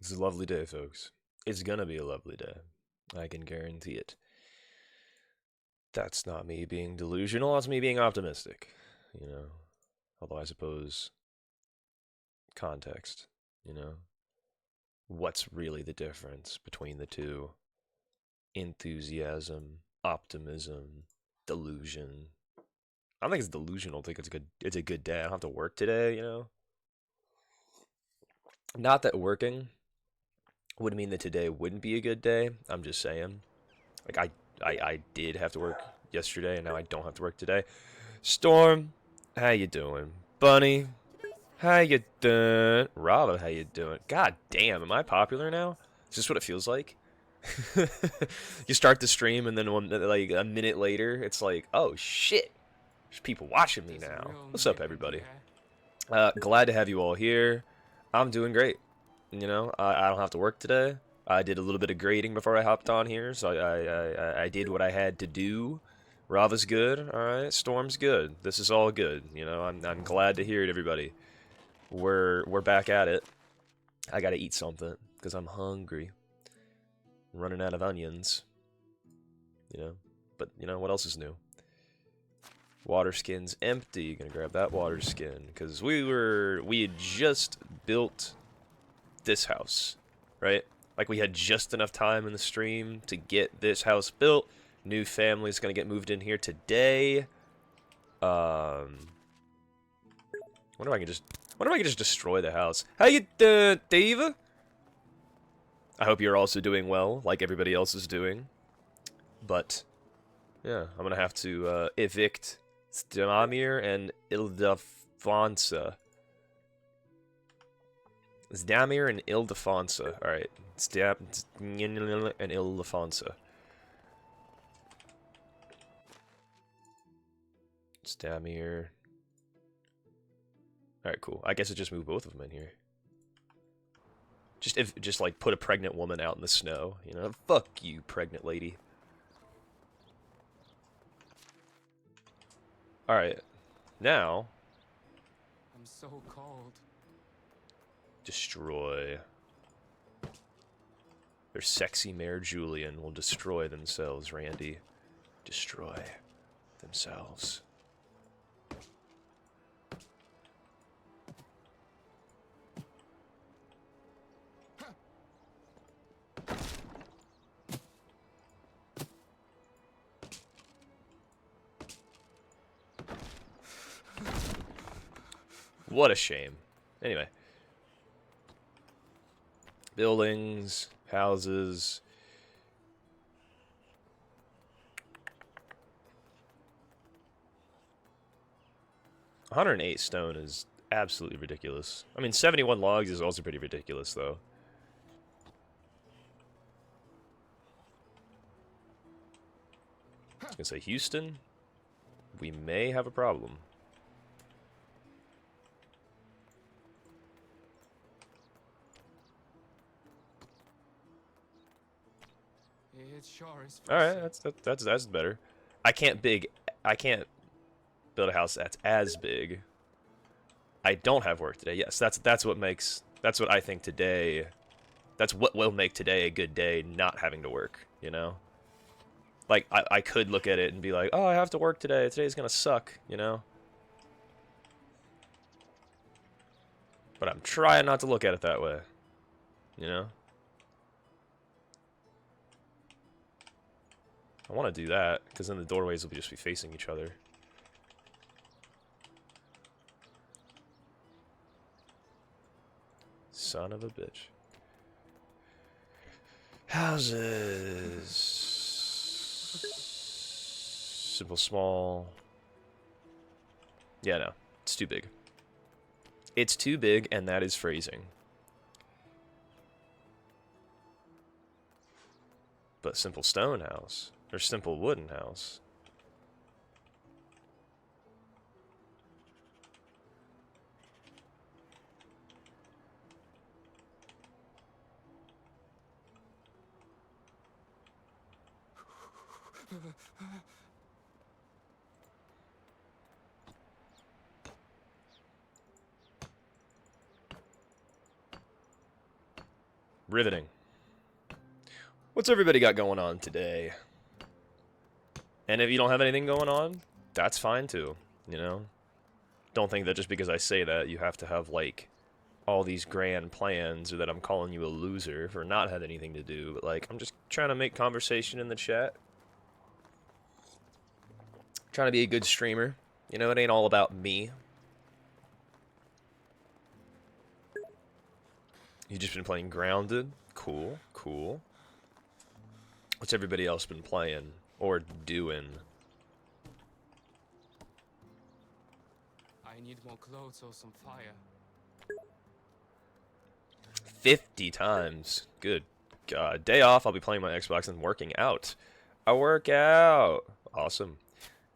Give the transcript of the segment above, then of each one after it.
It's a lovely day, folks. It's gonna be a lovely day. I can guarantee it. That's not me being delusional, that's me being optimistic. You know? Although I suppose context, you know? What's really the difference between the two? Enthusiasm, optimism, delusion. I don't think it's delusional. I think it's a good day. I don't have to work today, you know? Not that working would mean that today wouldn't be a good day. I'm just saying. Like I did have to work yesterday, and now I don't have to work today. Storm, how you doing? Bunny, how you doing? Rava, how you doing? God damn, am I popular now? Is this what it feels like? You start the stream, and then like a minute later, it's like, oh shit, there's people watching me There's a now. real What's up, nip in everybody? here. Glad to have you all here. I'm doing great. You know, I don't have to work today. I did a little bit of grading before I hopped on here, so I did what I had to do. Rava's good, all right. Storm's good. This is all good. You know, I'm glad to hear it, everybody. We're back at it. I gotta eat something because I'm hungry. I'm running out of onions. You know, but you know what else is new? Water skin's empty. Gonna grab that water skin because we had just built this house, right? Like we had just enough time in the stream to get this house built. New family's gonna get moved in here today. Wonder if I can just destroy the house. How you doing, Dave? I hope you're also doing well, like everybody else is doing. But yeah, I'm gonna have to evict Zdamir and Ildefonsa. Zdamir and Ildefonsa. Alright. Zdamir and Ildefonsa. Zdamir. Alright, cool. I guess I just move both of them in here. Just like put a pregnant woman out in the snow, you know? Fuck you, pregnant lady. Alright. Now, I'm so cold. destroy. Their sexy mare Julian will destroy themselves, Randy. Destroy themselves. What a shame. Anyway. Buildings, houses. $108 stone is absolutely ridiculous. I mean, 71 logs is also pretty ridiculous, though. I was gonna say, Houston, we may have a problem. It sure is. All right, that's better. I can't build a house that's as big. I don't have work today. Yes, that's what I think today. That's what will make today a good day. Not having to work, you know. Like I could look at it and be like, oh, I have to work today. Today's gonna suck, you know. But I'm trying not to look at it that way, you know. I want to do that because then the doorways will just be facing each other. Son of a bitch. Houses. Simple, small. Yeah, no. It's too big. It's too big, and that is phrasing. But simple stone house. Or simple wooden house. Riveting. What's everybody got going on today? And if you don't have anything going on, that's fine too, you know? Don't think that just because I say that, you have to have, like, all these grand plans, or that I'm calling you a loser for not having anything to do, but, like, I'm just trying to make conversation in the chat. Trying to be a good streamer. You know, it ain't all about me. You've just been playing Grounded? Cool, cool. What's everybody else been playing? Or doing? I need more clothes or some fire. 50 times. Good God. Day off, I'll be playing my Xbox and working out. I work out. Awesome.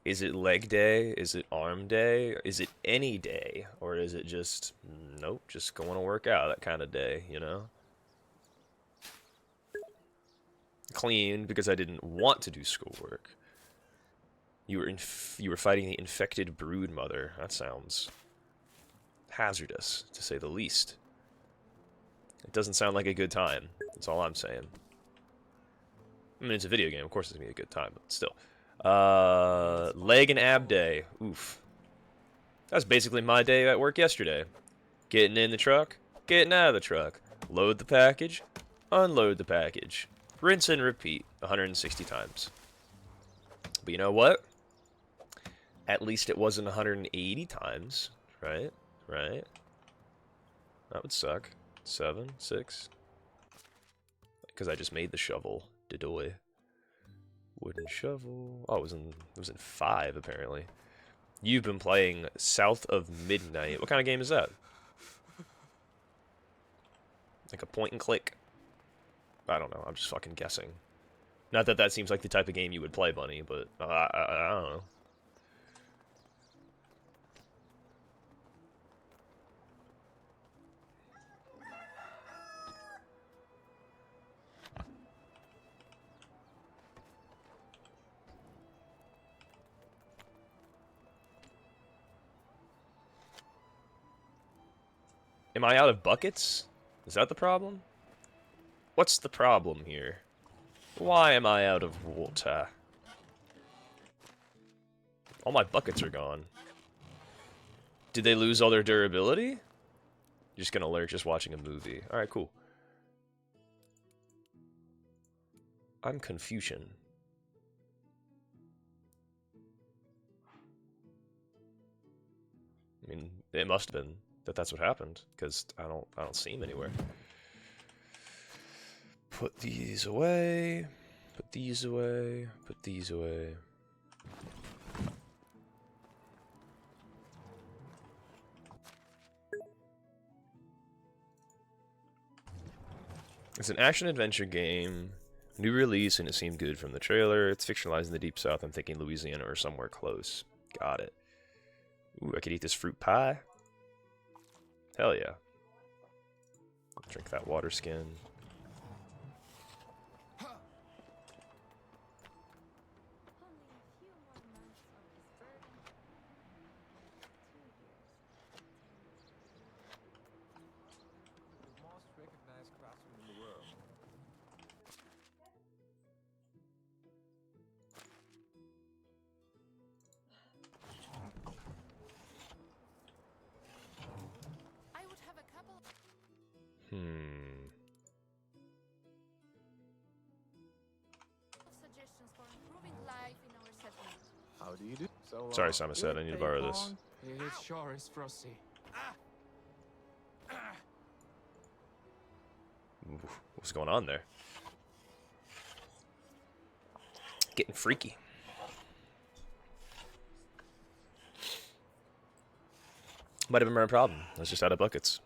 Is it leg day? Is it arm day? Is it any day? Or is it just, nope, just going to work out, that kind of day, you know? Clean because I didn't want to do schoolwork. You were fighting the infected brood mother. That sounds hazardous, to say the least. It doesn't sound like a good time. That's all I'm saying. I mean, it's a video game. Of course it's going to be a good time, but still. Leg and ab day. Oof. That's basically my day at work yesterday. Getting in the truck, getting out of the truck. Load the package, unload the package. Rinse and repeat 160 times. But you know what? At least it wasn't 180 times, right? Right? That would suck. 7, 6. Because I just made the shovel. Didoy. Wooden shovel. Oh, it was in 5 apparently. You've been playing South of Midnight. What kind of game is that? Like a point and click? I don't know. I'm just fucking guessing. Not that that seems like the type of game you would play, Bunny, but I don't know. Am I out of buckets? Is that the problem? What's the problem here? Why am I out of water? All my buckets are gone. Did they lose all their durability? You're just gonna lurk just watching a movie. Alright, cool. I'm Confucian. I mean, it must have been that's what happened, because I don't see him anywhere. Put these away. Put these away. Put these away. It's an action-adventure game. New release, and it seemed good from the trailer. It's fictionalized in the Deep South. I'm thinking Louisiana or somewhere close. Got it. Ooh, I could eat this fruit pie. Hell yeah. Drink that water skin. How do you do? So, Sorry, Simon said I need to borrow this. It sure is frosty. Ooh, what's going on there? Getting freaky. Might have been my problem. I was just out of buckets.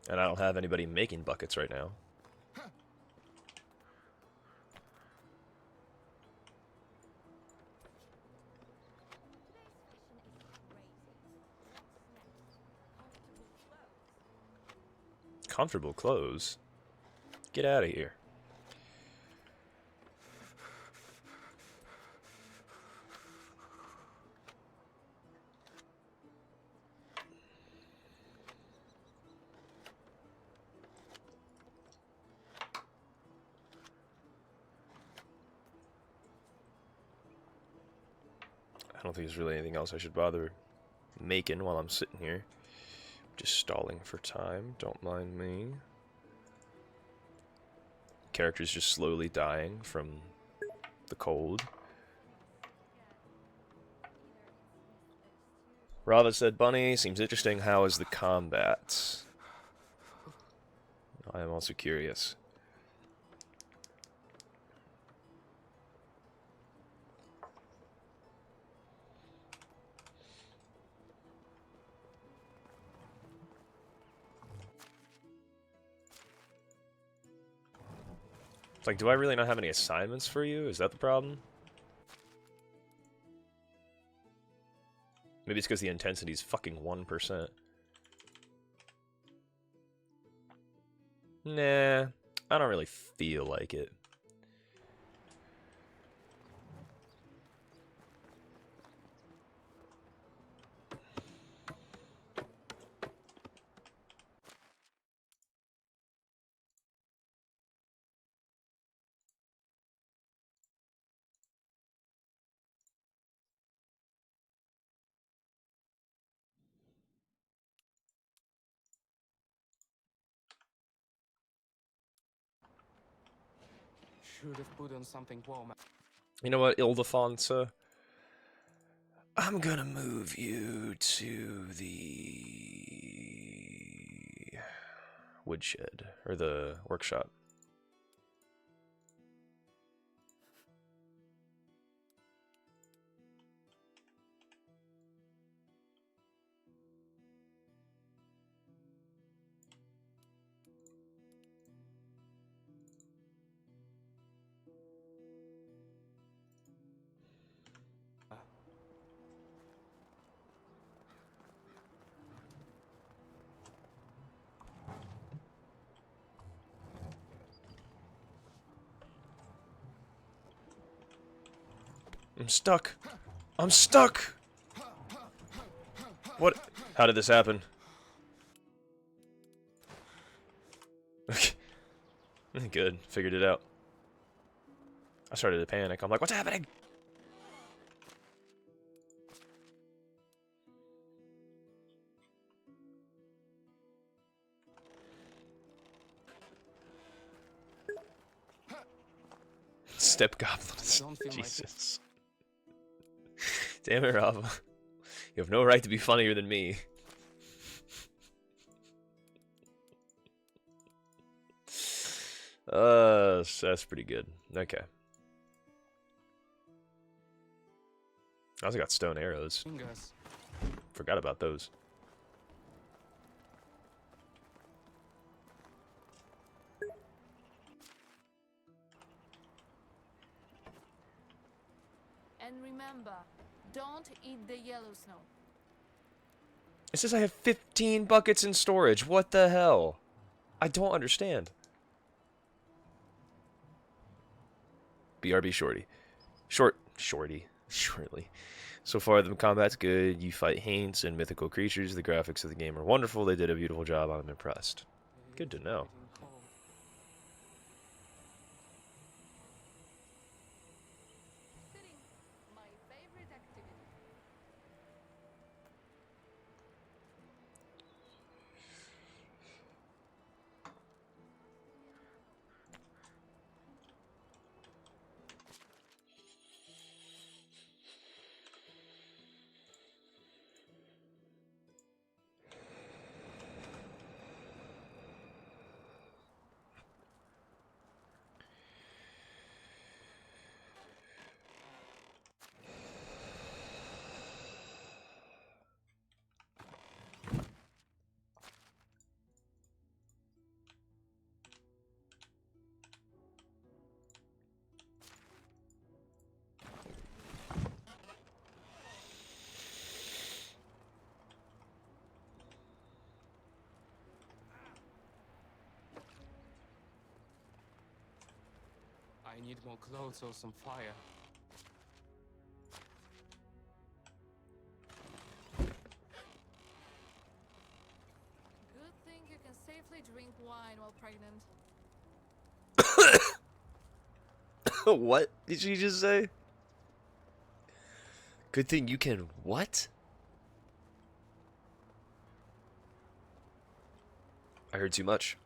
And I don't have anybody making buckets right now. Comfortable clothes? Get out of here. don't think there's really anything else I should bother making while I'm sitting here. Just stalling for time. Don't mind me. Character's just slowly dying from the cold. Rava said, Bunny, seems interesting. How is the combat? I am also curious. It's like, do I really not have any assignments for you? Is that the problem? Maybe it's because the intensity is fucking 1%. Nah, I don't really feel like it. Should have put on something warm. You know what, Ildefonsa? I'm gonna move you to the woodshed, or the workshop. I'm stuck. I'm stuck! What? How did this happen? Okay. Good. Figured it out. I started to panic. I'm like, what's happening? Step goblins. Jesus. Damn it, Rava. You have no right to be funnier than me. That's pretty good. Okay. I also got stone arrows. Fingers. Forgot about those. And remember, don't eat the yellow snow. It says I have 15 buckets in storage. What the hell? I don't understand. BRB Shorty. Shorty. Shortly. So far, the combat's good. You fight haints and mythical creatures. The graphics of the game are wonderful. They did a beautiful job. I'm impressed. Good to know. Sitting, my favorite activity. I need more clothes or some fire. Good thing you can safely drink wine while pregnant. What did she just say? Good thing you can what? I heard too much.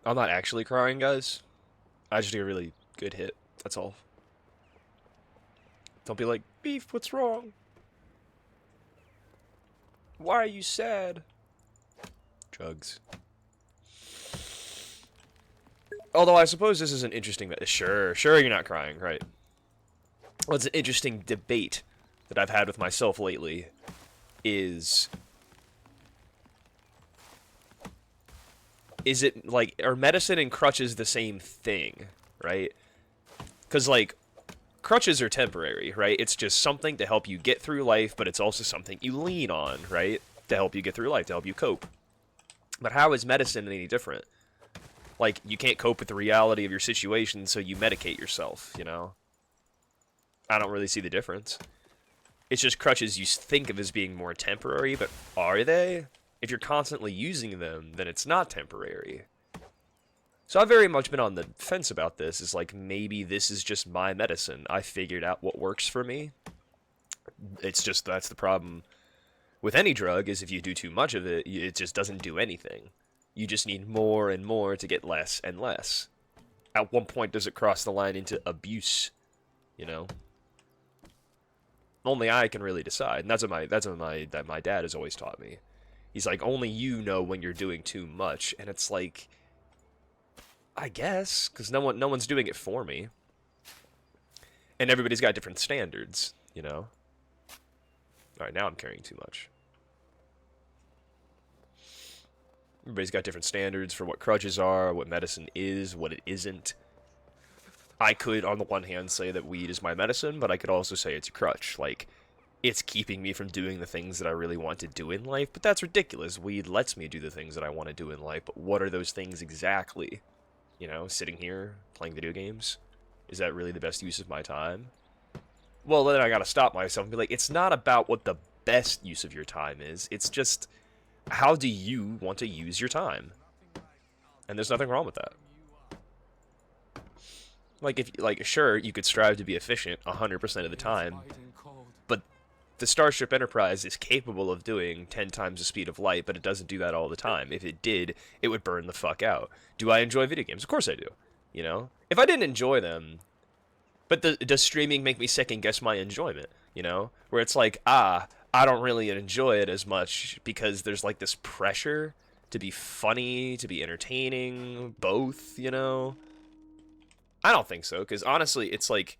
I'm not actually crying, guys. I just need a really good hit. That's all. Don't be like, Beef, what's wrong? Why are you sad? Drugs. Although I suppose this is an interesting... Sure, you're not crying, right? Well, it's an interesting debate that I've had with myself lately is it, like, are medicine and crutches the same thing, right? Because, like, crutches are temporary, right? It's just something to help you get through life, but it's also something you lean on, right? To help you get through life, to help you cope. But how is medicine any different? Like, you can't cope with the reality of your situation, so you medicate yourself, you know? I don't really see the difference. It's just crutches you think of as being more temporary, but are they? If you're constantly using them, then it's not temporary. So I've very much been on the fence about this. It's like, maybe this is just my medicine. I figured out what works for me. It's just, that's the problem with any drug, is if you do too much of it, it just doesn't do anything. You just need more and more to get less and less. At one point, does it cross the line into abuse? You know? Only I can really decide. And that's what my dad has always taught me. He's like, only you know when you're doing too much, and it's like, I guess, because no one's doing it for me, and everybody's got different standards, you know. All right, now I'm carrying too much. Everybody's got different standards for what crutches are, what medicine is, what it isn't. I could, on the one hand, say that weed is my medicine, but I could also say it's a crutch. Like, it's keeping me from doing the things that I really want to do in life, but that's ridiculous. Weed lets me do the things that I want to do in life, but what are those things exactly? You know, sitting here, playing video games? Is that really the best use of my time? Well, then I gotta stop myself and be like, it's not about what the best use of your time is, it's just, how do you want to use your time? And there's nothing wrong with that. Like, sure, you could strive to be efficient 100% of the time, but the Starship Enterprise is capable of doing 10 times the speed of light, but it doesn't do that all the time. If it did, it would burn the fuck out. Do I enjoy video games? Of course I do. You know? If I didn't enjoy them, but does streaming make me second guess my enjoyment? You know? Where it's like, I don't really enjoy it as much because there's like this pressure to be funny, to be entertaining, both, you know? I don't think so, because honestly, it's like,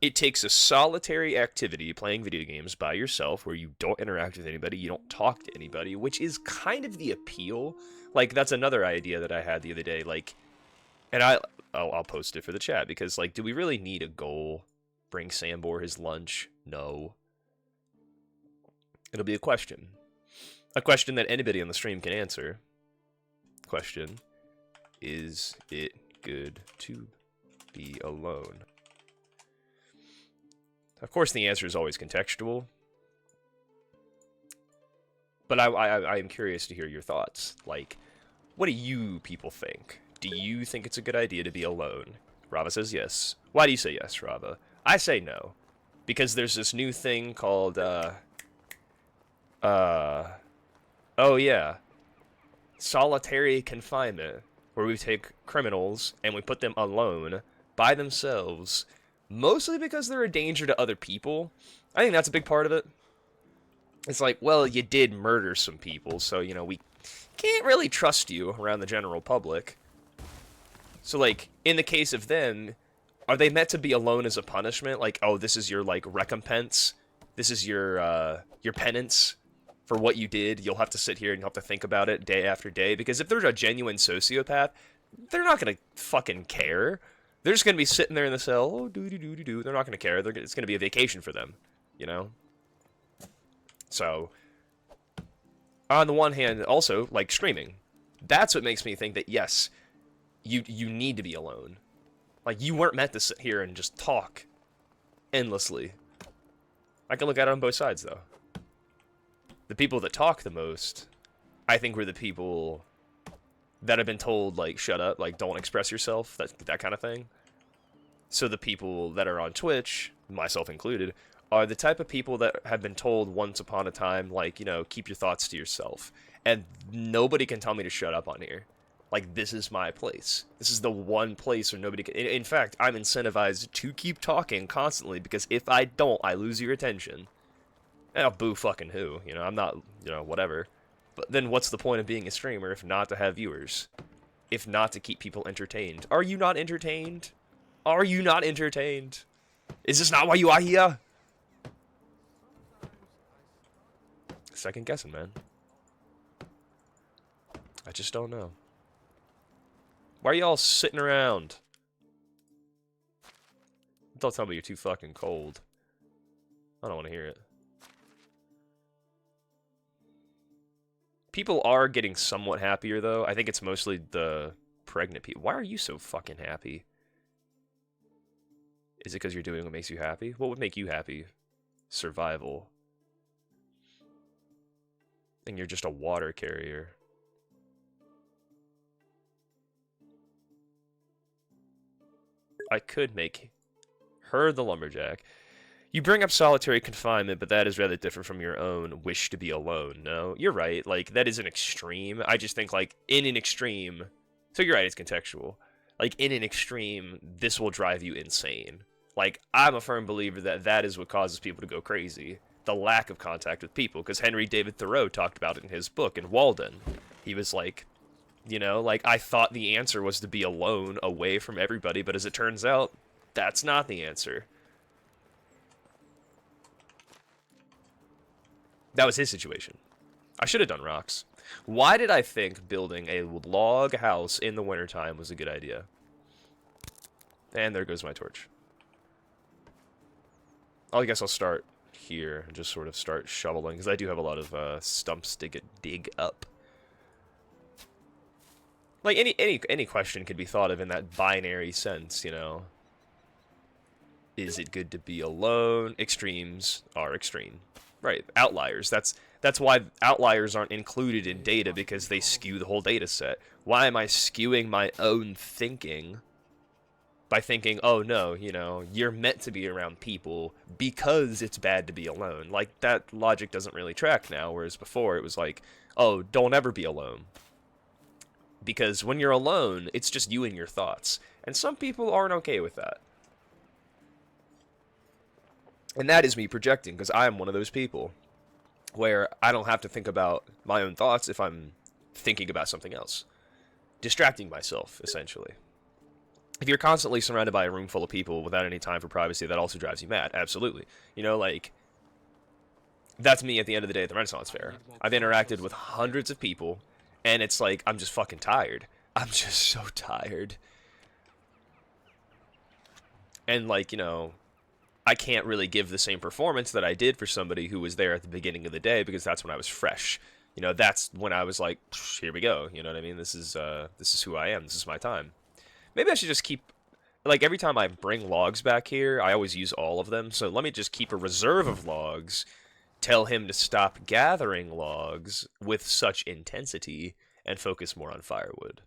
it takes a solitary activity, playing video games by yourself, where you don't interact with anybody, you don't talk to anybody, which is kind of the appeal. Like, that's another idea that I had the other day, like, and I'll post it for the chat, because, like, do we really need a goal? Bring Sambor his lunch? No. It'll be a question. A question that anybody on the stream can answer. Question: is it good to be alone? Of course, the answer is always contextual, but I am curious to hear your thoughts. Like, what do you people think? Do you think it's a good idea to be alone? Rava says yes. Why do you say yes, Rava? I say no, because there's this new thing called, oh yeah, solitary confinement, where we take criminals and we put them alone, by themselves, mostly because they're a danger to other people. I think that's a big part of it. It's like, well, you did murder some people, so, you know, we can't really trust you around the general public. So, like, in the case of them, are they meant to be alone as a punishment? Like, oh, this is your, like, recompense? This is your penance for what you did? You'll have to sit here and you'll have to think about it day after day? Because if they're a genuine sociopath, they're not gonna fucking care. They're just going to be sitting there in the cell, oh, doo-doo-doo-doo-doo. They're not going to care. It's going to be a vacation for them. you know? So, on the one hand, also, like, streaming. That's what makes me think that, yes, you need to be alone. Like, you weren't meant to sit here and just talk endlessly. I can look at it on both sides, though. The people that talk the most, I think, were the people that have been told, like, shut up, like, don't express yourself, that kind of thing. So the people that are on Twitch, myself included, are the type of people that have been told once upon a time, like, you know, keep your thoughts to yourself. And nobody can tell me to shut up on here. Like, this is my place. This is the one place where nobody can... In fact, I'm incentivized to keep talking constantly, because if I don't, I lose your attention. And I'll boo fucking who, you know, I'm not, you know, whatever. But then what's the point of being a streamer if not to have viewers? If not to keep people entertained? Are you not entertained? Are you not entertained? Is this not why you are here? Second guessing, man. I just don't know. Why are y'all sitting around? Don't tell me you're too fucking cold. I don't want to hear it. People are getting somewhat happier, though. I think it's mostly the pregnant people. Why are you so fucking happy? Is it because you're doing what makes you happy? What would make you happy? Survival. And you're just a water carrier. I could make her the lumberjack. You bring up solitary confinement, but that is rather different from your own wish to be alone. No, you're right. Like, that is an extreme. I just think, like, in an extreme... So you're right, it's contextual. Like, in an extreme, this will drive you insane. Like, I'm a firm believer that that is what causes people to go crazy. The lack of contact with people. Because Henry David Thoreau talked about it in his book, in Walden. He was like, you know, like, I thought the answer was to be alone, away from everybody, but as it turns out, that's not the answer. That was his situation. I should have done rocks. Why did I think building a log house in the wintertime was a good idea? And there goes my torch. I guess I'll start here and just sort of start shoveling, because I do have a lot of stumps to dig up. Like, any question could be thought of in that binary sense, you know? Is it good to be alone? Extremes are extreme. Right, outliers. That's why outliers aren't included in data, because they skew the whole data set. Why am I skewing my own thinking by thinking, oh no, you know, you're meant to be around people because it's bad to be alone? Like, that logic doesn't really track now, whereas before it was like, oh, don't ever be alone. Because when you're alone, it's just you and your thoughts. And some people aren't okay with that. And that is me projecting, because I am one of those people where I don't have to think about my own thoughts if I'm thinking about something else. Distracting myself, essentially. If you're constantly surrounded by a room full of people without any time for privacy, that also drives you mad. Absolutely. You know, like, that's me at the end of the day at the Renaissance Fair. I've interacted with hundreds of people, and it's like, I'm just fucking tired. I'm just so tired. And, like, you know, I can't really give the same performance that I did for somebody who was there at the beginning of the day, because that's when I was fresh. You know, that's when I was like, here we go. You know what I mean? This is who I am. This is my time. Maybe I should just keep, like, every time I bring logs back here, I always use all of them. So let me just keep a reserve of logs, tell him to stop gathering logs with such intensity, and focus more on firewood.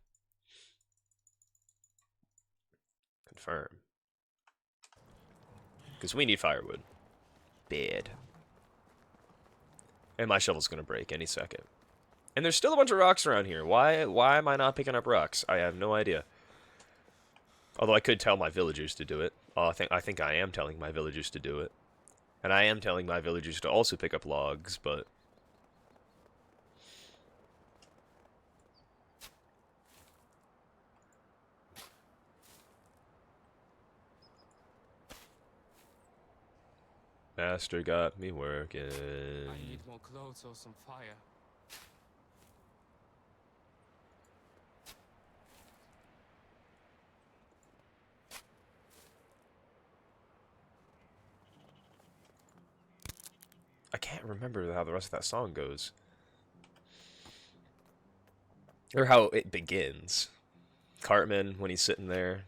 Confirm. Because we need firewood. Bad. And my shovel's going to break any second. And there's still a bunch of rocks around here. Why am I not picking up rocks? I have no idea. Although I could tell my villagers to do it. I think I am telling my villagers to do it. And I am telling my villagers to also pick up logs, but... Master got me working. I need more clothes or some fire. I can't remember how the rest of that song goes. Or how it begins. Cartman, when he's sitting there.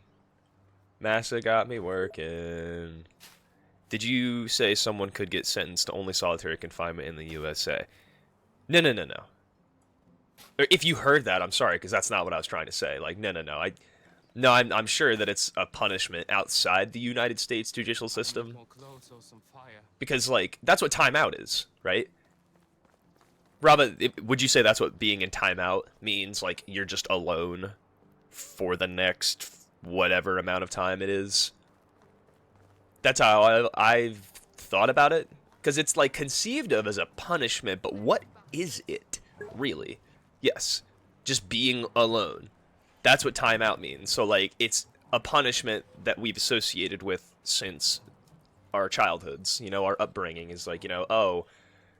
Massa got me working. Did you say someone could get sentenced to only solitary confinement in the USA? No, no, no, no. Or if you heard that, I'm sorry, because that's not what I was trying to say. Like, no, no, no. No, I'm sure that it's a punishment outside the United States judicial I need system. more clothes or some fire. Because, like, that's what timeout is, right? Robert, would you say that's what being in timeout means? Like, you're just alone for the next whatever amount of time it is? That's how I've thought about it. Because it's, like, conceived of as a punishment, but what is it, really? Yes, just being alone. That's what timeout means. So, like, it's a punishment that we've associated with since our childhoods. You know, our upbringing is like, you know, oh,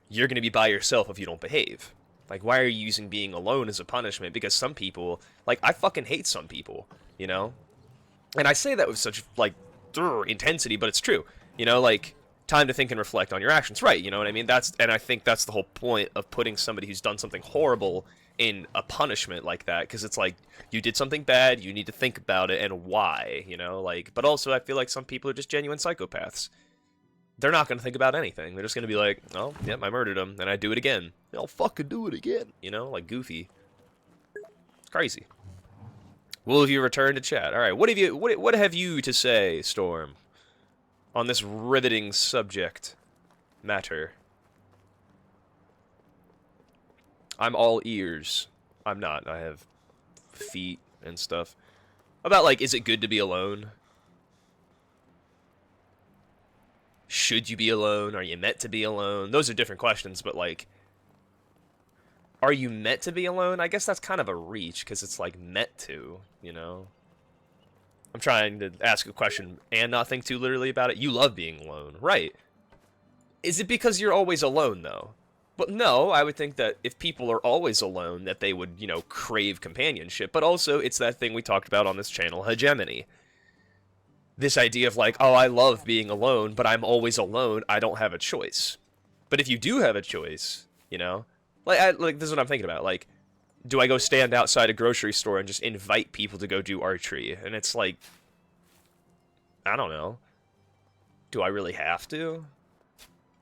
you're going to be by yourself if you don't behave. Like, why are you using being alone as a punishment? Because some people, like, I fucking hate some people, you know? And I say that with such, like, intensity, but it's true. You know, like, time to think and reflect on your actions. Right, you know what I mean? And I think that's the whole point of putting somebody who's done something horrible in a punishment like that, because it's like, you did something bad, you need to think about it and why, you know? Like, but also I feel like some people are just genuine psychopaths. They're not going to think about anything. They're just going to be like, oh, yep, I murdered him, and I do it again. I'll fucking do it again. You know, like Goofy. It's crazy. Will have you returned to chat? All right, what have you to say, Storm, on this riveting subject matter? I'm all ears. I'm not. I have feet and stuff. About, like, is it good to be alone? Should you be alone? Are you meant to be alone? Those are different questions, but, like, are you meant to be alone? I guess that's kind of a reach, because it's, like, meant to, you know? I'm trying to ask a question and not think too literally about it. You love being alone, right? Is it because you're always alone, though? But no, I would think that if people are always alone, that they would, you know, crave companionship. But also, it's that thing we talked about on this channel, hegemony. This idea of like, oh, I love being alone, but I'm always alone, I don't have a choice. But if you do have a choice, you know, like this is what I'm thinking about. Like, do I go stand outside a grocery store and just invite people to go do archery? And it's like, I don't know. Do I really have to?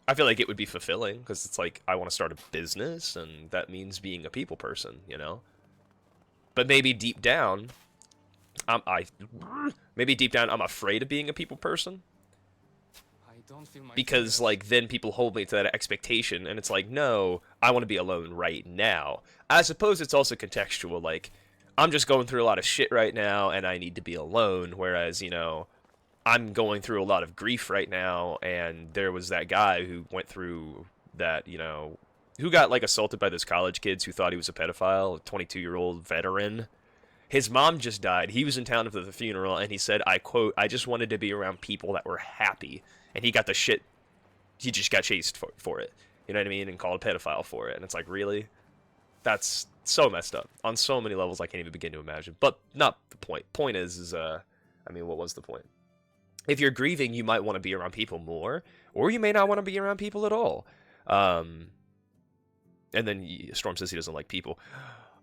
I feel like it would be fulfilling, because it's like, I want to start a business, and that means being a people person, you know? But maybe deep down, maybe deep down I'm afraid of being a people person. I don't feel my Because, fingers. like, then people hold me to that expectation, and it's like, no, I want to be alone right now. I suppose it's also contextual, like, I'm just going through a lot of shit right now, and I need to be alone, whereas, you know, I'm going through a lot of grief right now, and there was that guy who went through that, you know, who got, like, assaulted by those college kids who thought he was a pedophile, a 22-year-old veteran. His mom just died. He was in town for the funeral, and he said, I quote, I just wanted to be around people that were happy. And he got the shit, he just got chased for it. You know what I mean? And called a pedophile for it. And it's like, really? That's so messed up. On so many levels I can't even begin to imagine. But not the point. Point is I mean, what was the point? If you're grieving, you might want to be around people more, or you may not want to be around people at all. And then Storm says he doesn't like people.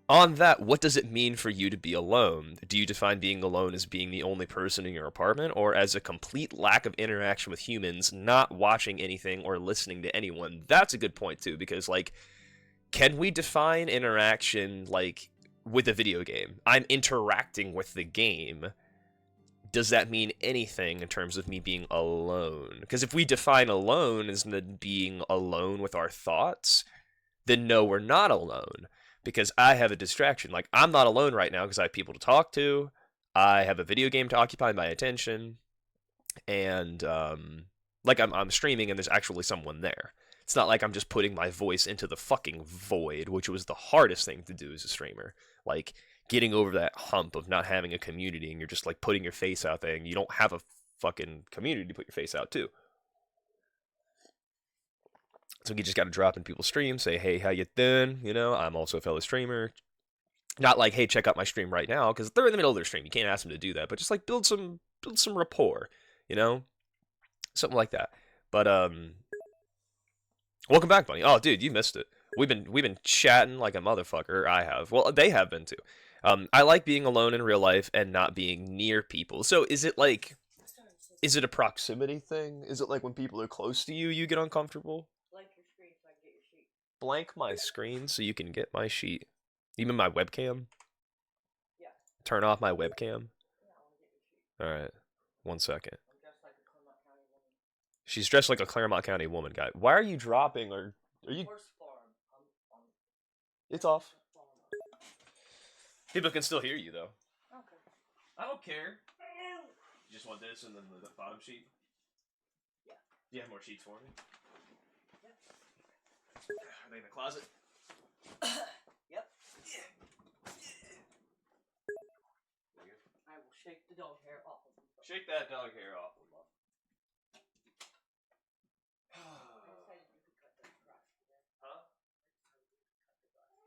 On that, what does it mean for you to be alone? Do you define being alone as being the only person in your apartment, or as a complete lack of interaction with humans, not watching anything or listening to anyone? That's a good point, too, because, like, can we define interaction, like, with a video game? I'm interacting with the game. Does that mean anything in terms of me being alone? Because if we define alone as being alone with our thoughts, then no, we're not alone. Because I have a distraction. Like, I'm not alone right now because I have people to talk to. I have a video game to occupy my attention. And, like, I'm streaming and there's actually someone there. It's not like I'm just putting my voice into the fucking void, which was the hardest thing to do as a streamer. Like, getting over that hump of not having a community, and you're just, like, putting your face out there, and you don't have a fucking community to put your face out to. So you just got to drop in people's streams, say, hey, how you doing? You know, I'm also a fellow streamer. Not like, hey, check out my stream right now, because they're in the middle of their stream. You can't ask them to do that, but just, like, build some rapport, you know? Something like that. But, Welcome back, buddy. Oh, dude, you missed it. We've been chatting like a motherfucker. I have. Well, they have been too. I like being alone in real life and not being near people. So is it like, is it a proximity thing? Is it like when people are close to you, you get uncomfortable? Blank my screen so you can get my sheet. Even my webcam. Turn off my webcam. All right, 1 second. She's dressed like a Claremont County woman, guy. Why are you dropping? Or are you? It's off. People can still hear you though. I don't care. You just want this and then the bottom sheet. Do you have more sheets for me? Are they in the closet? Yep. I will shake the dog hair off of them. Shake that dog hair off. Huh?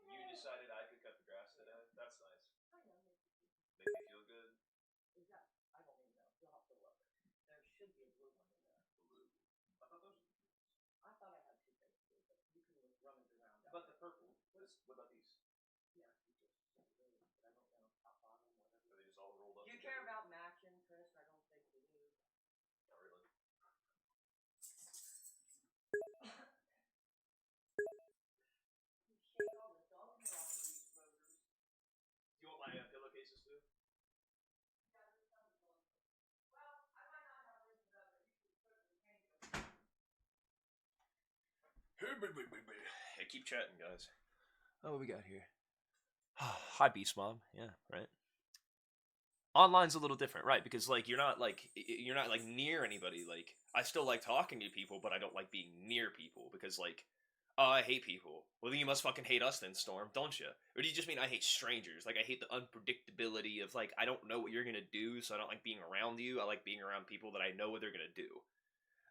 You decided I could cut the grass today? That's nice. Make me feel good. I don't even know. You'll have to look. There should be a blue one in there. Blue. I thought those. I thought I had two faces, but you can rummage around. But the purple. What about these? Yeah, you just really, but I don't know top bottom whatever. Are they just all rolled up? Do you care about matching, Chris? I don't think you do. Not really. You shake all the dog hair off of these rotors. Do you want my pillowcases too? Hey, keep chatting, guys. Oh, what we got here? Hi, Beast Mom. Yeah, right. Online's a little different, right? Because like you're not like near anybody. Like I still like talking to people, but I don't like being near people because like, oh, I hate people. Well, then you must fucking hate us then, Storm, don't you? Or do you just mean I hate strangers? Like I hate the unpredictability of like I don't know what you're gonna do, so I don't like being around you. I like being around people that I know what they're gonna do.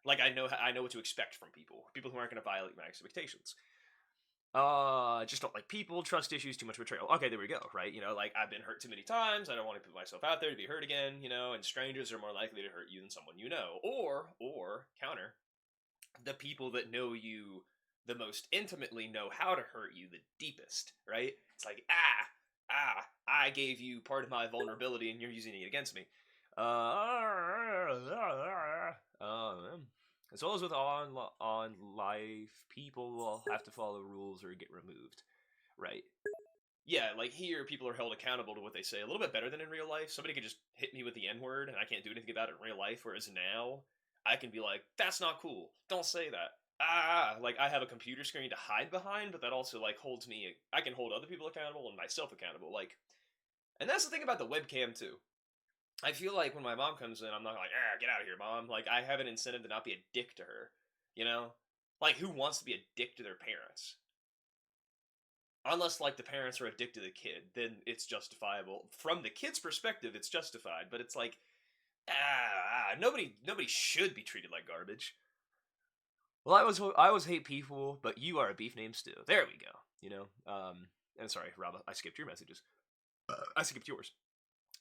Like I know what to expect from people. People who aren't gonna violate my expectations. I just don't like people, trust issues, too much betrayal. Okay, there we go, right? You know, like, I've been hurt too many times, I don't want to put myself out there to be hurt again, you know, and strangers are more likely to hurt you than someone you know. Or, counter, the people that know you the most intimately know how to hurt you the deepest, right? It's like, I gave you part of my vulnerability and you're using it against me. As well as with on life, people will have to follow rules or get removed, right? Yeah, like here, people are held accountable to what they say a little bit better than in real life. Somebody could just hit me with the N-word and I can't do anything about it in real life, whereas now, I can be like, that's not cool, don't say that. Like I have a computer screen to hide behind, but that also like holds me, I can hold other people accountable and myself accountable, like, and that's the thing about the webcam too. I feel like when my mom comes in, I'm not like, get out of here, mom. Like, I have an incentive to not be a dick to her, you know? Like, who wants to be a dick to their parents? Unless, like, the parents are a dick to the kid, then it's justifiable. From the kid's perspective, it's justified, but it's like, nobody should be treated like garbage. Well, I always hate people, but you are a beef named Stew. There we go, you know? And sorry, Rob, I skipped your messages. I skipped yours.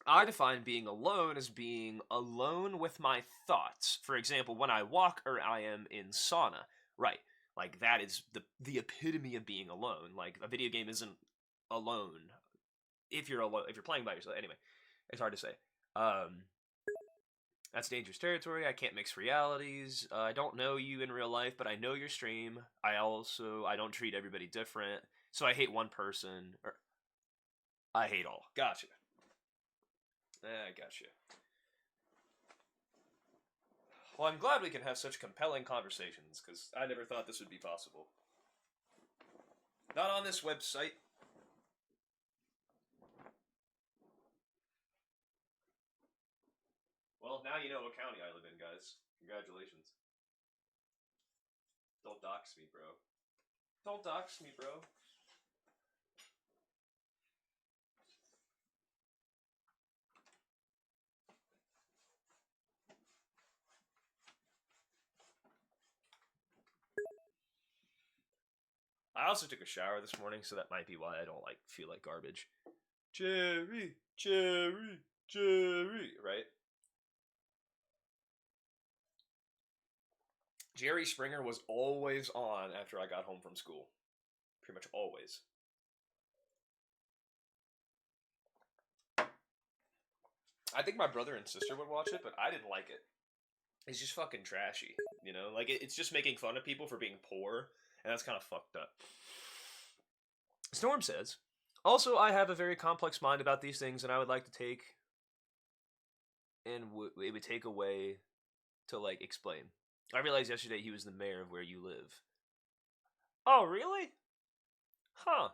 I define being alone as being alone with my thoughts. For example, when I walk or I am in sauna. Right. Like, that is the epitome of being alone. Like, a video game isn't alone. If you're playing by yourself. Anyway, it's hard to say. That's dangerous territory. I can't mix realities. I don't know you in real life, but I know your stream. I don't treat everybody different. So I hate one person. Or I hate all. Gotcha. I gotcha. Well, I'm glad we can have such compelling conversations, because I never thought this would be possible. Not on this website. Well, now you know what county I live in, guys. Congratulations. Don't dox me, bro. Don't dox me, bro. I also took a shower this morning, so that might be why I don't like feel like garbage. Jerry, right? Jerry Springer was always on after I got home from school. Pretty much always. I think my brother and sister would watch it, but I didn't like it. It's just fucking trashy, you know? Like, it's just making fun of people for being poor, and that's kind of fucked up. Storm says, also, I have a very complex mind about these things, and I would like to take, and it would take away to, like, explain. I realized yesterday he was the mayor of where you live. Oh, really? Huh.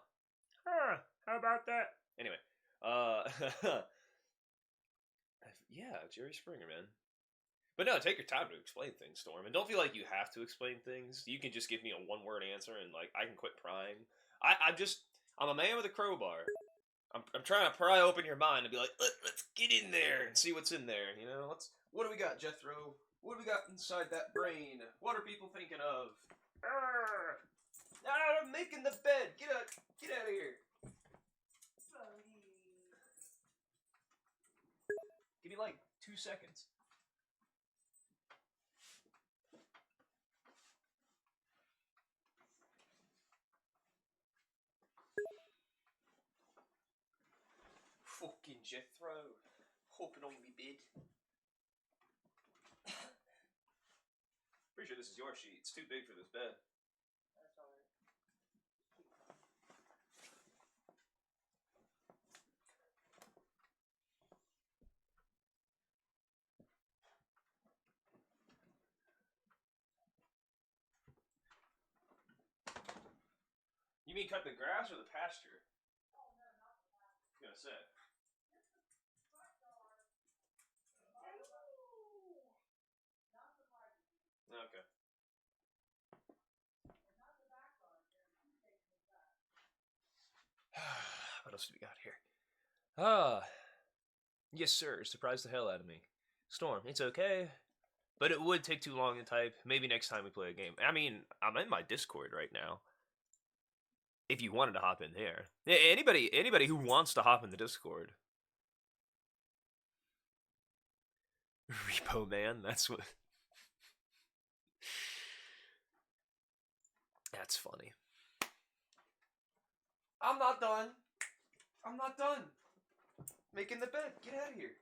How about that? Anyway, yeah, Jerry Springer, man. But no, take your time to explain things, Storm, and don't feel like you have to explain things. You can just give me a one-word answer, and like I can quit prying. I'm a man with a crowbar. I'm trying to pry open your mind and be like, let's get in there and see what's in there. You know, what do we got, Jethro? What do we got inside that brain? What are people thinking of? I'm making the bed. Get out of here. Give me like 2 seconds. Fucking Jethro. Hopping on me bed. Pretty sure this is your sheet. It's too big for this bed. That's alright. You mean cut the grass or the pasture? I was gonna say. Okay. What else do we got here? Yes, sir. Surprised the hell out of me. Storm, it's okay. But it would take too long to type. Maybe next time we play a game. I mean, I'm in my Discord right now. If you wanted to hop in there. Anybody who wants to hop in the Discord. Repo Man, that's what... That's funny. I'm not done. I'm not done. Making the bed. Get out of here.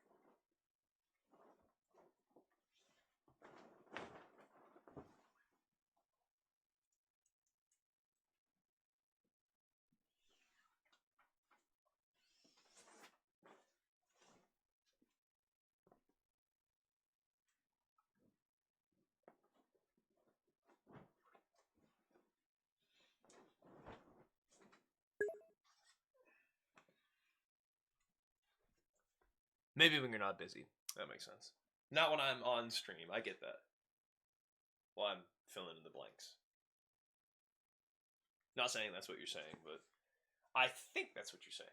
Maybe when you're not busy. That makes sense. Not when I'm on stream. I get that. Well, I'm filling in the blanks. Not saying that's what you're saying, but I think that's what you're saying.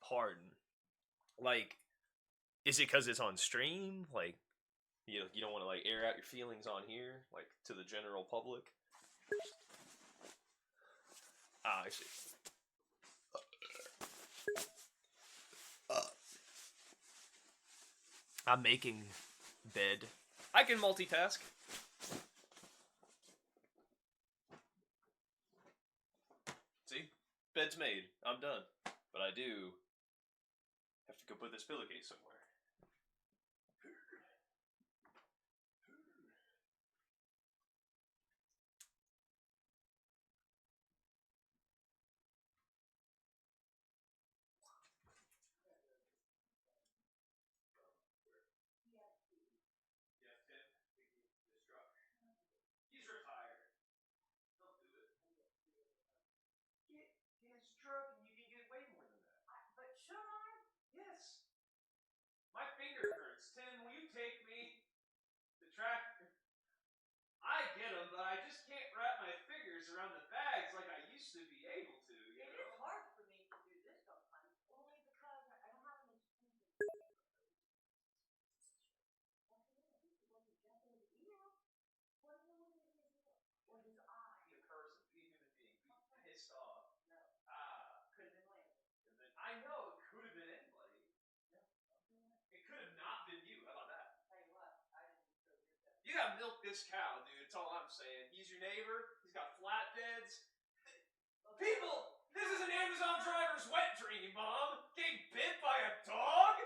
Pardon. Like, is it because it's on stream? Like, you don't want to like air out your feelings on here, like to the general public? Ah, I see. I'm making bed. I can multitask. See? Bed's made. I'm done. But I do have to go put this pillowcase somewhere. He's retired. Don't do it. Get his truck and you can get way more than that. But should I? Yes. My finger hurts. Tim, will you take me? The tractor. I get them, but I just can't wrap my fingers around the bags like I used to be able to, you It know? is hard for me to do this sometimes, only because I don't have any tools. Was it just in his email? What was in his email? Or his eye? Be a person, be a human being, be pissed off. No. Could have been Landon. I know it could have been anybody. No, don't do that. It could have not been you. How about You gotta milk this cow, dude. That's all I'm saying. He's your neighbor. He's got flatbeds. People, this is an Amazon driver's wet dream, Mom. Getting bit by a dog?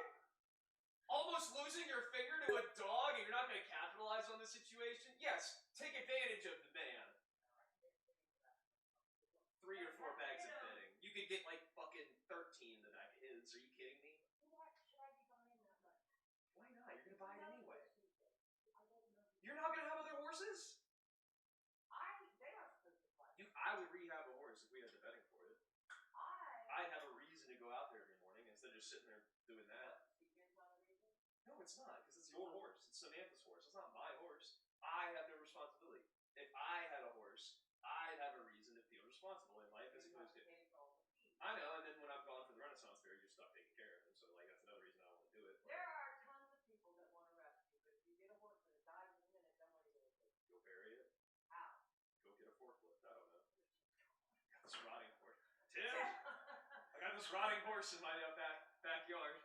Almost losing your finger to a dog, and you're not going to capitalize on the situation? Yes, take advantage of the man. 3 or 4 bags of bedding. You could get like fucking 13 in the back of his. Are you kidding me? Should I be buying that much? Why not? You're going to buy it anyway. You're not going to have other horses? They are supposed to fly. I would rehab a horse if we had the bedding for it. I'd have a reason to go out there every morning instead of just sitting there doing that. No, it's not, because it's your horse. It's Samantha's horse. It's not my horse. I have no responsibility. If I had a horse, I'd have a reason to feel responsible in life as opposed to... I know, and then when I'm gone for the Renaissance Fair, you're stuck taking care of him. So, like, that's another reason I don't want to do it. There are tons of people that want to rescue, but if you get a horse that dies in a minute, then what are you going to do? Go bury it. How? Go get a forklift. I don't know. Got this rotting horse. Tim! I got this rotting horse in my backyard.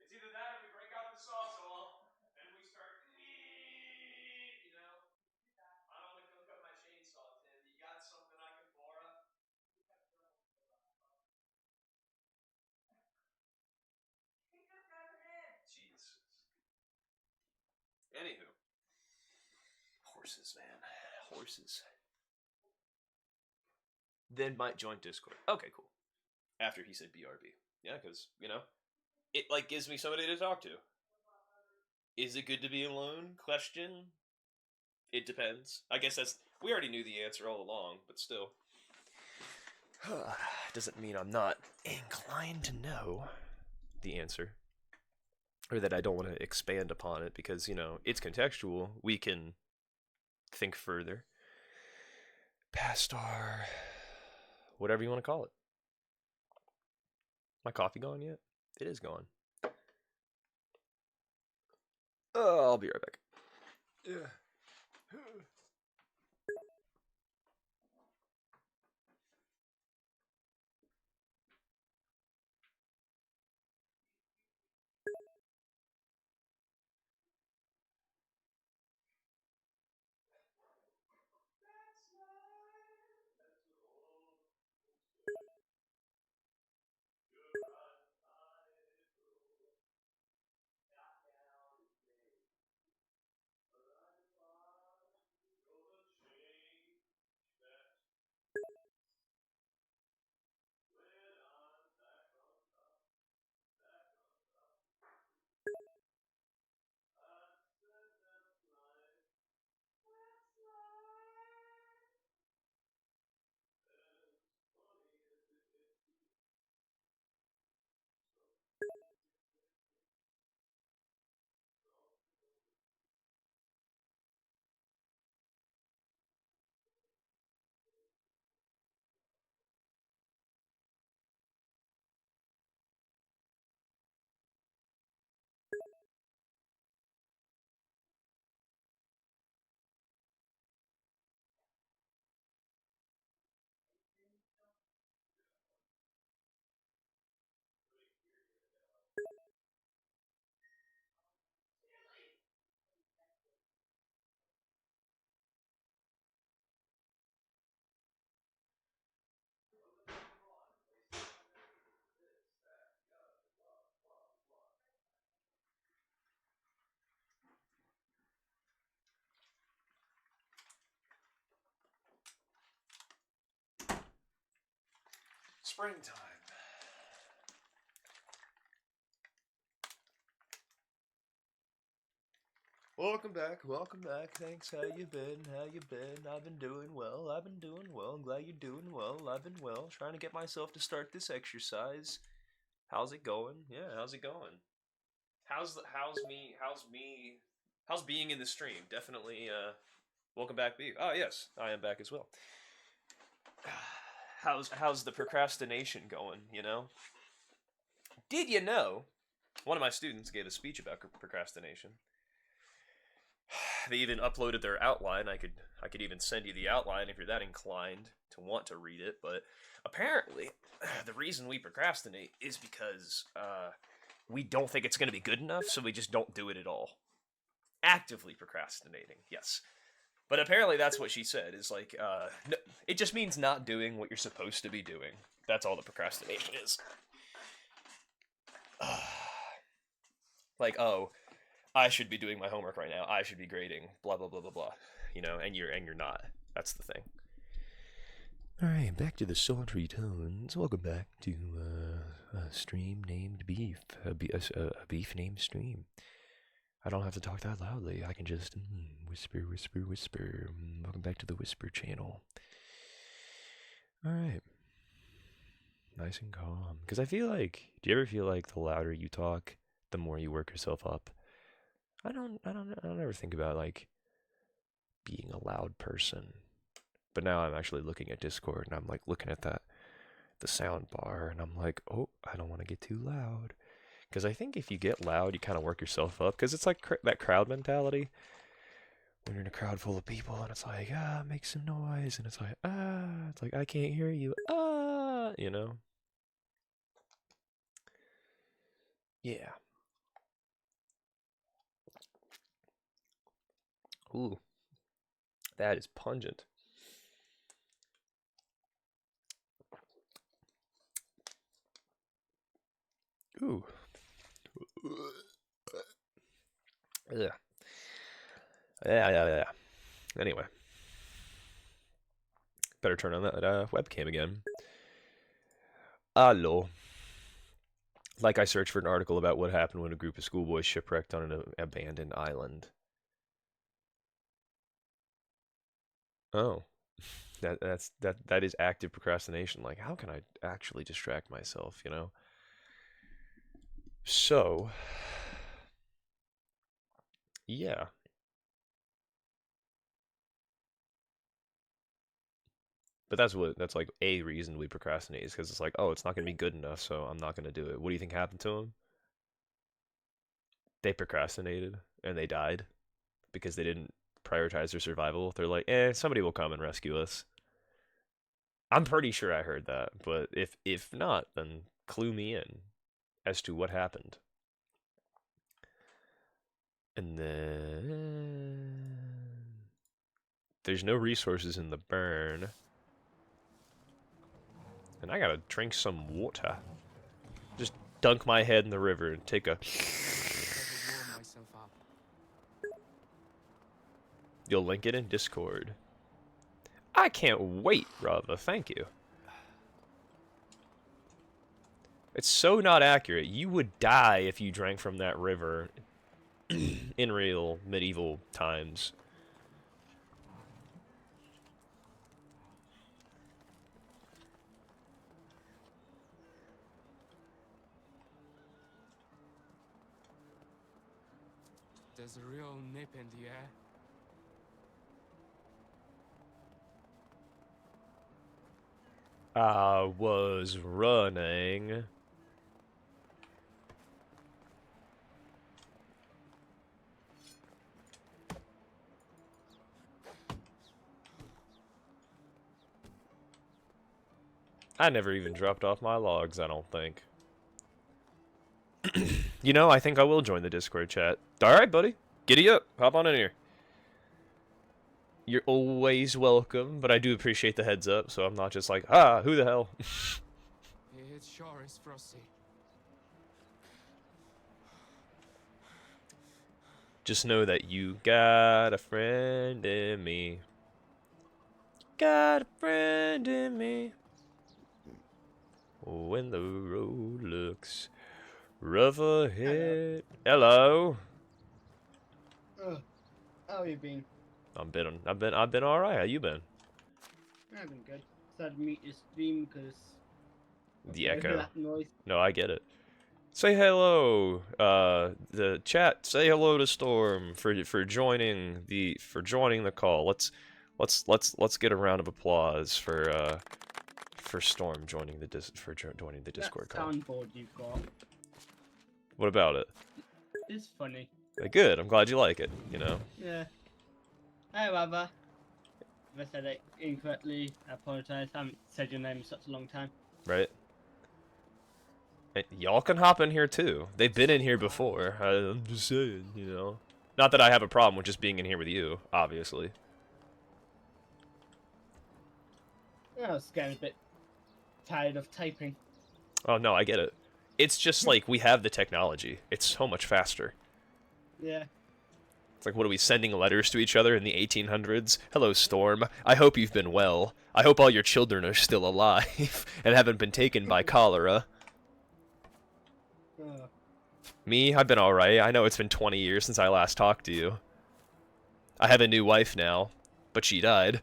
It's either that or we break out the sawzall and we start, you know. I don't want to come cut my chainsaw, Tim. You got something I can borrow? Jesus. Anywho. Horses, man. Horses. Then might join Discord. Okay, cool. After he said BRB. Yeah, because, you know, it, like, gives me somebody to talk to. Is it good to be alone? Question. It depends. I guess that's... We already knew the answer all along, but still. Doesn't mean I'm not inclined to know the answer. Or that I don't want to expand upon it, because, you know, it's contextual. We can think further. Past our... whatever you want to call it. My coffee gone yet? It is gone. I'll be right back. Yeah. Springtime. Welcome back, welcome back. Thanks, how you been? How you been? I've been doing well, I've been doing well. I'm glad you're doing well. I've been well. Trying to get myself to start this exercise. How's it going? Yeah, how's it going? How's being in the stream? Definitely, welcome back, B. Oh, yes, I am back as well. How's the procrastination going, you know? Did you know? One of my students gave a speech about procrastination. They even uploaded their outline. I could even send you the outline if you're that inclined to want to read it, but apparently the reason we procrastinate is because we don't think it's going to be good enough, so we just don't do it at all. actively procrastinating. Yes. But apparently that's what she said, is like, no, it just means not doing what you're supposed to be doing. That's all the procrastination is. Like, oh, I should be doing my homework right now. I should be grading, blah, blah, blah, blah, blah. You know, and you're not. That's the thing. Alright, back to the sultry tones. Welcome back to a stream named Beef. A beef named Stream. I don't have to talk that loudly. I can just whisper, whisper, whisper. Welcome back to the Whisper channel. Alright. Nice and calm. Because I feel like, do you ever feel like the louder you talk, the more you work yourself up? I don't ever think about like being a loud person. But now I'm actually looking at Discord and I'm like looking at the sound bar and I'm like, oh, I don't want to get too loud. Because I think if you get loud, you kind of work yourself up. Because it's like that crowd mentality. When you're in a crowd full of people and it's like, make some noise. And it's like, I can't hear you. You know? Yeah. Ooh. That is pungent. Ooh. Yeah. Yeah. Anyway. Better turn on that webcam again. Hello. Like I searched for an article about what happened when a group of schoolboys shipwrecked on an abandoned island. Oh. That is active procrastination. Like, how can I actually distract myself, you know? So, yeah. But that's like a reason we procrastinate, is because it's like, oh, it's not going to be good enough, so I'm not going to do it. What do you think happened to them? They procrastinated and they died because they didn't prioritize their survival. They're like, somebody will come and rescue us. I'm pretty sure I heard that, but if not, then clue me in as to what happened. And then there's no resources in the burn. And I gotta drink some water. Just dunk my head in the river and take a... You'll link it in Discord. I can't wait, Rava. Thank you. It's so not accurate. You would die if you drank from that river in real medieval times. There's a real nip in the air. I was running. I never even dropped off my logs, I don't think. You know, I think I will join the Discord chat. Alright, buddy. Giddy up. Hop on in here. You're always welcome, but I do appreciate the heads up, so I'm not just like, who the hell? It sure is frosty. Just know that you got a friend in me. Got a friend in me. When the road looks rough ahead. Hello. How you been? I've been all right. How you been? I've been good. Decided to mute your stream because The echo. that noise. No, I get it. Say hello. The chat. Say hello to Storm for joining the call. Let's get a round of applause for Storm joining the joining the Discord That call. soundboard you've got What about it? is funny. Good. I'm glad you like it. You know. Yeah. However, if I said it incorrectly, I apologise. I haven't said your name in such a long time. Right. And y'all can hop in here too. They've been in here before. I'm just saying, you know. Not that I have a problem with just being in here with you, obviously. I was getting a bit tired of typing. Oh no, I get it. It's just like we have the technology. It's so much faster. Yeah. It's like, what are we sending letters to each other in the 1800s? Hello, Storm. I hope you've been well. I hope all your children are still alive and haven't been taken by cholera. Oh. Me, I've been alright. I know it's been 20 years since I last talked to you. I have a new wife now, but she died.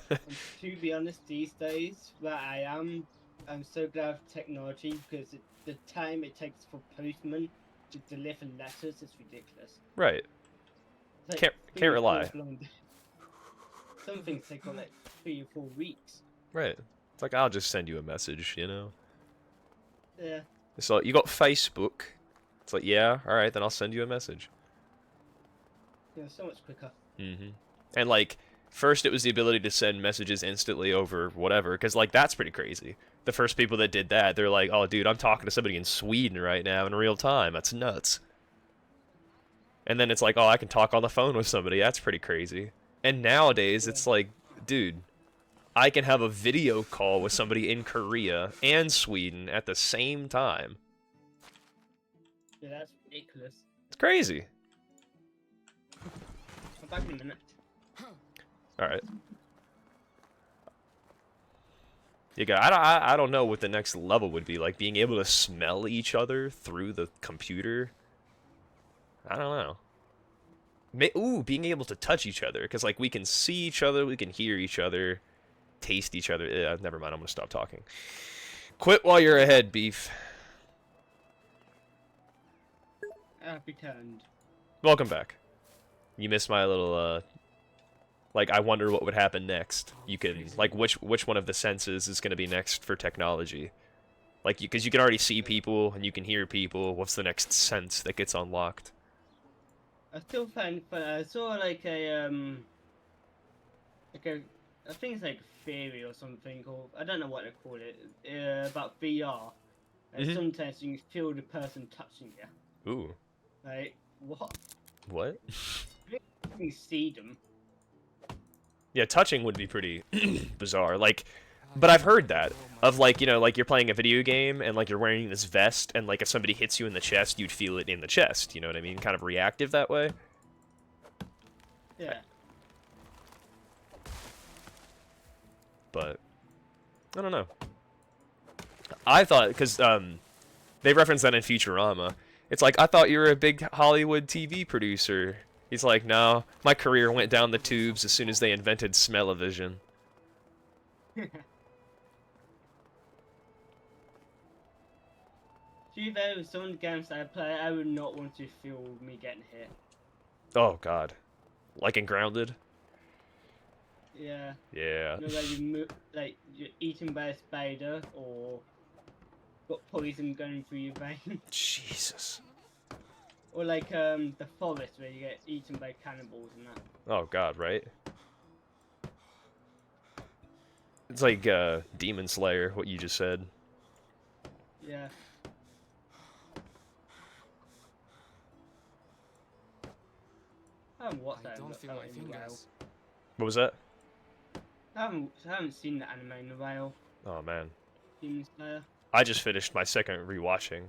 And to be honest, these days, where I am, I'm so glad of technology because the time it takes for postmen to deliver letters is ridiculous. Right. It's Can't things rely. take long- Some things take like 3 or 4 weeks. Right. It's like, I'll just send you a message, you know? Yeah. It's like, you got Facebook? It's like, yeah, alright, then I'll send you a message. Yeah, so much quicker. Mm-hmm. And, like, first it was the ability to send messages instantly over whatever, because, like, that's pretty crazy. The first people that did that, they're like, oh, dude, I'm talking to somebody in Sweden right now in real time. That's nuts. And then it's like, oh, I can talk on the phone with somebody. That's pretty crazy. And nowadays, it's like, dude, I can have a video call with somebody in Korea and Sweden at the same time. Yeah, that's ridiculous. It's crazy. I'm back in a minute. Alright. I don't know what the next level would be. Like, being able to smell each other through the computer? I don't know. Ooh, being able to touch each other. Because, like, we can see each other, we can hear each other, taste each other. Yeah, never mind, I'm going to stop talking. Quit while you're ahead, Beef. I've returned. Welcome back. You missed my little, like, I wonder what would happen next. You can, like, which one of the senses is going to be next for technology. Like, because you can already see people, and you can hear people. What's the next sense that gets unlocked? I still find, but I saw like a I think it's like theory or something, or I don't know what they call it, about VR. And sometimes you can feel the person touching you. Ooh. Like, what? What? You can see them. Yeah, touching would be pretty bizarre. Like, but I've heard that. Of, like, you know, like, you're playing a video game, and, like, you're wearing this vest, and, like, if somebody hits you in the chest, you'd feel it in the chest. You know what I mean? Kind of reactive that way. Yeah. But I don't know. I thought, because they referenced that in Futurama. It's like, I thought you were a big Hollywood TV producer. He's like, no, my career went down the tubes as soon as they invented smell-o-vision. To be fair, with some of the games that I play, I would not want to feel me getting hit. Oh, God. Like in Grounded? Yeah. Yeah. You know, like you're eaten by a spider, or got poison going through your veins. Jesus. Or like the forest where you get eaten by cannibals and that. Oh, God, right? It's like Demon Slayer, what you just said. Yeah. I haven't watched that. I don't feel my in a while. fingers. What was that? I haven't seen the anime in a while. Oh, man. Demon Slayer. I just finished my second rewatching.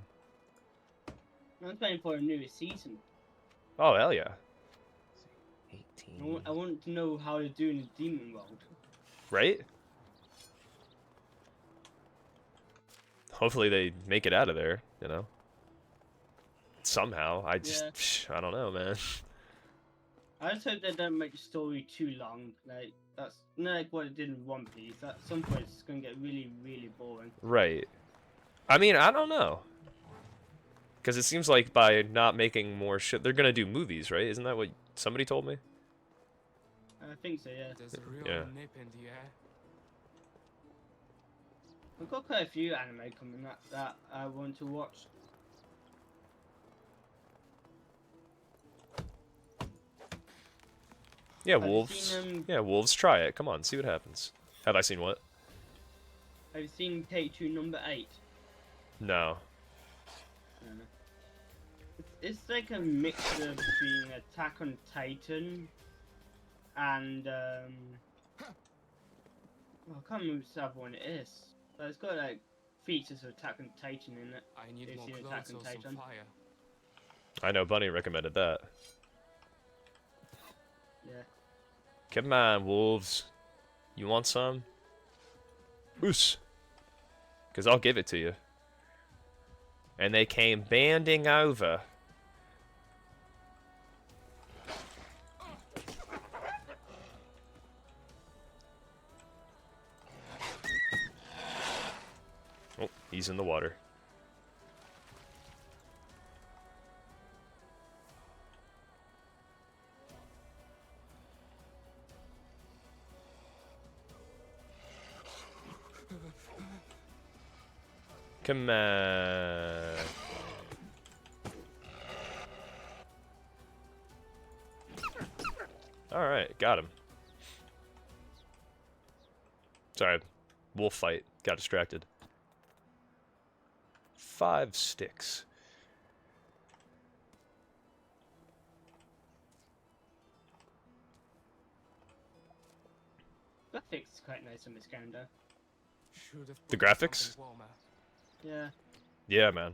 I'm waiting for a new season. Oh, hell yeah. I want to know how they're doing the demon world. Right? Hopefully they make it out of there, you know? Somehow. I don't know, man. I just hope they don't make the story too long. Like, that's not like what it did in One Piece. At some point, it's gonna get really, really boring. Right. I mean, I don't know. Because it seems like by not making more shit, they're gonna do movies, right? Isn't that what somebody told me? I think so, yeah. There's a real Yeah. nip in the air. I've got quite a few anime coming that I want to watch. Yeah, Have you wolves. seen, Yeah, wolves. Try it. Come on, see what happens. Have I seen what? Have you seen Take-Two number 8? No. it's like a mixture between Attack on Titan and I can't remember which other one it is. But it's got like features of Attack on Titan in it. I need You've more seen Attack clothes on or some Titan? fire. I know Bunny recommended that. Yeah. Come on, wolves. You want some? Oos. Because I'll give it to you. And they came banding over. Oh, he's in the water. Come on. Alright, got him. Sorry, wolf fight. Got distracted. 5 sticks. Graphics is quite nice on this game though. Should have The brought graphics? something warmer. Yeah. Yeah, man.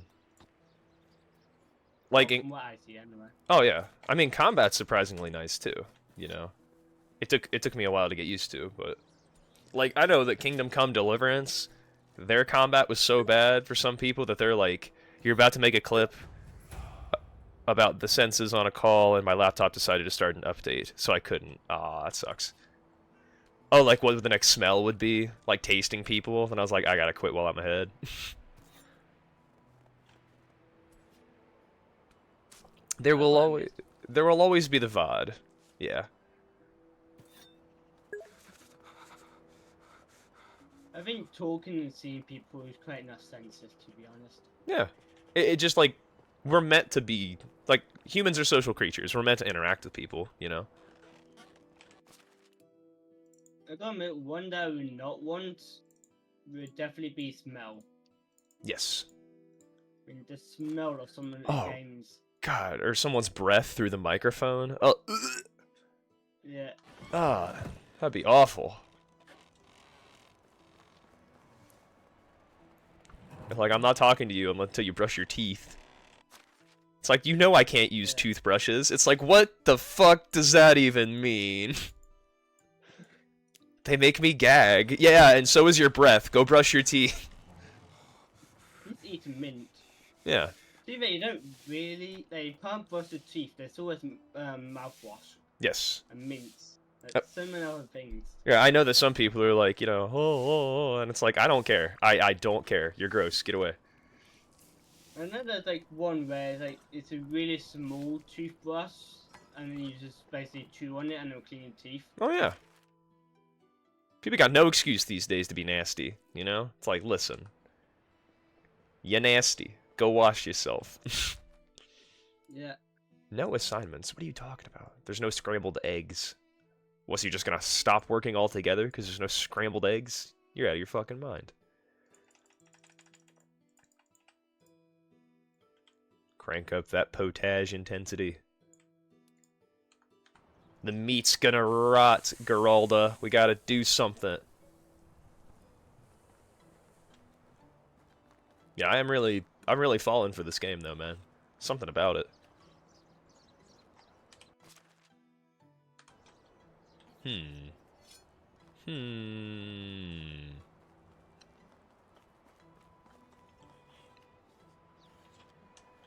Like, Well, from what I see anyway. oh yeah. I mean, combat's surprisingly nice too. You know, it took me a while to get used to, but like I know that Kingdom Come Deliverance, their combat was so bad for some people that they're like, you're about to make a clip about the senses on a call, and my laptop decided to start an update, so I couldn't. Aw, that sucks. Oh, like what the next smell would be, like tasting people, and I was like, I gotta quit while I'm ahead. There will always be the VOD. Yeah. I think talking and seeing people is quite enough senses, to be honest. Yeah. It just like we're meant to be like humans are social creatures. We're meant to interact with people, you know. I gotta admit, one that I would not want would definitely be smell. Yes. I mean, the smell of someone in Oh. games. God, or someone's breath through the microphone. Oh. Yeah. Ah, that'd be awful. Like, I'm not talking to you until you brush your teeth. It's like, you know I can't use toothbrushes. It's like, what the fuck does that even mean? They make me gag. Yeah, and so is your breath. Go brush your teeth. Who's eating mint? Yeah. See, you don't really. They can't brush your teeth. There's always mouthwash Yes. and mints. Like, so many other things. Yeah, I know that some people are like, you know, oh, and it's like, I don't care. I don't care. You're gross. Get away. I know there's like one where it's a really small toothbrush, and then you just basically chew on it and it'll clean your teeth. Oh, yeah. People got no excuse these days to be nasty, you know? It's like, listen. You nasty. Go wash yourself. Yeah. No assignments? What are you talking about? There's no scrambled eggs. Was he just gonna stop working altogether because there's no scrambled eggs? You're out of your fucking mind. Crank up that potage intensity. The meat's gonna rot, Geralda. We gotta do something. Yeah, I'm really falling for this game though, man. Something about it.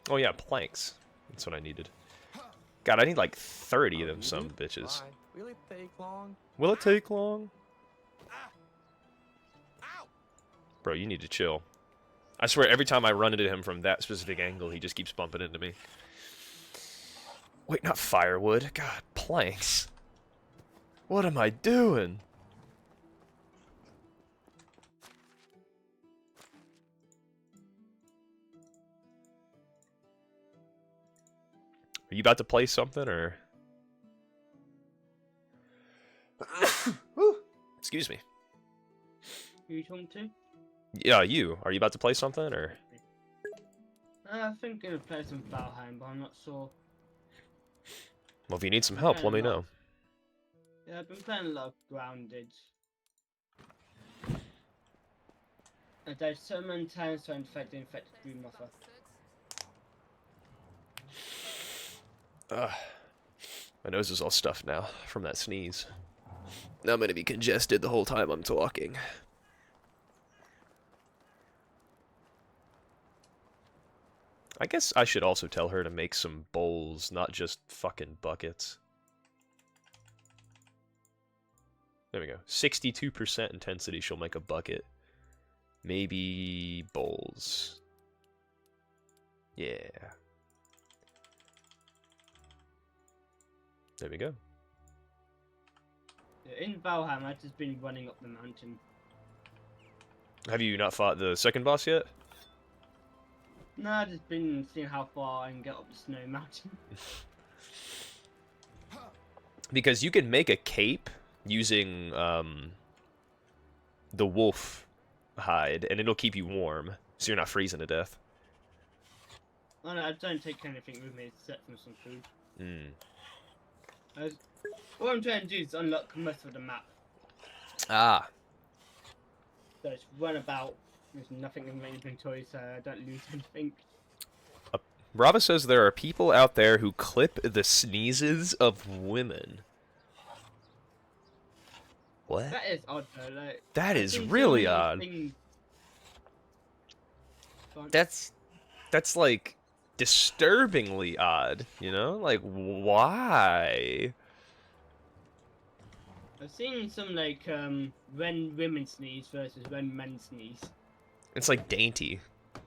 Oh yeah, planks. That's what I needed. God, I need like 30 of them some bitches. Fine. Will it take long? Will it take long? Ow! Bro, you need to chill. I swear, every time I run into him from that specific angle, he just keeps bumping into me. Wait, not firewood. God, planks. What am I doing? Are you about to play something, or? Excuse me. Who are you talking to? Yeah, you. Are you about to play something, or? I think I'm gonna play some Valheim, but I'm not sure. Well, if you need some I'm help, playing let me a lot know. of- Yeah, I've been playing a lot of Grounded. There's so many times to infect the infected green mother. Ugh. My nose is all stuffed now from that sneeze. Now I'm gonna be congested the whole time I'm talking. I guess I should also tell her to make some bowls, not just fucking buckets. There we go. 62% intensity, she'll make a bucket. Maybe bowls. Yeah. There we go. In Valheim, I've just been running up the mountain. Have you not fought the second boss yet? No, I've just been seeing how far I can get up the snow mountain. Because you can make a cape using the wolf hide, and it'll keep you warm, so you're not freezing to death. Oh no, I don't take anything with me except for some food. Mm. What I'm trying to do is unlock most of the map. Ah. So it's run about. There's nothing in my inventory, so I don't lose anything. Brava says there are people out there who clip the sneezes of women. What? That is odd though. Like, That I've is seen so really many odd. things- Go on. That's like disturbingly odd, you know? Like why? I've seen some like when women sneeze versus when men sneeze. It's like dainty,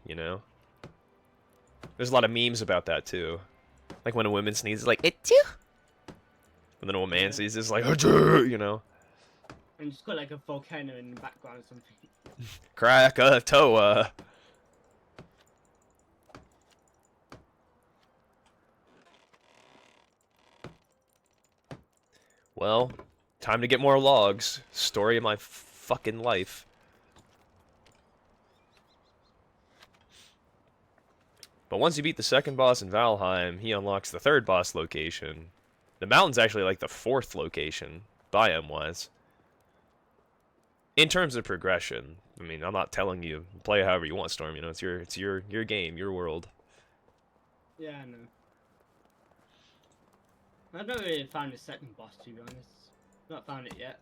you know? There's a lot of memes about that too. Like when a woman sneezes, like "Achoo!" And then when a man Yeah. sneezes, it's like "Achoo!" You know? And just got like a volcano in the background or something. Krakatoa. Well, time to get more logs. Story of my fucking life. But once you beat the second boss in Valheim, he unlocks the third boss location. The mountain's actually like the fourth location, biome-wise. In terms of progression, I mean, I'm not telling you play however you want, Storm. You know, it's your game, your world. Yeah, I know. I've not really found the second boss, to be honest. Not found it yet.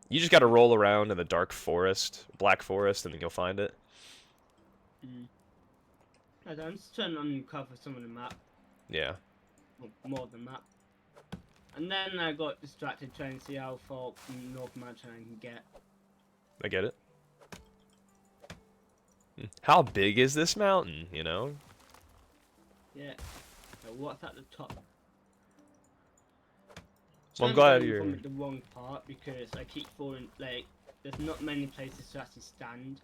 You just got to roll around in the dark forest, black forest, and then you'll find it. I'm just trying to uncover some of the map. Yeah. Well, more than that. And then I got distracted trying to see how far from North Mountain I can get. I get it. How big is this mountain, you know? Yeah. So what's at the top? Well, I'm I'm glad going you're... from the wrong part because I keep falling, like, there's not many places to actually stand.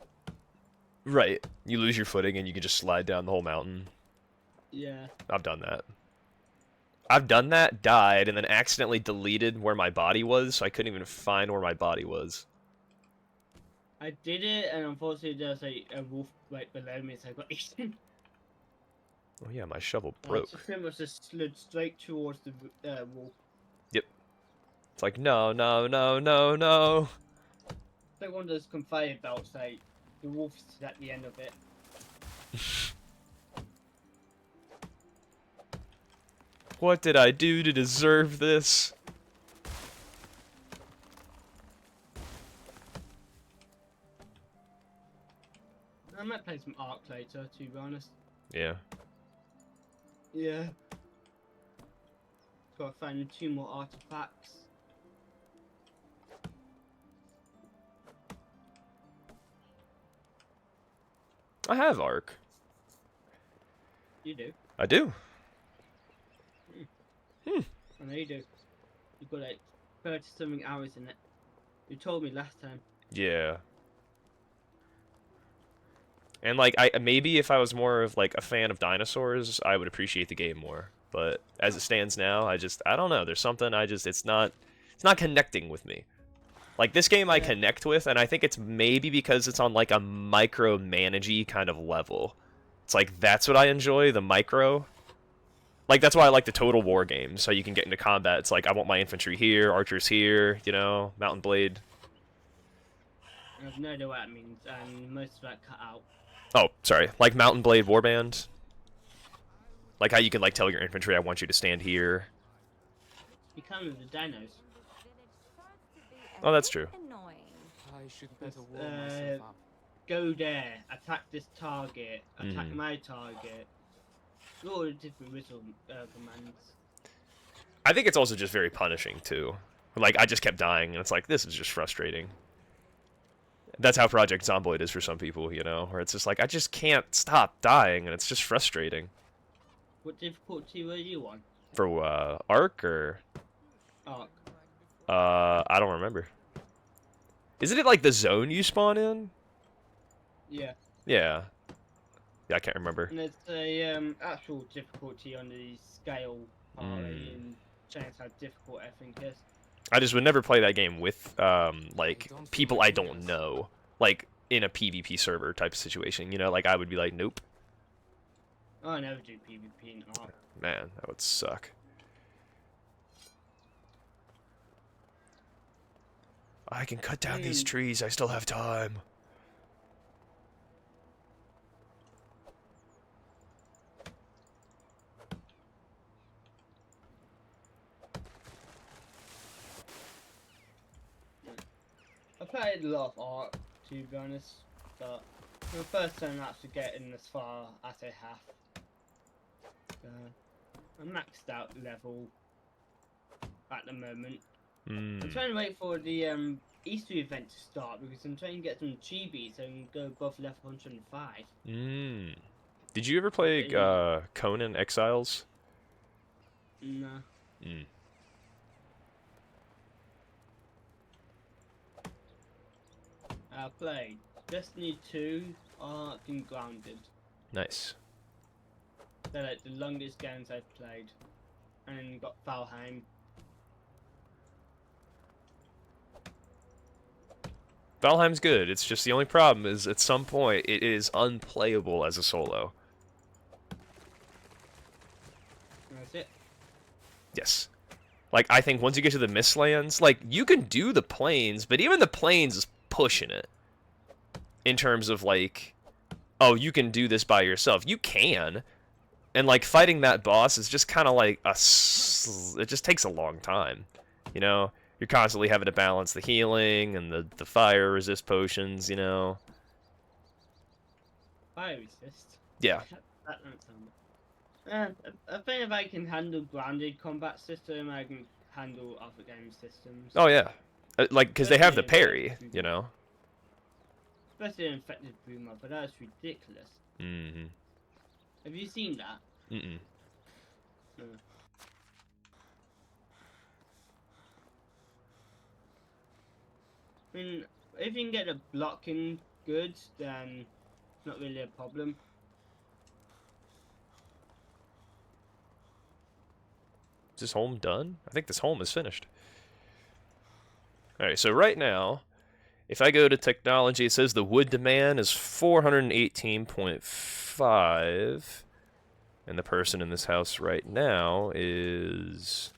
Right. You lose your footing and you can just slide down the whole mountain. Yeah. I've done that. I've done that, died, and then accidentally deleted where my body was, so I couldn't even find where my body was. I did it, and unfortunately there's a wolf right below me, so I got eaten. Oh yeah, my shovel I broke. just pretty much just slid straight towards the wolf. It's like, no, no, no, no, no. It's like one of those conveyor belts, like, the wolf's at the end of it. What did I do to deserve this? I might play some Ark later, to be honest. Yeah. Yeah. Gotta find 2 more artifacts. I have Ark. You do. I do. I know you do. You've got like 30 something hours in it. You told me last time. Yeah. And like maybe if I was more of like a fan of dinosaurs, I would appreciate the game more. But as it stands now, I don't know. There's something it's not connecting with me. Like this game I connect with, and I think it's maybe because it's on like a micromanagey kind of level. It's like that's what I enjoy, the micro. Like that's why I like the Total War games, so you can get into combat. It's like I want my infantry here, archers here, you know, Mountain Blade. I have no idea what that means, and most of that cut out. Oh, sorry, like Mountain Blade Warband. Like how you can like tell your infantry, I want you to stand here. You come with the dinos. Oh, that's true. I should better It's, warm myself up. Go there, attack this target, attack Mhm. my target. All the different whistle commands. I think it's also just very punishing too. Like I just kept dying, and it's like this is just frustrating. That's how Project Zomboid is for some people, you know, where it's just like I just can't stop dying, and it's just frustrating. What difficulty were you on? For Ark or Arc. I don't remember. Isn't it like the zone you spawn in? Yeah. Yeah. Yeah, I can't remember. And there's a actual difficulty on the scale part and change how difficult everything is. I just would never play that game with like Don't feel people my I don't fingers. know, like in a PvP server type of situation. You know, like I would be like, nope, Oh, I never do PvP in Arc. man, that would suck. I can cut down these trees. I still have time. I played a lot of Arc, to be honest, but for the first time actually getting as far as I have. I'm maxed out level at the moment. I'm trying to wait for the Easter event to start because I'm trying to get some chibi so I can go above level 105. Did you ever play Yeah. Conan Exiles? No. I played Destiny 2, Arc, and Grounded. Nice. They're like the longest games I've played. And then you got Valheim. Valheim's good. It's just the only problem is at some point it is unplayable as a solo. And that's it. Yes. Like, I think once you get to the Mistlands, like, you can do the plains, but even the plains is pushing it. In terms of, like, oh, you can do this by yourself. You can. And, like, fighting that boss is just kind of like it just takes a long time. You know? You're constantly having to balance the healing and the fire resist potions, you know? Fire resist. Yeah. That doesn't sound I think if I can handle grounded combat system, I can handle other game systems. Oh, yeah. Like, because they have the parry, you know? Especially Infected Boomer, but that's ridiculous. Mm-hmm. Have you seen that? Mm-mm. No. I mean, if you can get the blocking good, then it's not really a problem. Is this home done? I think this home is finished. Alright, so right now, if I go to technology, it says the wood demand is 418.5. And the person in this house right now is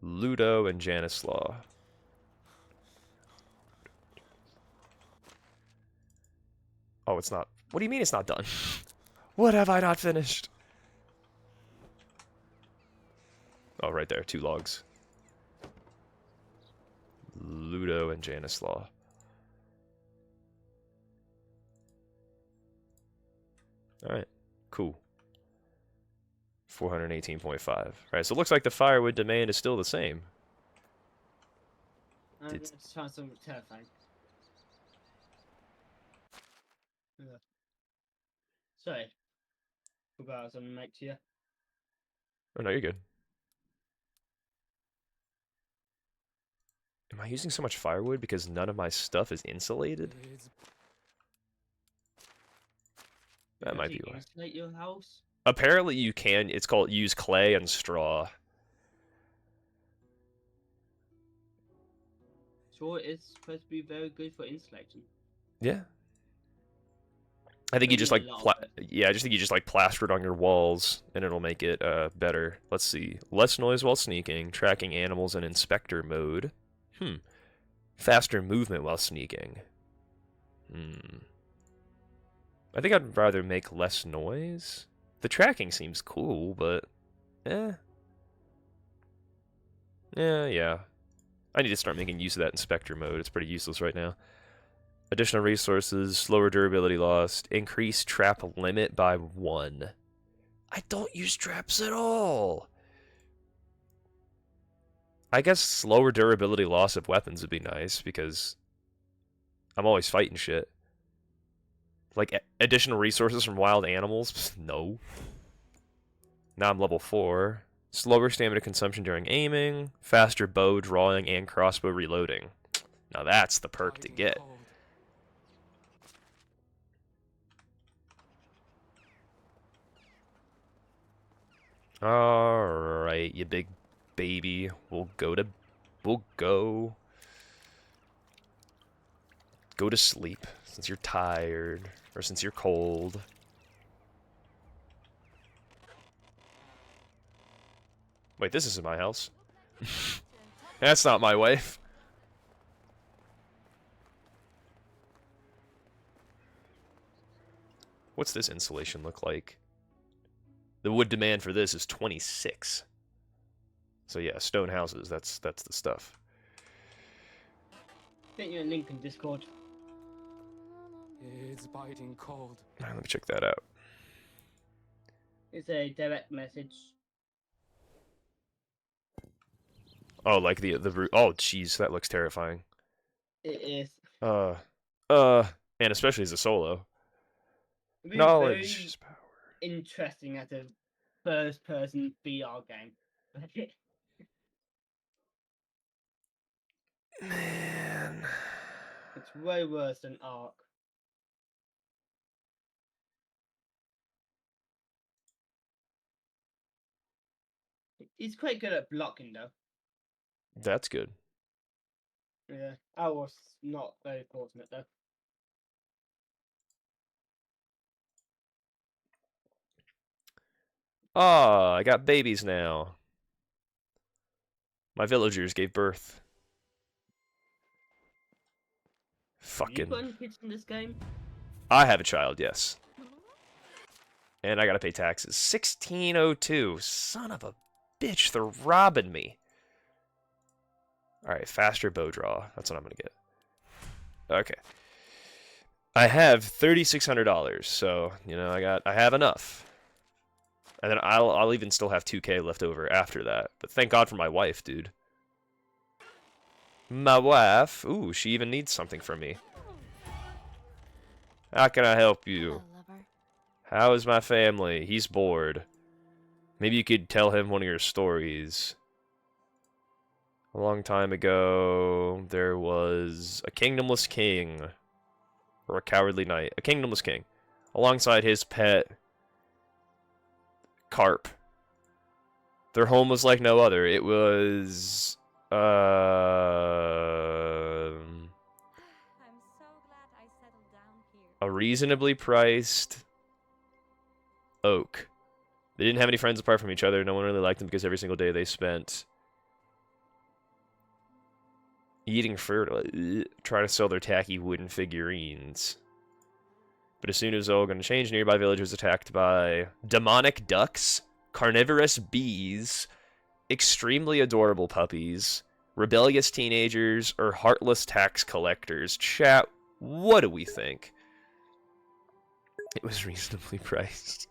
Ludo and Janislaw. Oh, it's not. What do you mean it's not done? What have I not finished? Oh, right there, 2 logs. Ludo and Janislaw. Alright, cool. 418.5. Alright, so it looks like the firewood demand is still the same. I'm Did- going to try something terrifying. Yeah. Sorry. Forgot I was on the mic to you. Oh, no, you're good. Am I using so much firewood because none of my stuff is insulated? It's That might be You why. insulate your house? Apparently you can. It's called use clay and straw. Sure, it's supposed to be very good for insulating. Yeah. I think you There'll just be like a lot of them. yeah, I just think you just like plaster it on your walls and it'll make it better. Let's see. Less noise while sneaking, tracking animals in inspector mode. Faster movement while sneaking. I think I'd rather make less noise. The tracking seems cool, but yeah. I need to start making use of that inspector mode. It's pretty useless right now. Additional resources, slower durability lost, increase trap limit by 1. I don't use traps at all. I guess slower durability loss of weapons would be nice because I'm always fighting shit. Like additional resources from wild animals? No. Now I'm level 4. Slower stamina consumption during aiming, faster bow drawing and crossbow reloading. Now that's the perk to Biting get. cold. Alright, you big baby. We'll go to sleep since you're tired or since you're cold. Wait, this isn't my house. That's not my wife. What's this insulation look like? The wood demand for this is 26. So yeah, stone houses, that's the stuff. Sent you a link in Discord. It's biting cold. Alright, let me check that out. It's a direct message. Oh, like the root. Oh, jeez, that looks terrifying. It is. And especially as a solo. It'd be Knowledge very is power. interesting as a first-person VR game. Man. It's way worse than Ark. He's quite good at blocking, though. That's good. Yeah, I was not very fortunate, though. Ah, I got babies now. My villagers gave birth. Have you got Fucking. any kids in this game? I have a child, yes. And I gotta pay taxes. 1602. Son of a bitch, they're robbing me. Alright, faster bow draw. That's what I'm gonna get. Okay. I have $3,600, so you know I have enough. And then I'll even still have 2K left over after that. But thank God for my wife, dude. My wife. Ooh, she even needs something from me. How can I help you? How is my family? He's bored. Maybe you could tell him one of your stories. A long time ago, there was a kingdomless king. Or a cowardly knight. A kingdomless king. Alongside his pet carp. Their home was like no other. It was I'm so glad I settled down here. a reasonably priced oak. They didn't have any friends apart from each other. No one really liked them because every single day they spent eating fruit, trying to sell their tacky wooden figurines. But as soon as it was all going to change, nearby village was attacked by demonic ducks, carnivorous bees, extremely adorable puppies, rebellious teenagers, or heartless tax collectors. Chat, what do we think? It was reasonably priced.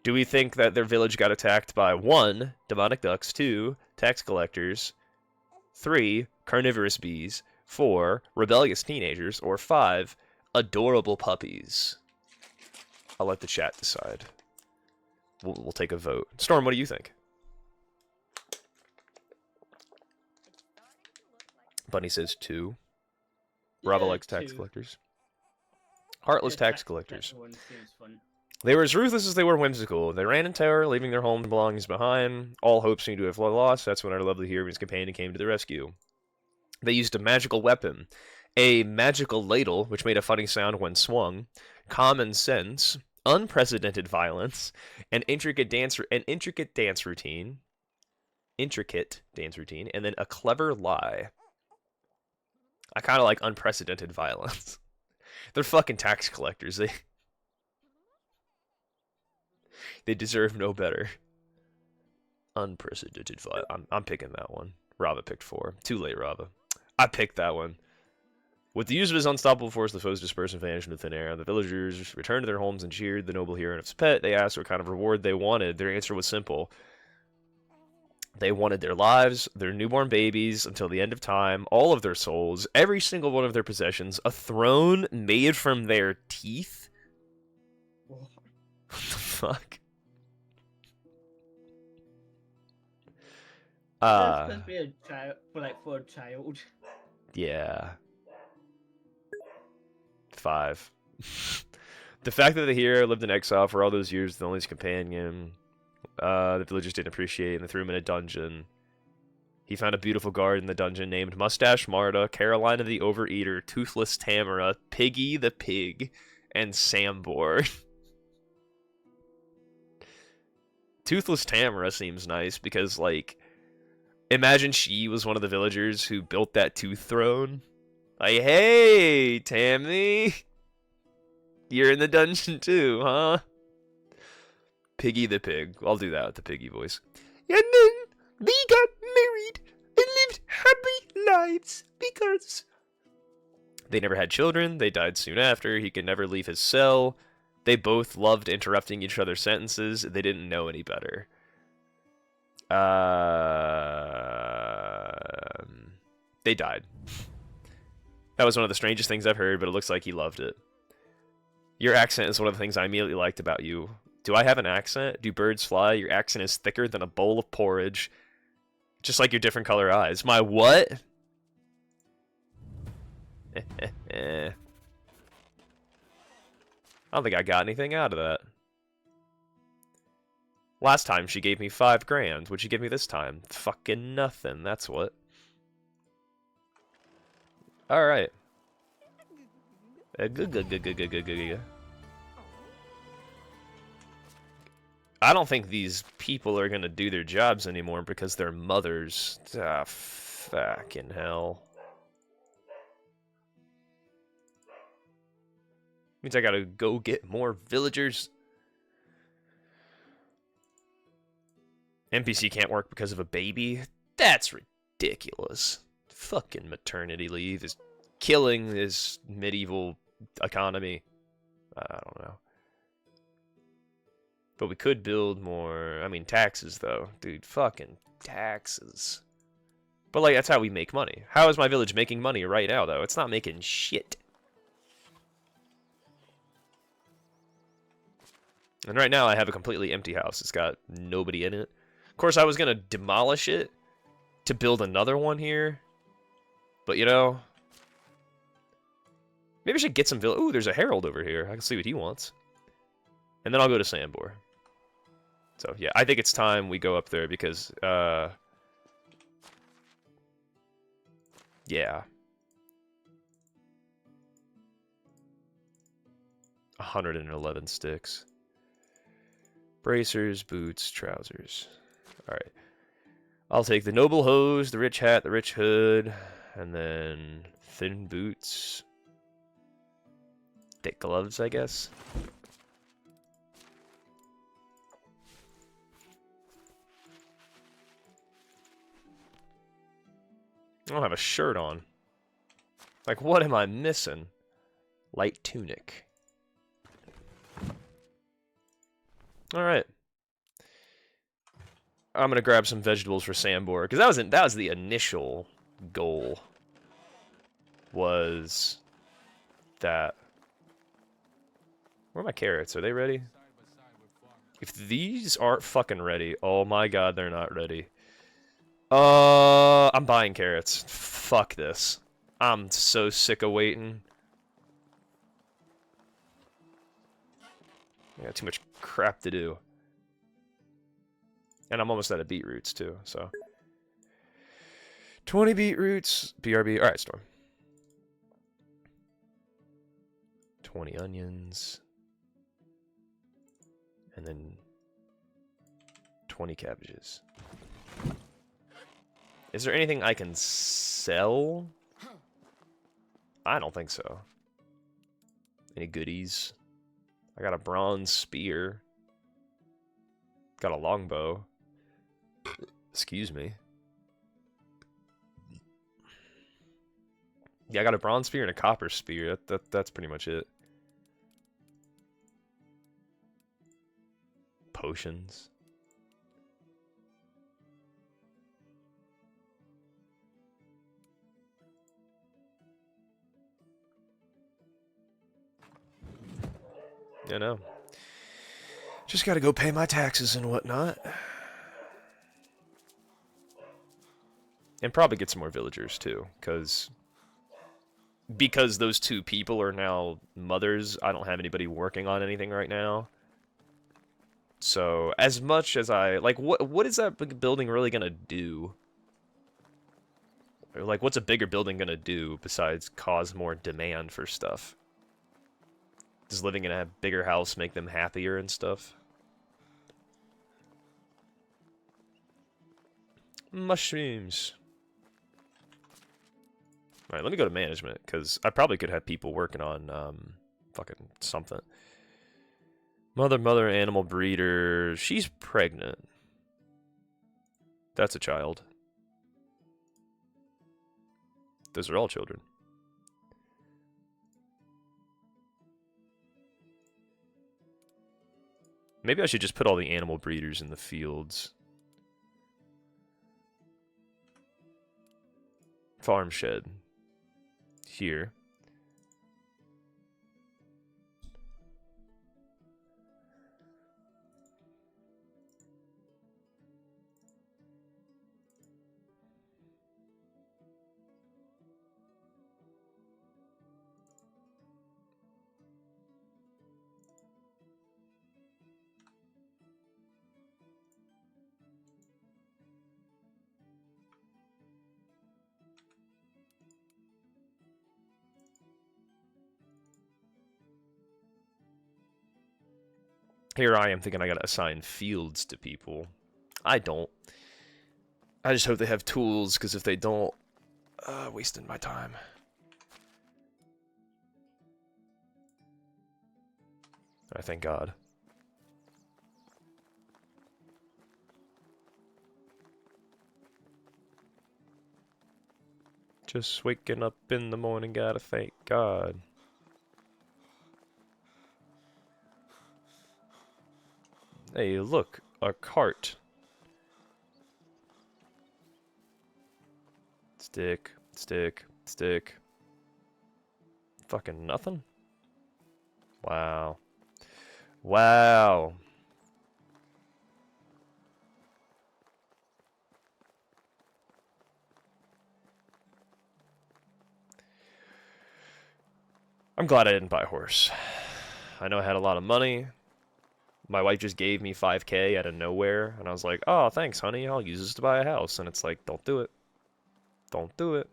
Do we think that their village got attacked by 1. Demonic ducks, 2. Tax collectors, 3. Carnivorous bees, 4. Rebellious teenagers, or 5. Adorable puppies? I'll let the chat decide. We'll take a vote. Storm, what do you think? Bunny says 2. Bravo likes tax 2. collectors. Heartless The tax collectors. One seems fun. They were as ruthless as they were whimsical. They ran in terror, leaving their homes and belongings behind. All hope seemed to have lost. That's when our lovely hero and his companion came to the rescue. They used a magical weapon, a magical ladle, which made a funny sound when swung, common sense, unprecedented violence, an intricate dance routine, and then a clever lie. I kind of like unprecedented violence. They're fucking tax collectors. They deserve no better. Unprecedented violence. I'm picking that one. Rava picked 4. Too late, Rava. I picked that one. With the use of his unstoppable force, the foes dispersed and vanished into thin air. The villagers returned to their homes and cheered the noble hero and his pet. They asked what kind of reward they wanted. Their answer was simple. They wanted their lives, their newborn babies, until the end of time, all of their souls, every single one of their possessions, a throne made from their teeth. What the fuck? That's supposed to be a child, for a child. Yeah. 5. The fact that the hero lived in exile for all those years, the only companion, the villagers didn't appreciate, and they threw him in a dungeon. He found a beautiful guard in the dungeon named Mustache Marta, Carolina the Overeater, Toothless Tamara, Piggy the Pig, and Sambor. Toothless Tamara seems nice because, like, imagine she was one of the villagers who built that tooth throne. Like, hey, Tammy, you're in the dungeon too, huh? Piggy the Pig. I'll do that with the piggy voice. And then they got married and lived happy lives because they never had children. They died soon after. He could never leave his cell. They both loved interrupting each other's sentences. They didn't know any better. They died. That was one of the strangest things I've heard, but it looks like he loved it. Your accent is one of the things I immediately liked about you. Do I have an accent? Do birds fly? Your accent is thicker than a bowl of porridge. Just like your different color eyes. My what? I don't think I got anything out of that. Last time she gave me 5 grand. What'd she give me this time? Fucking nothing. That's what. Alright. I don't think these people are gonna do their jobs anymore because they're mothers. Ah, fucking hell. Means I gotta go get more villagers. NPC can't work because of a baby? That's ridiculous. Fucking maternity leave is killing this medieval economy. I don't know. But we could build more. I mean, taxes, though. Dude, fucking taxes. But, like, that's how we make money. How is my village making money right now, though? It's not making shit. And right now, I have a completely empty house. It's got nobody in it. Of course, I was going to demolish it to build another one here. But, you know, maybe I should get some village. Ooh, there's a herald over here. I can see what he wants. And then I'll go to Sambor. So, yeah, I think it's time we go up there because, yeah. 111 sticks. Bracers, boots, trousers. Alright. I'll take the noble hose, the rich hat, the rich hood, and then thin boots. Thick gloves, I guess. I don't have a shirt on. Like, what am I missing? Light tunic. Alright. I'm gonna grab some vegetables for Sambor, because that was the initial goal. Was that... Where are my carrots? Are they ready? If these aren't fucking ready, oh my god, they're not ready. I'm buying carrots. Fuck this. I'm so sick of waiting. I got too much crap to do. And I'm almost out of beetroots, too, so. 20 beetroots. BRB. Alright, Storm. 20 onions. And then 20 cabbages. Is there anything I can sell? I don't think so. Any goodies? I got a bronze spear. Got a longbow. Excuse me. Yeah, I got a bronze spear and a copper spear. That's pretty much it. Potions. You know. Just gotta go pay my taxes and whatnot. And probably get some more villagers too, because those two people are now mothers, I don't have anybody working on anything right now. So, as much as I... Like, what is that building really gonna do? Or, like, what's a bigger building gonna do besides cause more demand for stuff? Does living in a bigger house make them happier and stuff? Mushrooms. Alright, let me go to management, because I probably could have people working on, fucking something. Mother, animal breeder. She's pregnant. That's a child. Those are all children. Maybe I should just put all the animal breeders in the fields. Farm shed. Here. Here I am thinking I gotta assign fields to people. I don't. I just hope they have tools, because if they don't, wasting my time. I thank God. Just waking up in the morning, gotta thank God. Hey, look, a cart. Stick, stick, stick. Fucking nothing? Wow. Wow. I'm glad I didn't buy a horse. I know I had a lot of money. My wife just gave me 5K out of nowhere, and I was like, oh, thanks, honey, I'll use this to buy a house. And it's like, don't do it. Don't do it.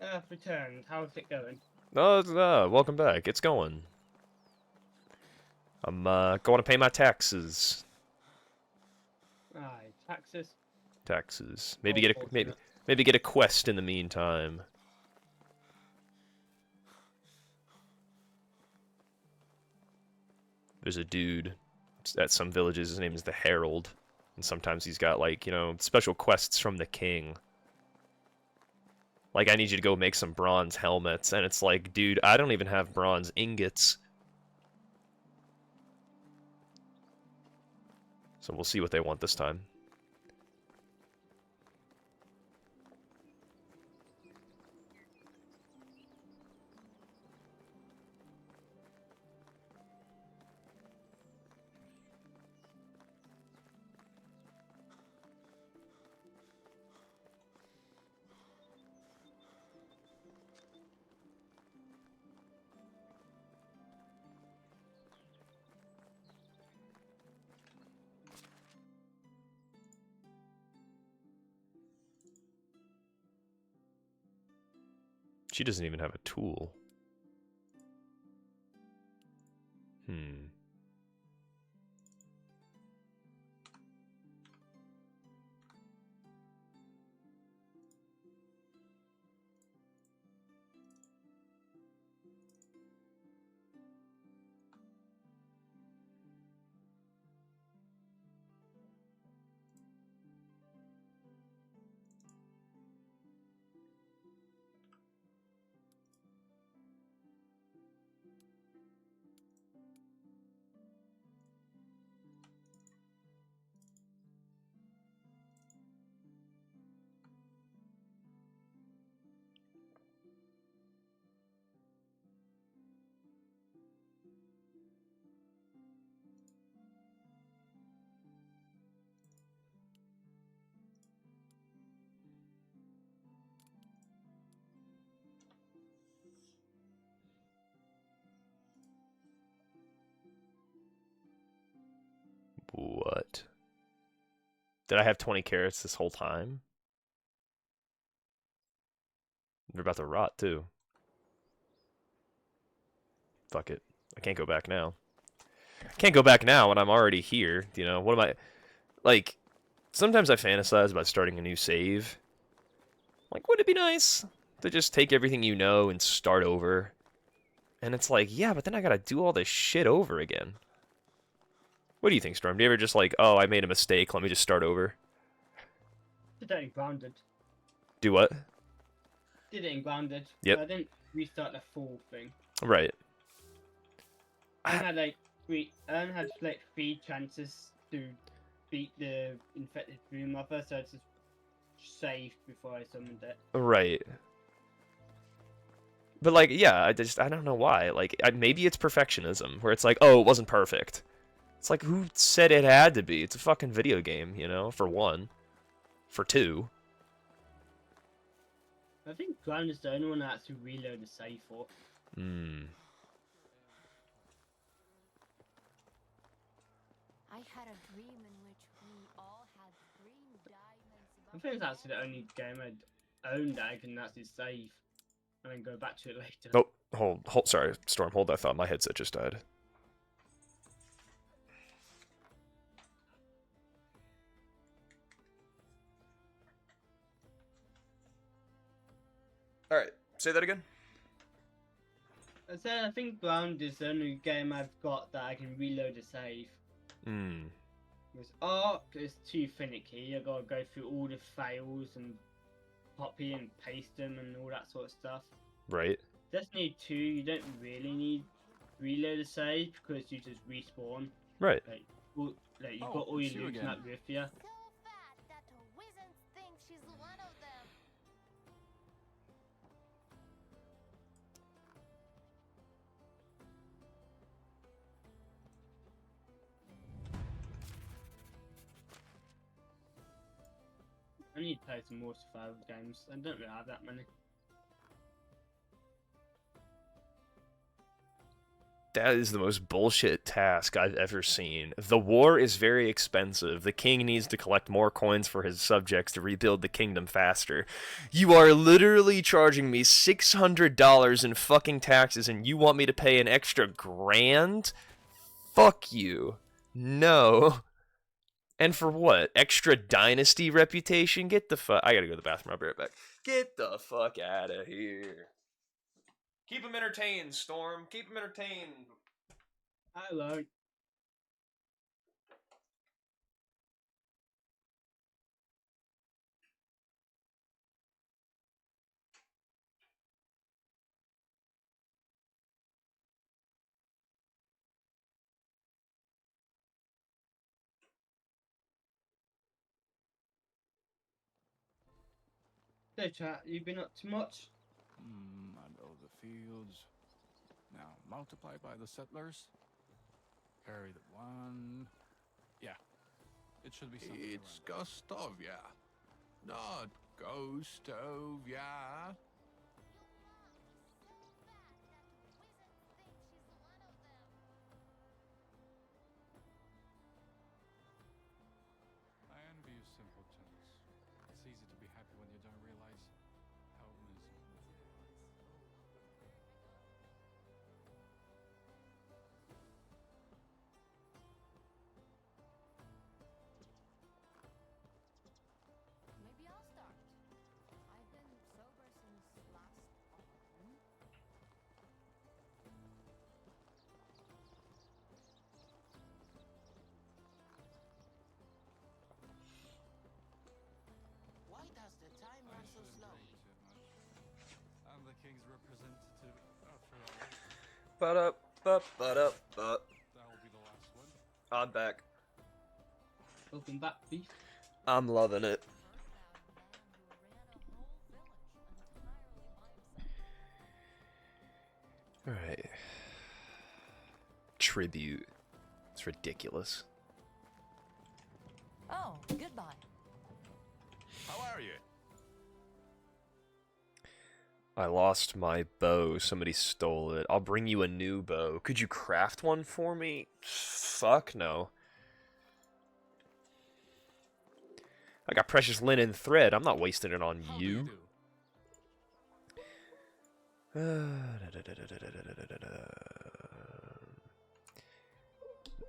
Earth returned. How's it going? Welcome back. It's going. I'm going to pay my taxes. Aye, taxes. Taxes. Maybe get a maybe get a quest in the meantime. There's a dude at some villages. His name is the Herald, and sometimes he's got, like, you know, special quests from the king. Like, I need you to go make some bronze helmets, and it's like, dude, I don't even have bronze ingots. So we'll see what they want this time. She doesn't even have a tool. Hmm. What? Did I have 20 carrots this whole time? They're about to rot, too. Fuck it. I can't go back now. I can't go back now when I'm already here, you know? What am I... Like, sometimes I fantasize about starting a new save. Like, would it be nice to just take everything you know and start over? And it's like, yeah, but then I gotta do all this shit over again. What do you think, Storm? Do you ever just like, oh, I made a mistake, let me just start over? Did it in Grounded. Do what? Did it in Grounded. Yep. I didn't restart the full thing. Right. I had like three chances to beat the infected Blue Mother, so I just saved before I summoned it. Right. But like, yeah, I don't know why. Like, maybe it's perfectionism, where it's like, oh, it wasn't perfect. It's like, who said it had to be? It's a fucking video game, you know, for one. For two. I think Ground is the only one that has to reload the save for. Hmm. I had a dream in which we all had green diamonds. I think it's actually the only game I'd owned that I can actually save and then go back to it later. Oh, hold, sorry, Storm, hold that thought. My headset just died. Alright, say that again? I said I think Ground is the only game I've got that I can reload the save. Hmm. Because Ark is too finicky. I gotta go through all the fails and copy and paste them and all that sort of stuff. Right. Destiny 2, you don't really need reload a save because you just respawn. Right. You've got all your loot map with you. So fat that Wizened thinks she's one of them. I need to play some more survival games. I don't really have that many. That is the most bullshit task I've ever seen. The war is very expensive. The king needs to collect more coins for his subjects to rebuild the kingdom faster. You are literally charging me $600 in fucking taxes and you want me to pay an extra grand? Fuck you. No. And for what? Extra dynasty reputation? Get the fuck... I gotta go to the bathroom. I'll be right back. Get the fuck out of here. Keep them entertained, Storm. Keep them entertained. I won't. So chat, you been up to much? I know the fields. Now multiply by the settlers. Carry the one. Yeah, it should be something. It's Gostovia, not Ghostovia. I envy you simpletons. It's easy to be happy when you don't realize how miserable you are. the king's representative after all. Ba-da-ba-ba-da-ba. That'll be the last one. I'm back. Welcome back, beef. I'm loving it. Alright. Tribute. It's ridiculous. Oh, goodbye. How are you? I lost my bow. Somebody stole it. I'll bring you a new bow. Could you craft one for me? Fuck no. I got precious linen thread. I'm not wasting it on How do you. do?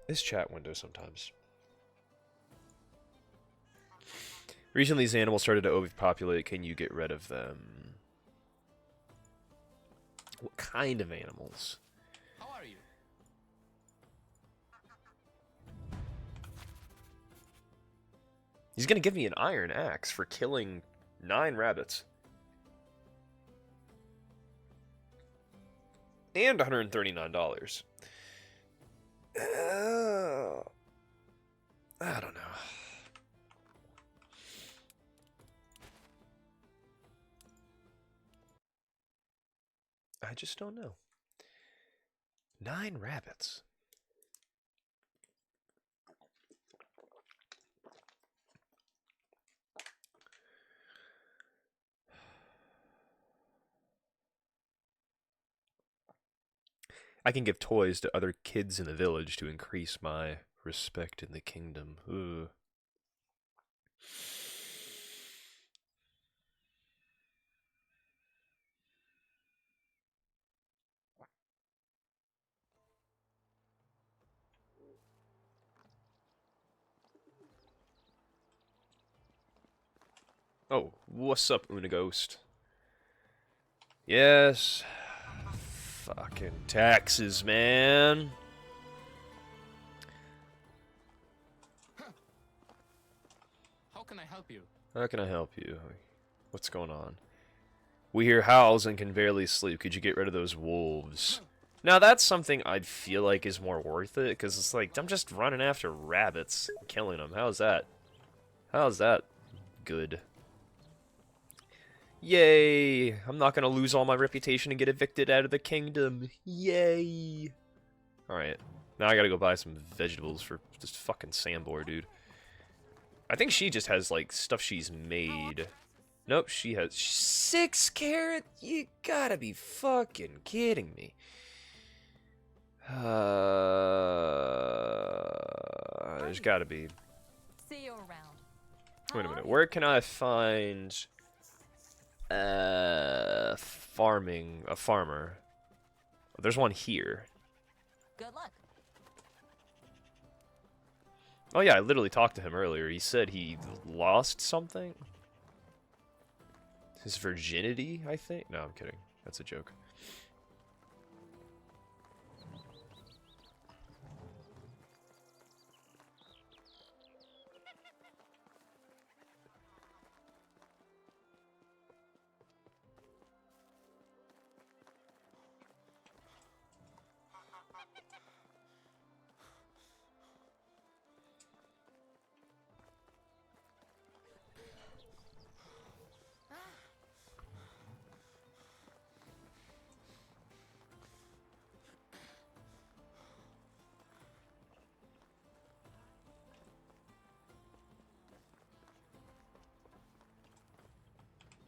This chat window sometimes. Recently, these animals started to overpopulate. Can you get rid of them? What kind of animals? How are you? He's gonna give me an iron axe for killing 9 rabbits. And $139. I don't know. I just don't know. 9 rabbits. I can give toys to other kids in the village to increase my respect in the kingdom. Ugh. Oh, what's up, Unaghost? Yes. Fucking taxes, man. How can I help you? How can I help you? What's going on? We hear howls and can barely sleep. Could you get rid of those wolves? Now, that's something I'd feel like is more worth it, because it's like, I'm just running after rabbits and killing them. How's that? How's that good? Yay! I'm not gonna lose all my reputation and get evicted out of the kingdom. Yay! Alright. Now I gotta go buy some vegetables for this fucking Sambor, dude. I think she just has, like, stuff she's made. Nope, she has 6 carrot? You gotta be fucking kidding me. There's gotta be. See you around. Wait a minute. Where can I find a farmer? There's one here. Good luck. Oh yeah, I literally talked to him earlier. He said he lost something. His virginity, I think? No, I'm kidding. That's a joke.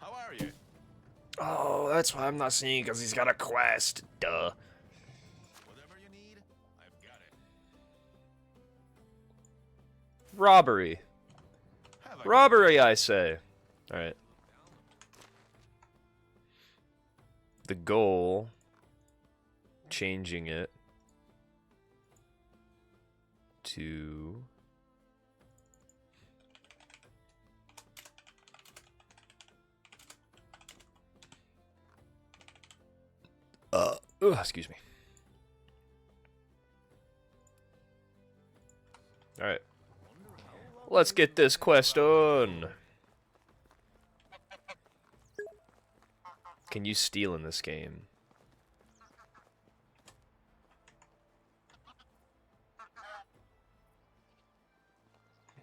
How are you? Oh, that's why I'm not seeing, because he's got a quest. Duh. Whatever you need, I've got it. Robbery. Have a Robbery, I say. Alright. The goal. Changing it. To... excuse me. Alright. Let's get this quest on. can you steal in this game?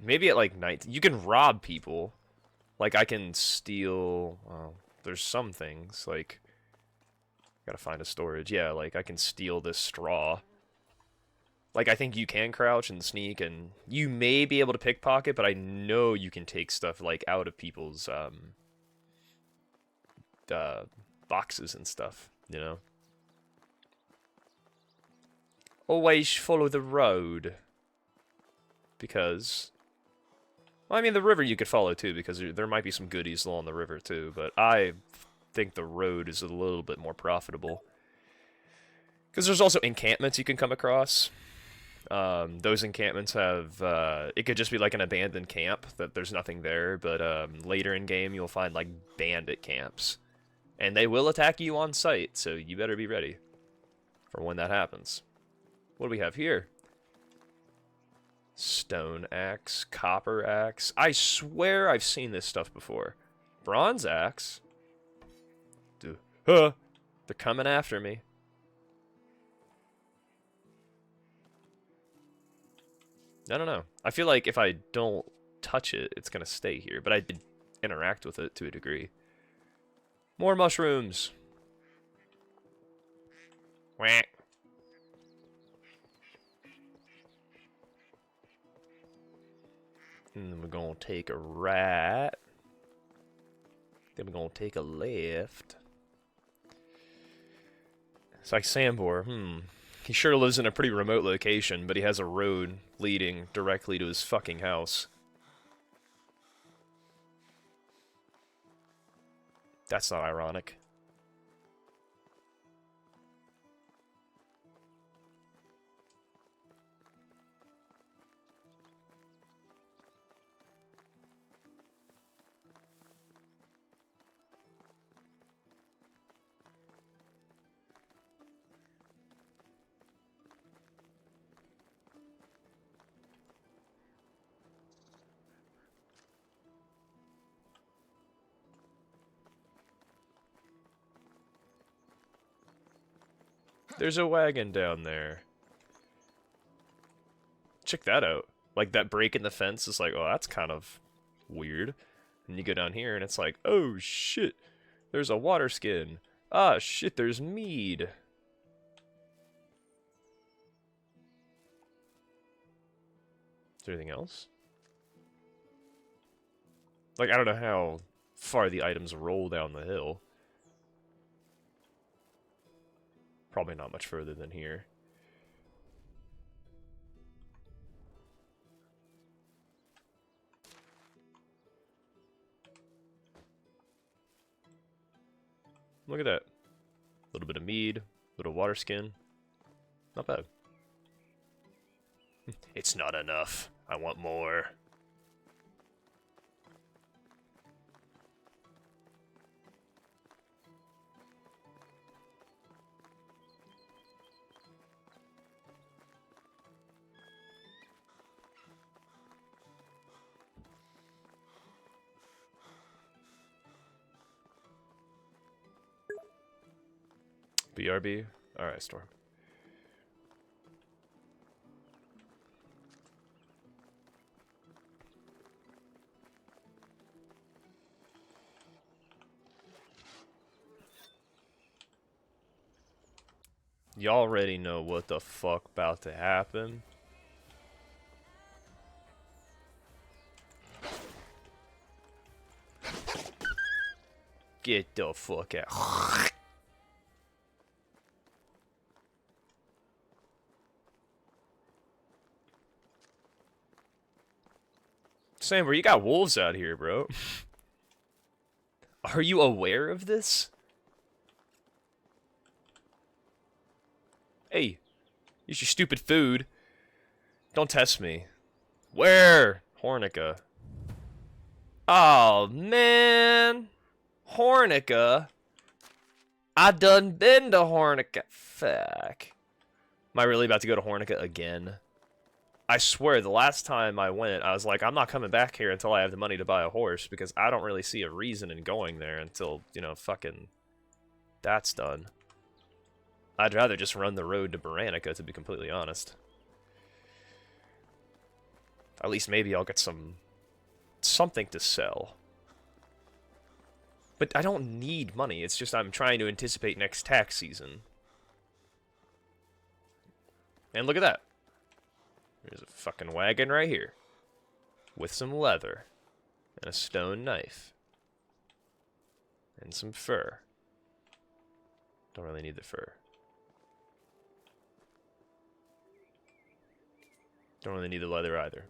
Maybe at like night. You can rob people. Like I can steal. Well, there's some things like. Gotta find a storage. Yeah, like I can steal this straw. Like I think you can crouch and sneak, and you may be able to pickpocket, but I know you can take stuff like out of people's boxes and stuff. You know. Always follow the road. Because. Well, I mean, the river you could follow too, because there might be some goodies along the river too, but I think the road is a little bit more profitable. Because there's also encampments you can come across. Those encampments have, it could just be like an abandoned camp, that there's nothing there, but later in game you'll find like bandit camps. And they will attack you on sight, so you better be ready for when that happens. What do we have here? Stone axe, copper axe. I swear I've seen this stuff before. Bronze axe. Dude. Huh. They're coming after me. I don't know. I feel like if I don't touch it, it's going to stay here. But I did interact with it to a degree. More mushrooms. Whack. And then we're going to take a right. Then we're going to take a left. It's like Sambor. He sure lives in a pretty remote location, but he has a road leading directly to his fucking house. That's not ironic. There's a wagon down there. Check that out. Like, that break in the fence is like, oh, that's kind of weird. And you go down here and it's like, oh, shit. There's a water skin. Ah, shit, there's mead. Is there anything else? Like, I don't know how far the items roll down the hill. Probably not much further than here. Look at that. A little bit of mead, a little water skin. Not bad. It's not enough. I want more. BRB? Alright, Storm. Y'all already know what the fuck about to happen. Get the fuck out. Sam, you got wolves out here, bro. Are you aware of this? Hey, use your stupid food. Don't test me. Where? Hornica. Oh, man. Hornica. I done been to Hornica. Fuck. Am I really about to go to Hornica again? I swear, the last time I went, I was like, I'm not coming back here until I have the money to buy a horse, because I don't really see a reason in going there until, you know, fucking That's done. I'd rather just run the road to Baranica, to be completely honest. At least maybe I'll get something to sell. But I don't need money, it's just I'm trying to anticipate next tax season. And look at that. There's a fucking wagon right here. With some leather. And a stone knife. And some fur. Don't really need the fur. Don't really need the leather either.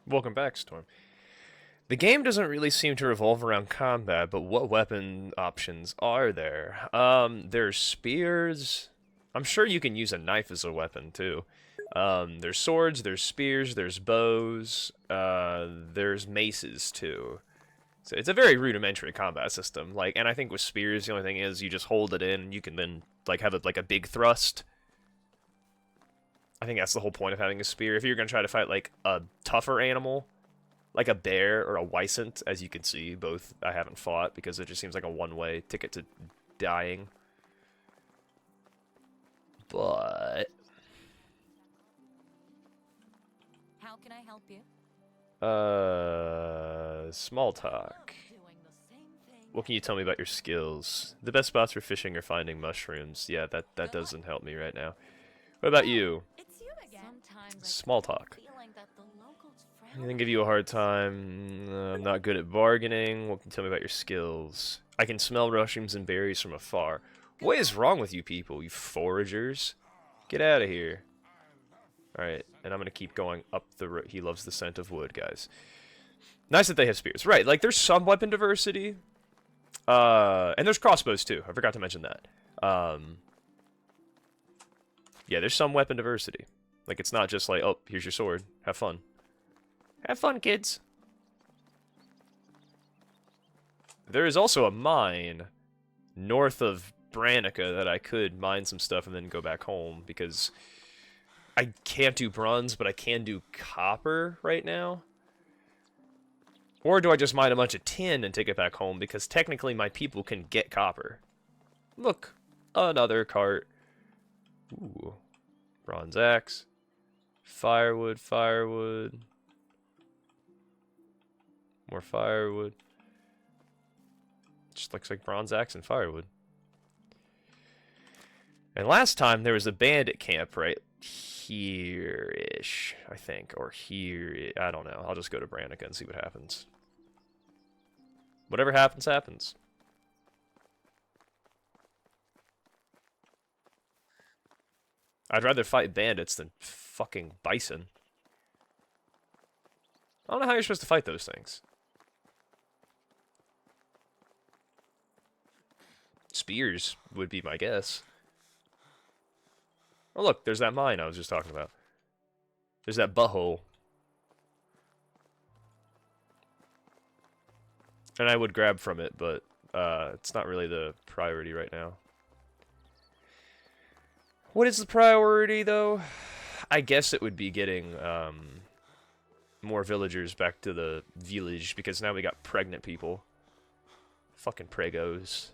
Welcome back, Storm. The game doesn't really seem to revolve around combat, but what weapon options are there? There's spears. I'm sure you can use a knife as a weapon, too. There's swords, there's spears, there's bows, there's maces, too. So it's a very rudimentary combat system. Like, and I think with spears, the only thing is you just hold it in, and you can then, like, have like a big thrust. I think that's the whole point of having a spear. If you're going to try to fight, like, a tougher animal, like a bear or a wisent, as you can see, both I haven't fought, because it just seems like a one-way ticket to dying. But... How can I help you? Small talk. Doing the same thing. What can you tell me about your skills? The best spots for fishing or finding mushrooms. Yeah, that doesn't help me right now. What about you? It's you again. Sometimes I Small get the talk. feeling that the locals frown Anything give you a hard time? I'm not good at bargaining. What can you tell me about your skills? I can smell mushrooms and berries from afar. What is wrong with you people, you foragers? Get out of here. Alright, and I'm going to keep going up the road. He loves the scent of wood, guys. Nice that they have spears. Right, like, there's some weapon diversity. And there's crossbows, too. I forgot to mention that. Yeah, there's some weapon diversity. Like, it's not just like, oh, here's your sword. Have fun. Have fun, kids. There is also a mine north of Branica that I could mine some stuff and then go back home, because I can't do bronze, but I can do copper right now. Or do I just mine a bunch of tin and take it back home, because technically my people can get copper. Look, another cart. Ooh, bronze axe. Firewood, firewood. More firewood. Just looks like bronze axe and firewood. And last time there was a bandit camp right here-ish, I think. Or here, I don't know. I'll just go to Branica and see what happens. Whatever happens, happens. I'd rather fight bandits than fucking bison. I don't know how you're supposed to fight those things. Spears would be my guess. Oh look, there's that mine I was just talking about. There's that butthole. And I would grab from it, but it's not really the priority right now. What is the priority, though? I guess it would be getting more villagers back to the village, because now we got pregnant people. Fucking pregos.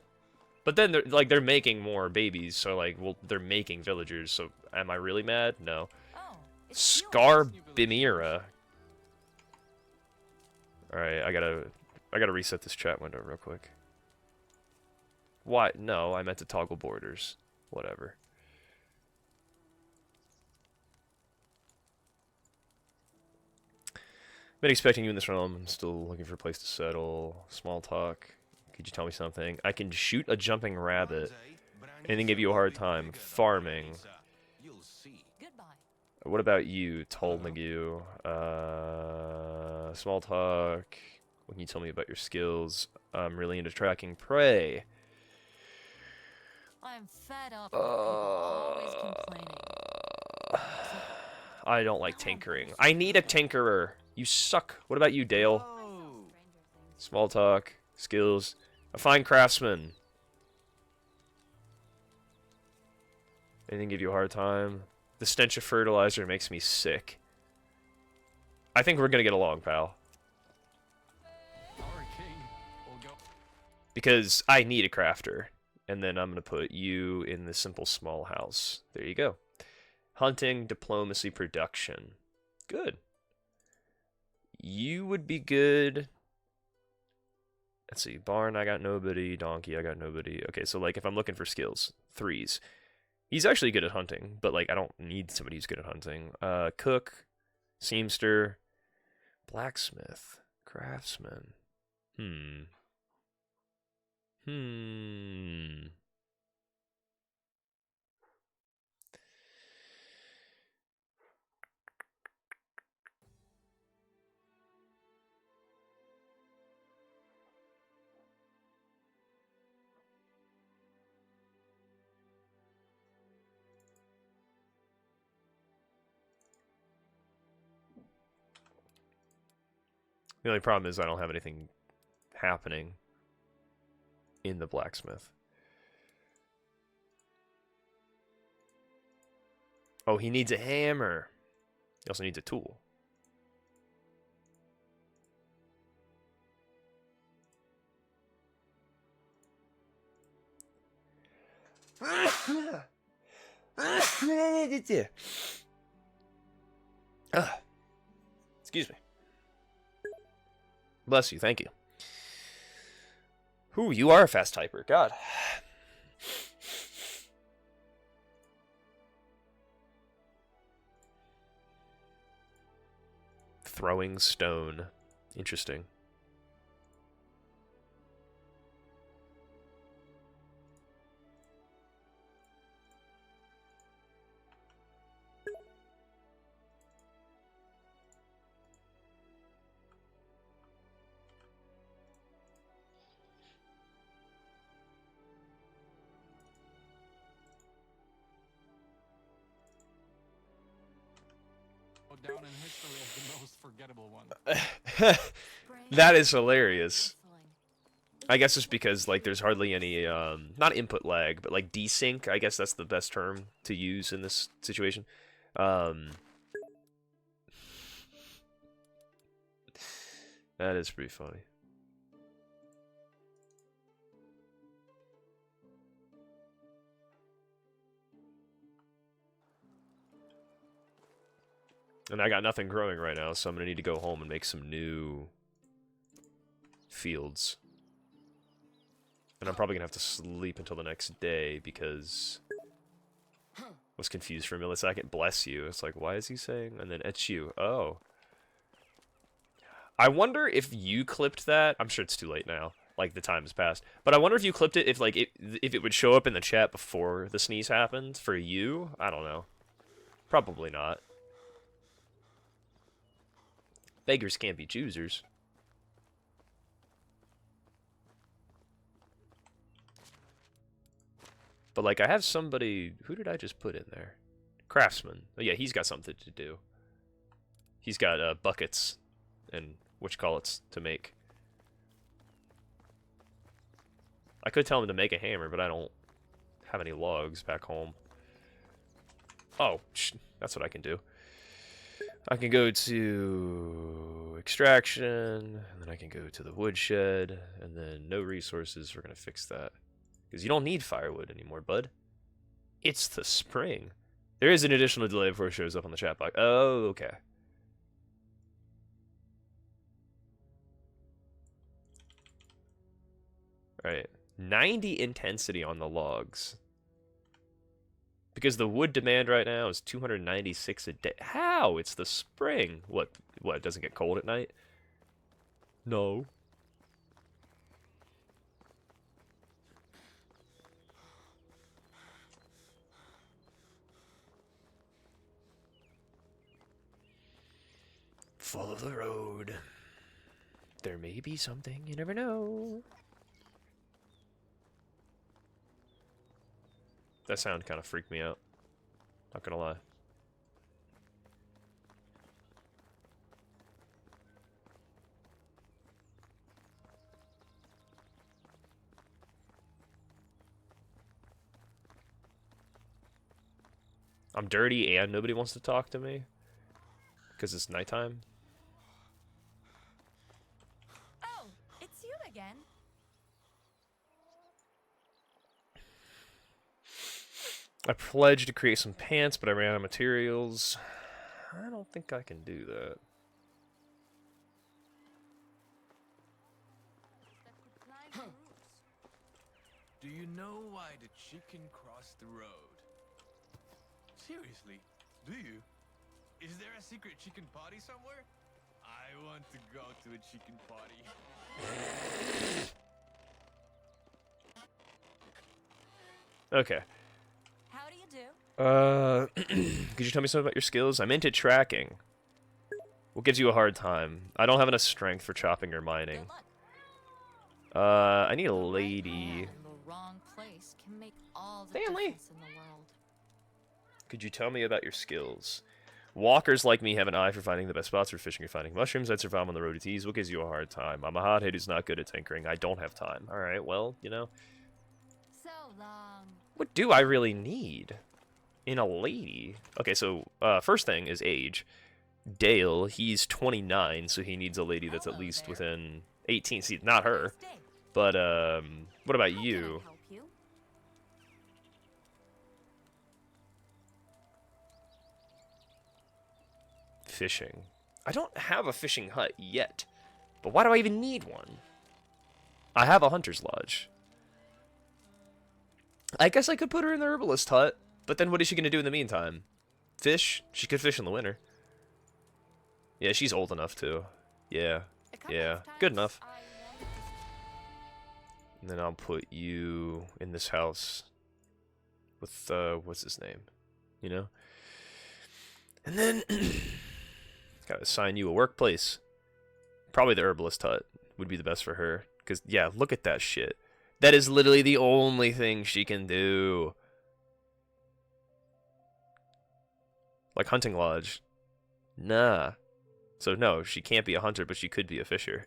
But then they're making more babies, so like, well, they're making villagers. So am I really mad? No. Oh, it's you. Scarbimira. Alright, I gotta reset this chat window real quick. Why? No, I meant to toggle borders. Whatever. Been expecting you in this realm. I'm still looking for a place to settle. Small talk. Could you tell me something? I can shoot a jumping rabbit. Anything give you a hard time. Farming. You'll see. Goodbye. What about you, Tol Nagu? Small talk. What can you tell me about your skills? I'm really into tracking prey. I'm fed up with people always complaining. I don't like tinkering. I need a tinkerer. You suck. What about you, Dale? Oh. Small talk. Skills. A fine craftsman. Anything give you a hard time? The stench of fertilizer makes me sick. I think we're gonna get along, pal. Our king will go. Because I need a crafter. And then I'm gonna put you in the simple small house. There you go. Hunting, diplomacy, production. Good. You would be good. Let's see. Barn, I got nobody. Donkey, I got nobody. Okay, so like if I'm looking for skills, 3s. He's actually good at hunting, but like I don't need somebody who's good at hunting. Cook, seamster, blacksmith, craftsman. The only problem is I don't have anything happening in the blacksmith. Oh, he needs a hammer. He also needs a tool. Excuse me. Bless you, thank you. Ooh, you are a fast typer. God. Throwing stone. Interesting. Down in history as the most forgettable one. That is hilarious. I guess it's because like there's hardly any not input lag, but like desync, I guess that's the best term to use in this situation. That is pretty funny. And I got nothing growing right now, so I'm gonna need to go home and make some new fields. And I'm probably gonna have to sleep until the next day because I was confused for a millisecond. Bless you. It's like, why is he saying? And then it's you. Oh. I wonder if you clipped that. I'm sure it's too late now. Like the time has passed. But I wonder if you clipped it, if like if it would show up in the chat before the sneeze happened for you. I don't know. Probably not. Beggars can't be choosers. But like I have somebody, who did I just put in there? Craftsman. Oh yeah, he's got something to do. He's got buckets and whatchamacallits to make. I could tell him to make a hammer, but I don't have any logs back home. Oh, that's what I can do. I can go to extraction, and then I can go to the woodshed, and then no resources. We're going to fix that. Because you don't need firewood anymore, bud. It's the spring. There is an additional delay before it shows up on the chat box. Oh, okay. Alright. 90 intensity on the logs. Because the wood demand right now is 296 a day. How? It's the spring. What, it doesn't get cold at night? No. Follow the road. There may be something, you never know. That sound kind of freaked me out. Not gonna lie. I'm dirty and nobody wants to talk to me because it's nighttime. Oh, it's you again. I pledged to create some pants, but I ran out of materials. I don't think I can do that. That could climb the roofs. Do you know why the chicken crossed the road? Seriously, do you? Is there a secret chicken party somewhere? I want to go to a chicken party. Okay. How do you do? Could you tell me something about your skills? I'm into tracking. What gives you a hard time? I don't have enough strength for chopping or mining. Good luck. I need a The right lady. hand in the wrong place can make all the Stanley. difference in the world. Could you tell me about your skills? Walkers like me have an eye for finding the best spots for fishing and finding mushrooms. I'd survive on the road to tease. What gives you a hard time? I'm a hothead who's not good at tinkering. I don't have time. Alright, well, you know. So long. What do I really need in a lady? Okay, so first thing is age. Dale, he's 29, so he needs a lady that's at Hello least there. within 18. See, not her. Nice day. But what about How can I you? help you? Fishing. I don't have a fishing hut yet. But why do I even need one? I have a hunter's lodge. I guess I could put her in the herbalist hut, but then what is she going to do in the meantime? Fish? She could fish in the winter. Yeah, she's old enough too. Yeah. A couple Yeah. of Good times enough. I wanted to And then I'll put you in this house with, what's his name? You know? And then, gotta assign you a workplace. Probably the herbalist hut would be the best for her. Because, yeah, look at that shit. That is literally the only thing she can do. Like hunting lodge. Nah. So, no, she can't be a hunter, but she could be a fisher.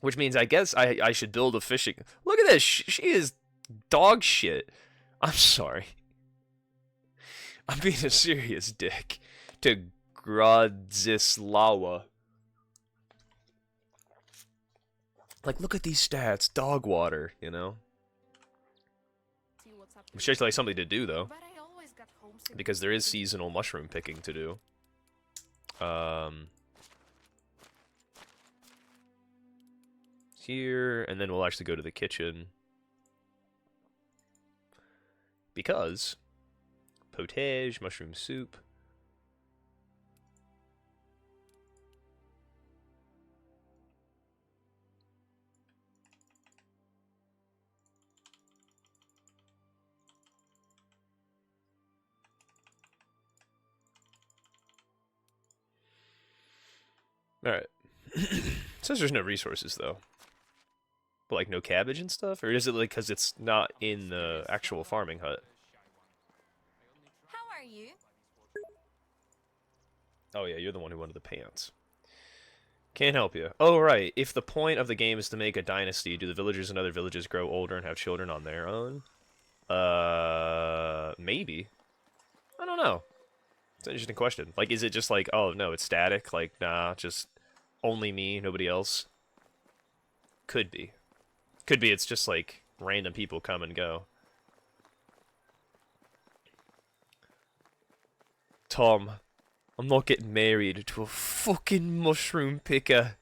Which means I guess I should build a fishing... Look at this! She is dog shit. I'm sorry. I'm being a serious dick to Grodzislawa. Like, look at these stats. Dog water, you know? see what's up. Which is like something to do, though. But I always got homesick Because there is seasonal mushroom picking to do. Here, and then we'll actually go to the kitchen. Because potage, mushroom soup. Alright. Says there's no resources, though. But, like, no cabbage and stuff? Or is it, like, because it's not in the actual farming hut? How are you? Oh, yeah, you're the one who wanted the pants. Can't help you. Oh, right. If the point of the game is to make a dynasty, do the villagers in other villages grow older and have children on their own? Maybe. I don't know. It's an interesting question. Like, is it just like, oh, no, it's static? Like, nah, just only me, nobody else? Could be. Could be it's just, like, random people come and go. Tom, I'm not getting married to a fucking mushroom picker.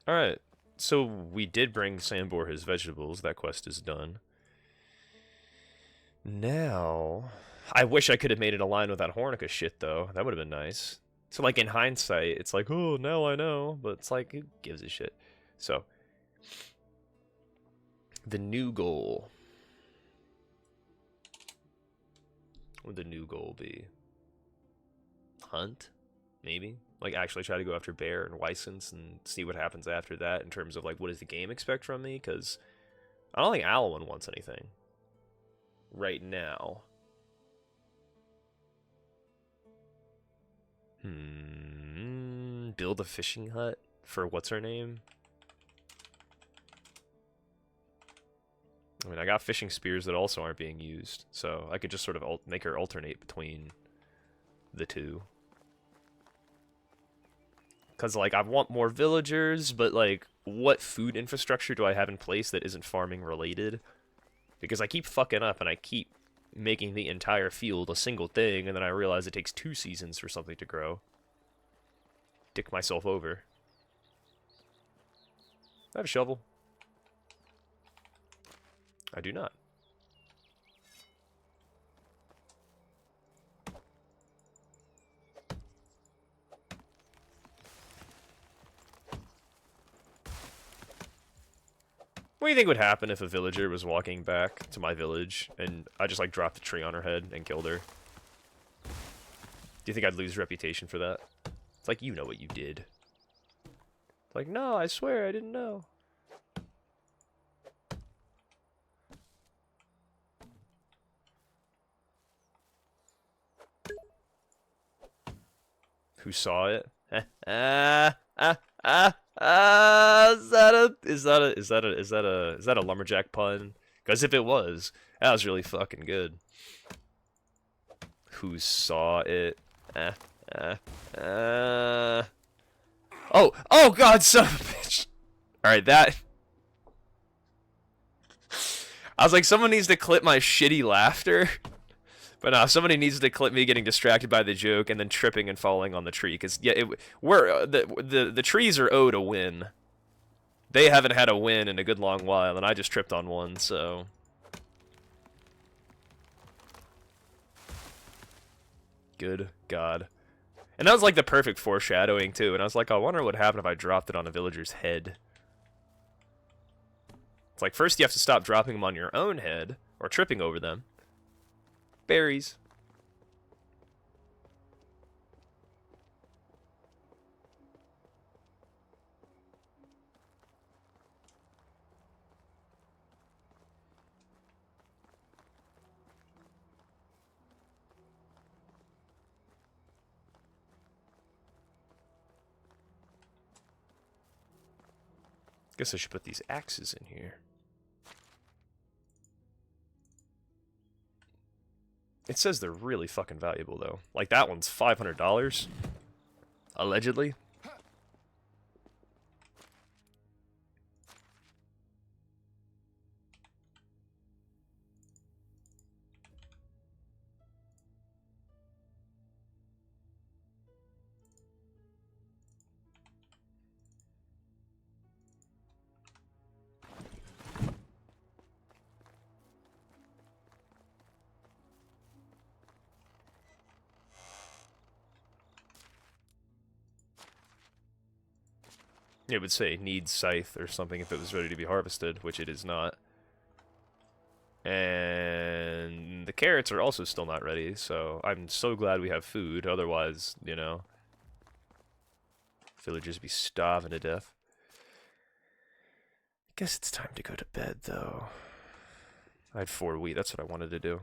Alright, so we did bring Sambor his vegetables. That quest is done. Now, I wish I could have made it align with that Hornica shit, though. That would have been nice. So, like, in hindsight, it's like, oh, now I know. But it's like, who gives a shit? So, the new goal. What would the new goal be? Hunt? Maybe? Like, actually try to go after Bear and Weissens and see what happens after that in terms of, like, what does the game expect from me? Because I don't think Alwyn wants anything right now. Build a fishing hut for what's her name? I mean, I got fishing spears that also aren't being used, so I could just sort of make her alternate between the two. Because, like, I want more villagers, but, like, what food infrastructure do I have in place that isn't farming related? Because I keep fucking up and I keep making the entire field a single thing, and then I realize it takes 2 seasons for something to grow. Dick myself over. I have a shovel. I do not. What do you think would happen if a villager was walking back to my village and I just like dropped a tree on her head and killed her? Do you think I'd lose reputation for that? It's like, you know what you did. It's like, no, I swear I didn't know. Who saw it? Is that a lumberjack pun? Because if it was, that was really fucking good. Who saw it? Oh God, son of a bitch! All right, that. I was like, someone needs to clip my shitty laughter. But no, somebody needs to clip me getting distracted by the joke and then tripping and falling on the tree. Because, yeah, the trees are owed a win. They haven't had a win in a good long while, and I just tripped on one, so... Good God. And that was like the perfect foreshadowing, too. And I was like, I wonder what happened if I dropped it on a villager's head. It's like, first you have to stop dropping them on your own head, or tripping over them. Berries. Guess I should put these axes in here. It says they're really fucking valuable, though. Like, that one's $500. Allegedly. It would say needs scythe or something if it was ready to be harvested, which it is not. And the carrots are also still not ready, so I'm so glad we have food. Otherwise, you know, villagers be starving to death. Guess it's time to go to bed, though. I had 4 wheat, that's what I wanted to do.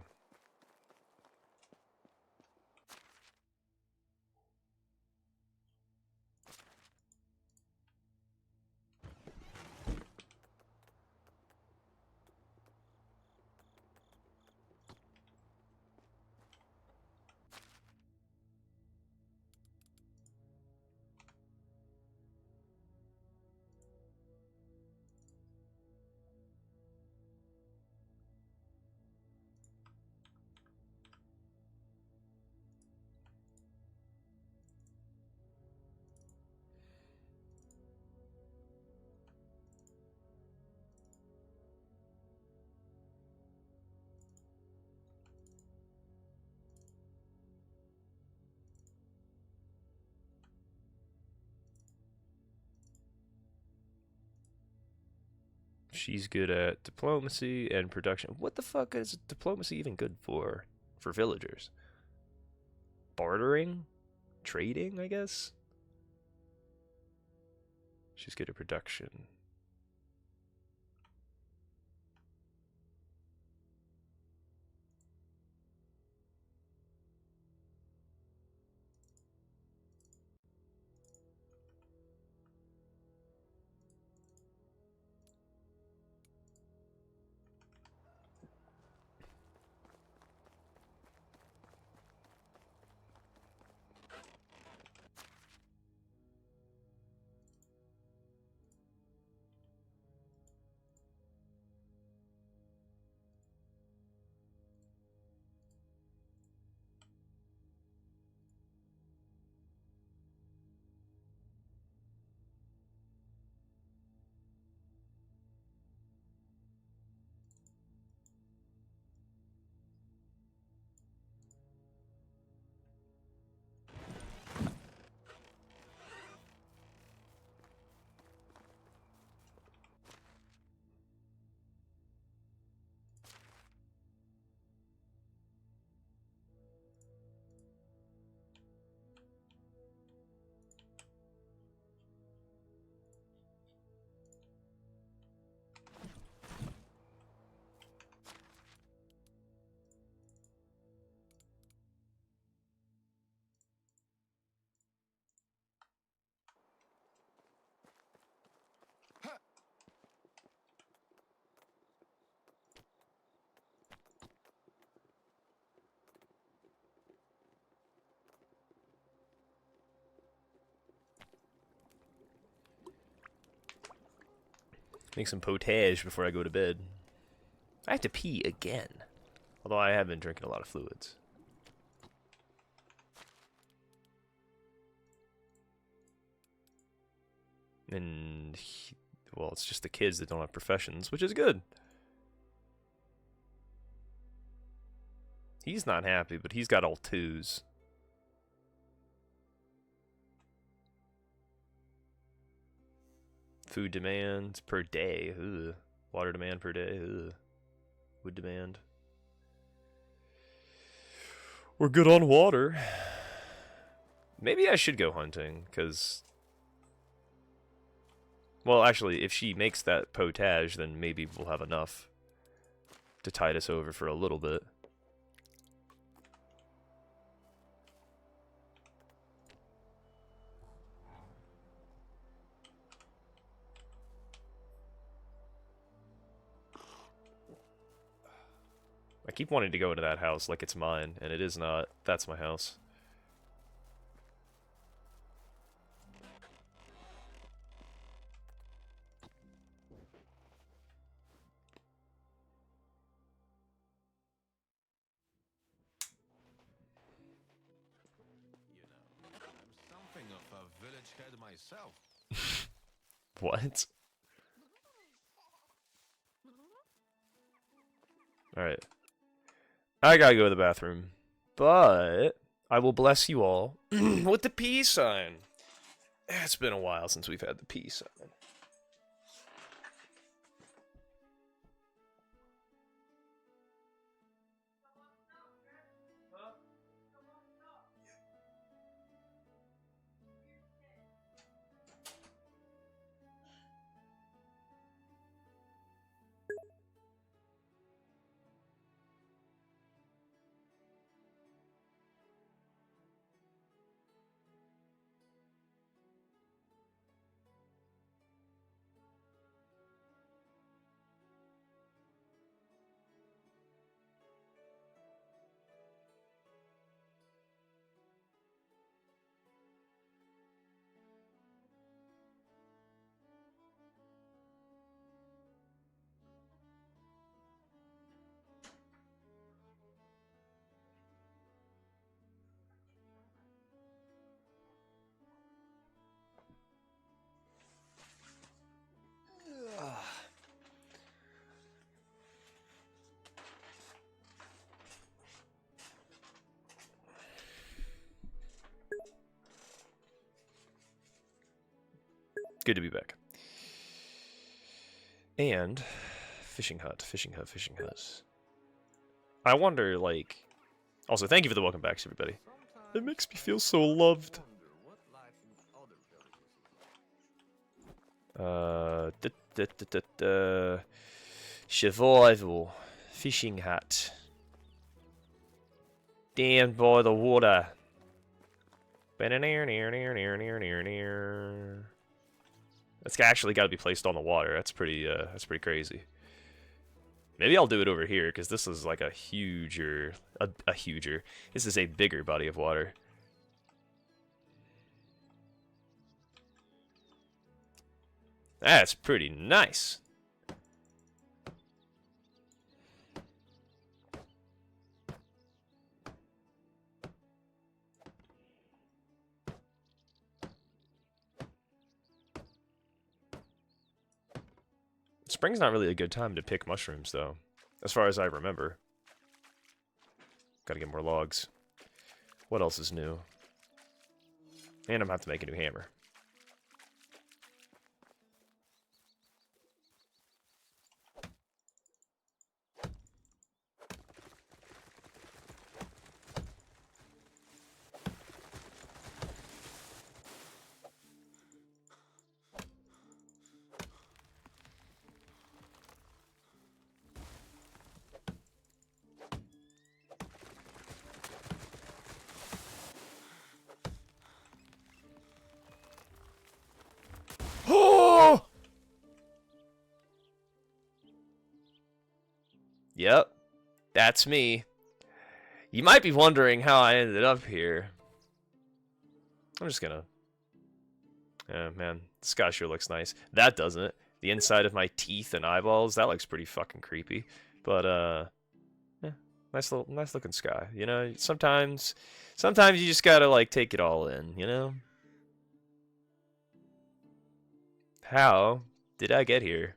She's good at diplomacy and production. What the fuck is diplomacy even good for? For villagers? Bartering? Trading, I guess? She's good at production. Make some potage before I go to bed. I have to pee again. Although I have been drinking a lot of fluids. And, well, it's just the kids that don't have professions, which is good. He's not happy, but he's got all twos. Food demand per day. Ugh. Water demand per day. Ugh. Wood demand. We're good on water. Maybe I should go hunting, because... Well, actually, if she makes that potage, then maybe we'll have enough to tide us over for a little bit. I keep wanting to go into that house like it's mine, and it is not. That's my house. You know, I'm something of a village head myself. What? Alright. I gotta go to the bathroom. But I will bless you all with the peace sign. It's been a while since we've had the peace sign. Good to be back. And fishing hut, fishing hut, fishing hut. I wonder, like... Also, thank you for the welcome backs, everybody. It makes me feel so loved. Survival. Fishing hut. Down by the water. That's actually got to be placed on the water. That's pretty crazy. Maybe I'll do it over here, because this is like a huger... This is a bigger body of water. That's pretty nice. Spring's not really a good time to pick mushrooms, though, as far as I remember. Gotta get more logs. What else is new? And I'm gonna have to make a new hammer. Yep, that's me. You might be wondering how I ended up here. I'm just gonna... Oh, man, the sky sure looks nice. That doesn't. The inside of my teeth and eyeballs, that looks pretty fucking creepy. But, yeah, nice looking sky. You know, sometimes you just gotta, like, take it all in, you know? How did I get here?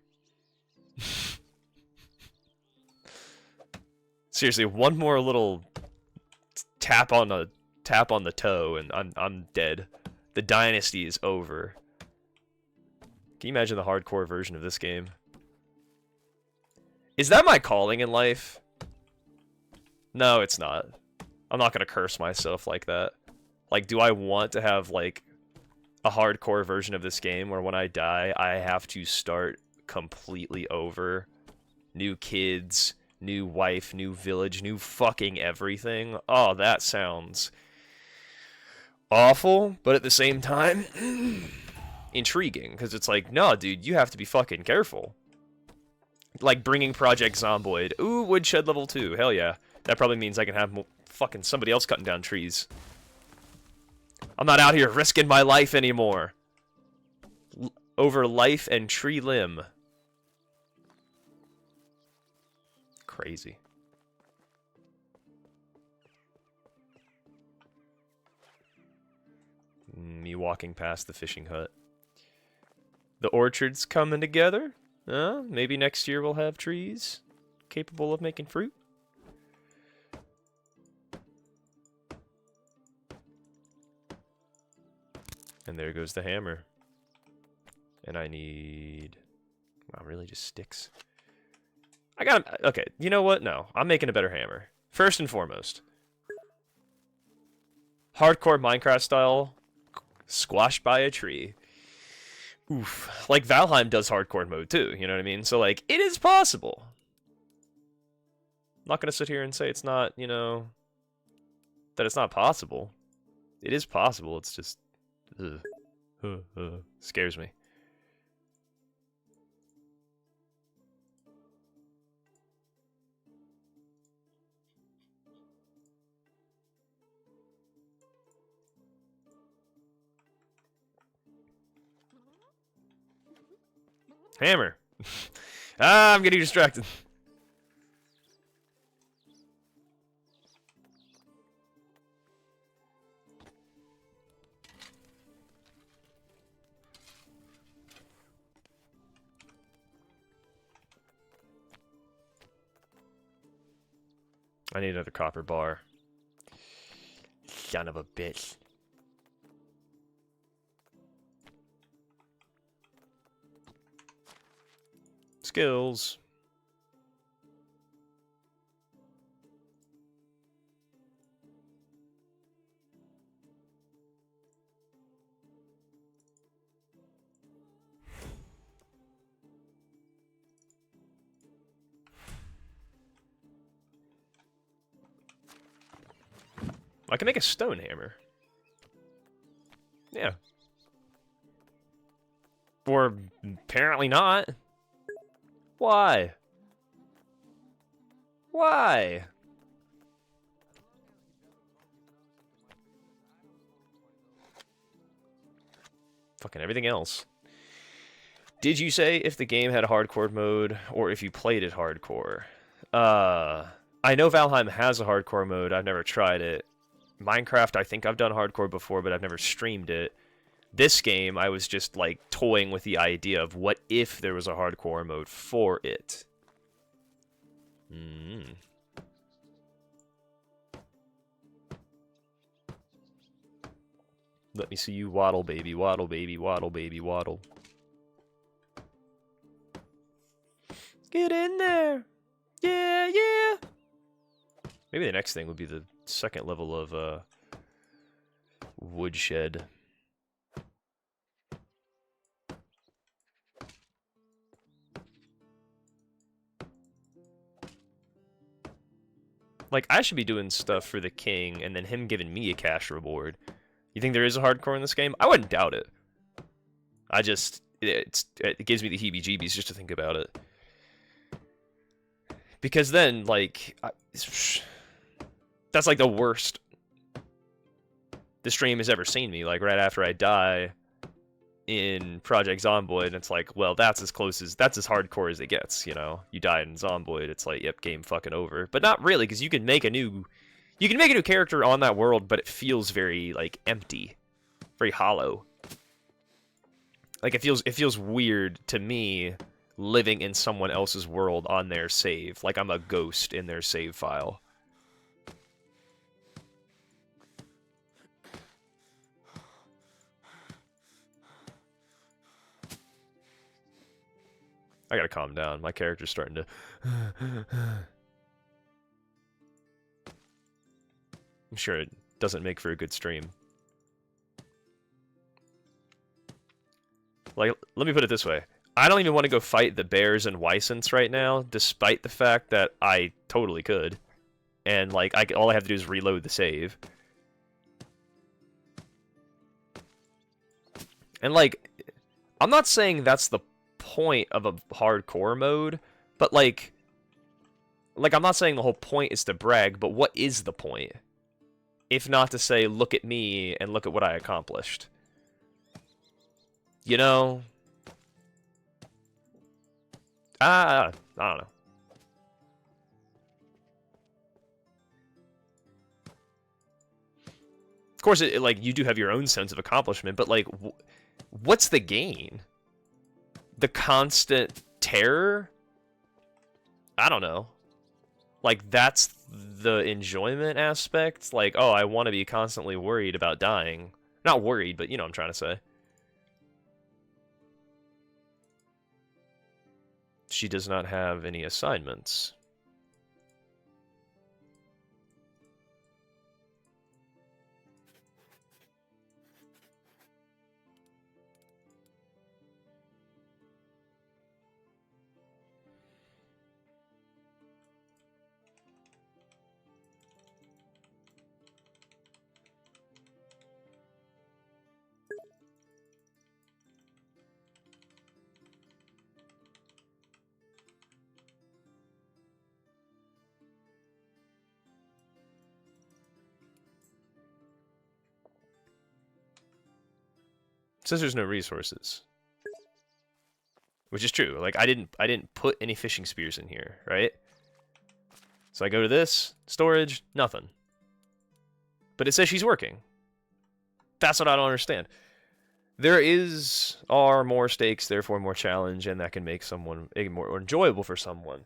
Seriously, one more little tap on the toe, and I'm dead. The dynasty is over. Can you imagine the hardcore version of this game? Is that my calling in life? No, it's not. I'm not gonna curse myself like that. Like, do I want to have, like, a hardcore version of this game where when I die, I have to start completely over? New kids, new wife, new village, new fucking everything. Oh, that sounds awful, but at the same time, intriguing, because it's like, no, dude, you have to be fucking careful. Like bringing Project Zomboid. Ooh, woodshed level 2. Hell yeah. That probably means I can have fucking somebody else cutting down trees. I'm not out here risking my life anymore. Over life and tree limb. Crazy. Me walking past the fishing hut. The orchard's coming together. Maybe next year we'll have trees capable of making fruit. And there goes the hammer. And I need... Wow, really just sticks? I got... Okay, you know what? No, I'm making a better hammer. First and foremost. Hardcore Minecraft style. Squashed by a tree. Oof. Like, Valheim does hardcore mode too, you know what I mean? So, like, it is possible. I'm not gonna sit here and say it's not, you know... that it's not possible. It is possible, it's just... scares me. Hammer. I'm getting distracted. I need another copper bar. Son of a bitch. Skills. I can make a stone hammer. Yeah. Or apparently not. Why? Why? Fucking everything else. Did you say if the game had a hardcore mode or if you played it hardcore? I know Valheim has a hardcore mode. I've never tried it. Minecraft, I think I've done hardcore before, but I've never streamed it. This game, I was just, like, toying with the idea of what if there was a hardcore mode for it. Let me see you waddle, baby, waddle, baby, waddle, baby, waddle. Get in there! Yeah, yeah! Maybe the next thing would be the second level of, woodshed. Like, I should be doing stuff for the king, and then him giving me a cash reward. You think there is a hardcore in this game? I wouldn't doubt it. I just... It gives me the heebie-jeebies just to think about it. Because then, like... that's like the worst the stream has ever seen me. Like, right after I die in Project Zomboid, it's like, well, that's as hardcore as it gets, you know? You die in Zomboid, it's like, yep, game fucking over. But not really, because you can make a new character on that world, but it feels very, like, empty. Very hollow. Like, it feels weird to me living in someone else's world on their save. Like I'm a ghost in their save file. I gotta calm down. My character's starting to... I'm sure it doesn't make for a good stream. Like, let me put it this way. I don't even want to go fight the bears and Wysons right now, despite the fact that I totally could. And, like, all I have to do is reload the save. And, like, I'm not saying that's the point of a hardcore mode, but, like, I'm not saying the whole point is to brag, but what is the point? If not to say, look at me and look at what I accomplished. You know? I don't know. Of course, like, you do have your own sense of accomplishment, but, like, what's the gain? The constant terror? I don't know. Like, that's the enjoyment aspect? Like, oh, I want to be constantly worried about dying. Not worried, but you know what I'm trying to say. She does not have any assignments. Says there's no resources, which is true. Like I didn't put any fishing spears in here, right? So I go to this storage, nothing. But it says she's working. That's what I don't understand. There are more stakes, therefore more challenge, and that can make someone more enjoyable for someone.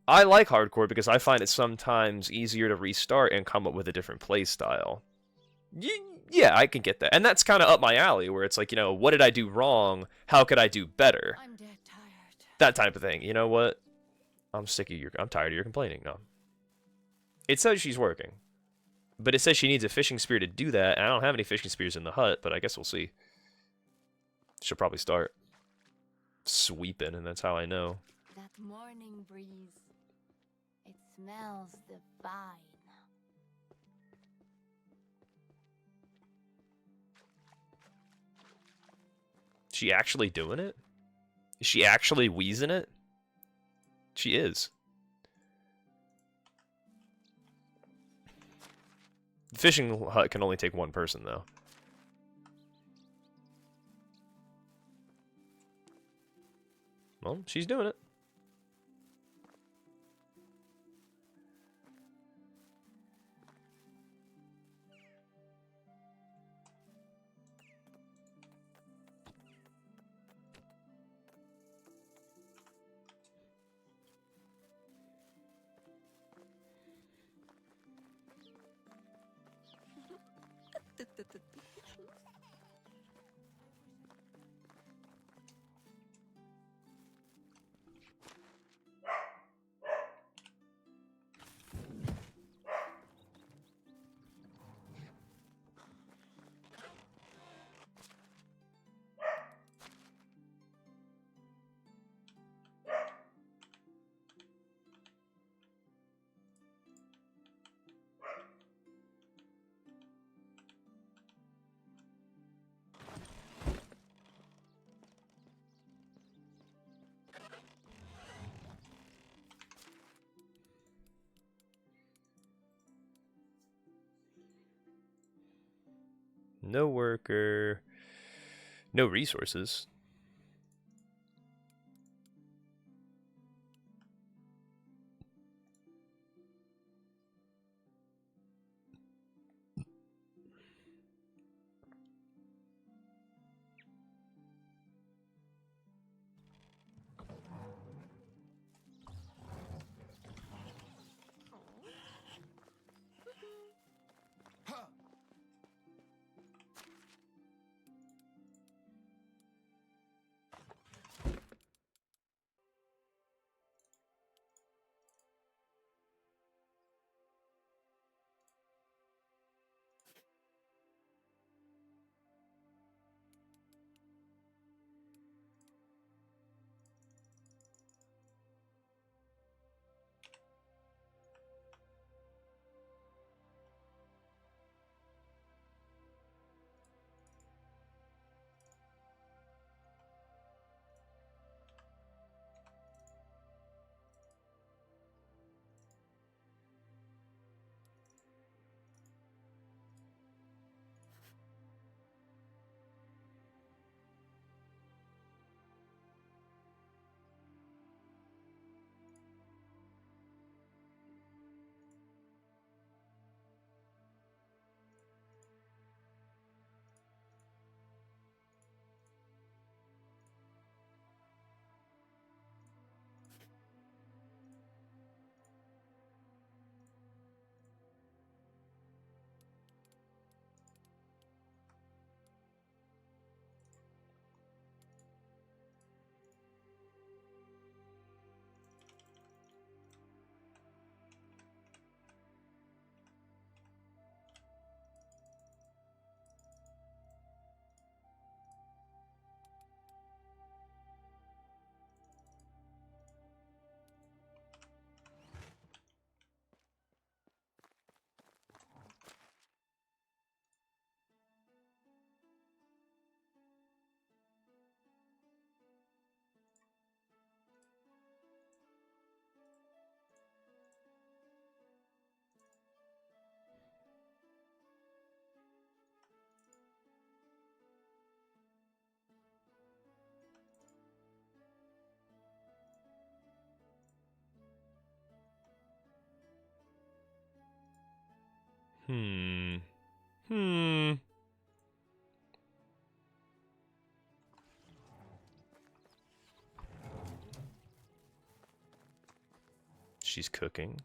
I like hardcore because I find it sometimes easier to restart and come up with a different play style. Yeah, I can get that. And that's kind of up my alley, where it's like, you know, what did I do wrong? How could I do better? I'm dead tired. That type of thing. You know what? I'm tired of your complaining. No. It says she's working. But it says she needs a fishing spear to do that, and I don't have any fishing spears in the hut, but I guess we'll see. She'll probably start sweeping, and that's how I know. That morning breeze. It smells divine. She actually doing it? Is she actually wheezing it? She is. The fishing hut can only take one person, though. Well, she's doing it. No worker. No resources. Hmm. Hmm. She's cooking.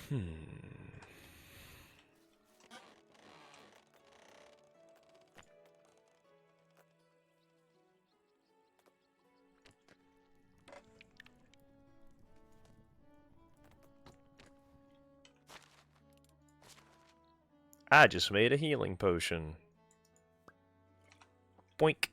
Hmm. I just made a healing potion. Boink.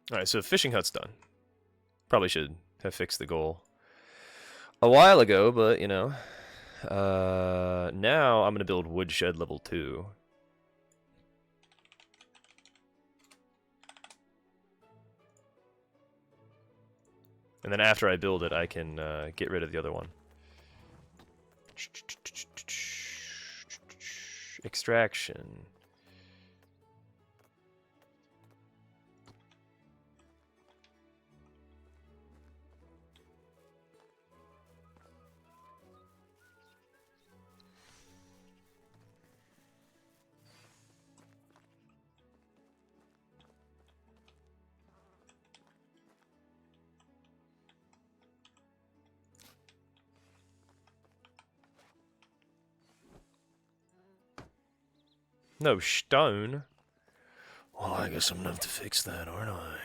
Alright, so fishing hut's done. Probably should have fixed the goal a while ago, but you know. Now I'm gonna build woodshed level 2. And then after I build it, I can get rid of the other one. Extraction. No stone. Well, I guess I'm gonna have to fix that, aren't I?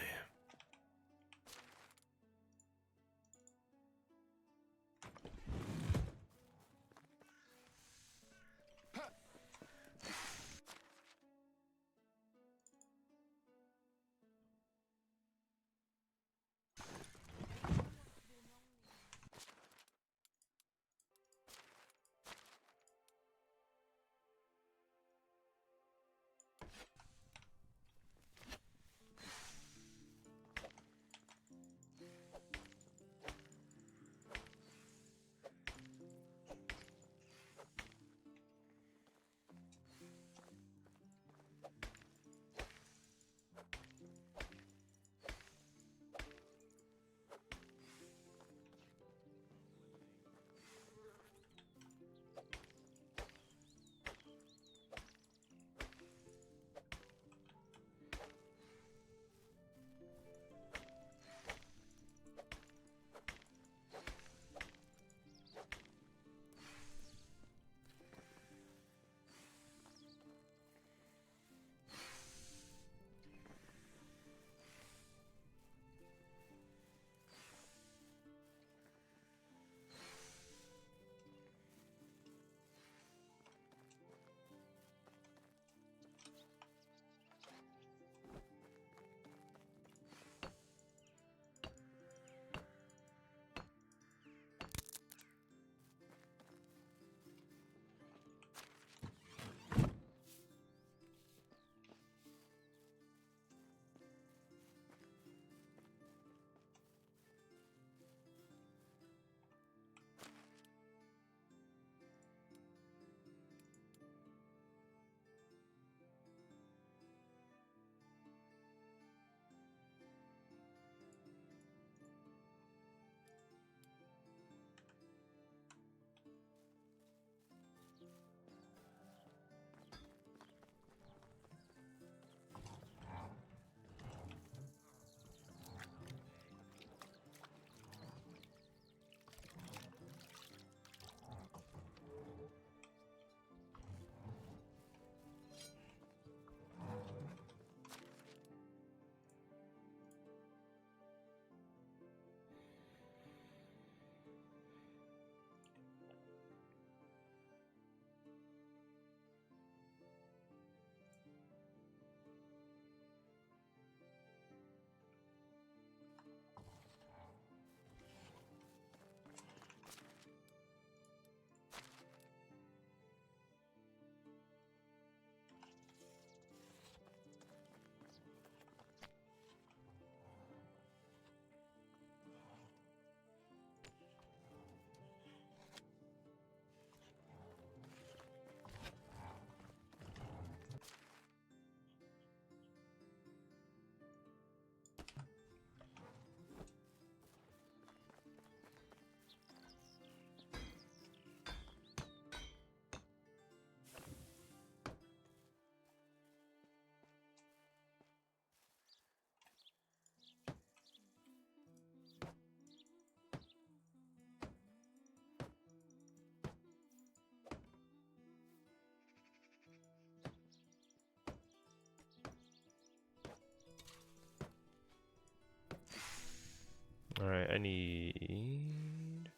Alright, I need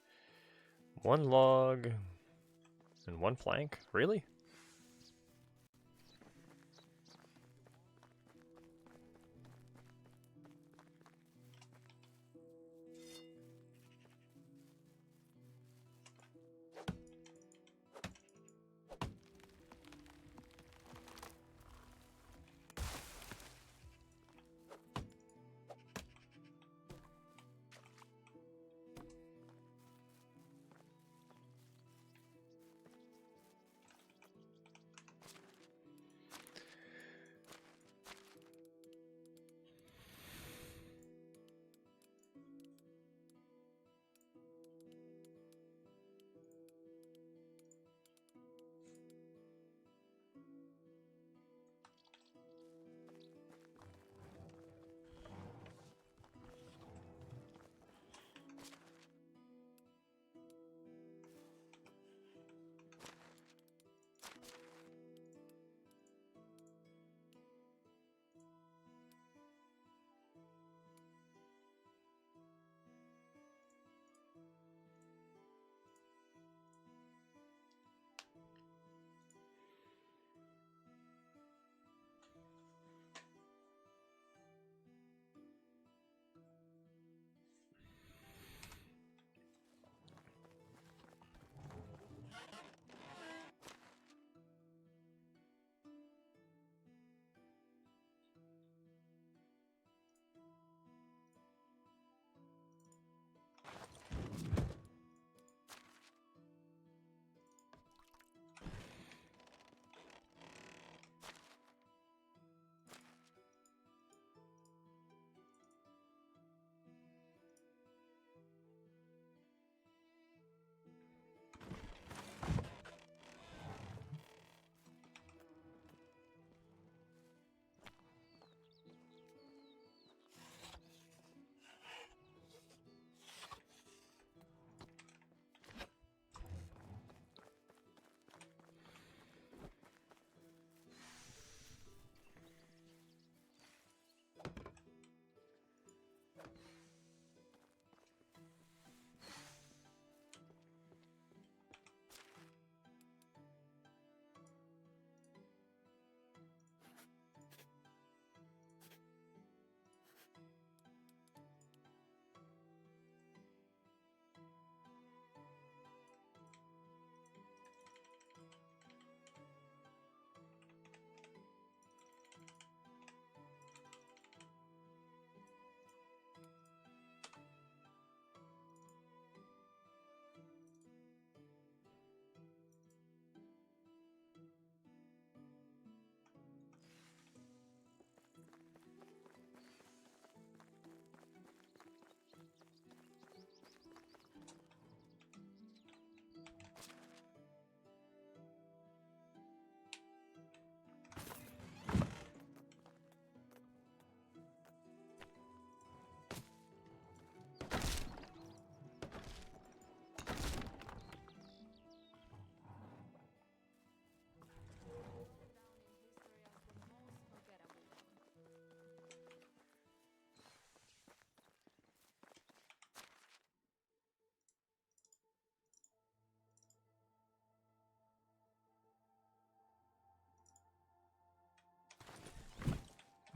1 log and 1 plank. Really?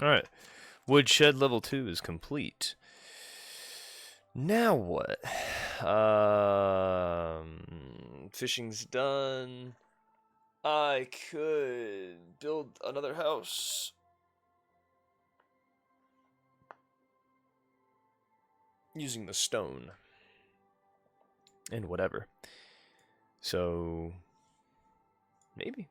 Alright. Woodshed level 2 is complete. Now what? Fishing's done. I could build another house. Using the stone. And whatever. So, maybe.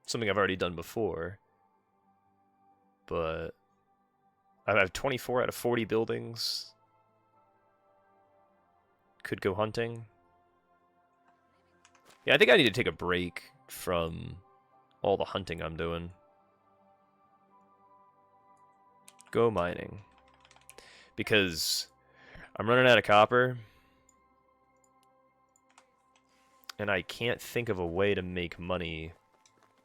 Something I've already done before. But I have 24 out of 40 buildings. Could go hunting. Yeah, I think I need to take a break from all the hunting I'm doing. Go mining. Because I'm running out of copper. And I can't think of a way to make money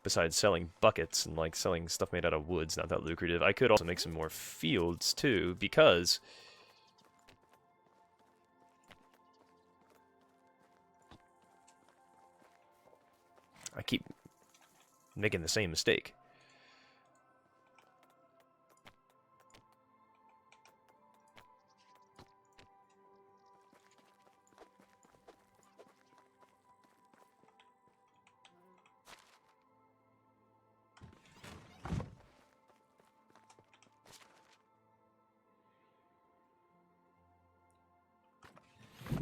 besides selling buckets and like selling stuff made out of wood's not that lucrative. I could also make some more fields too, because I keep making the same mistake.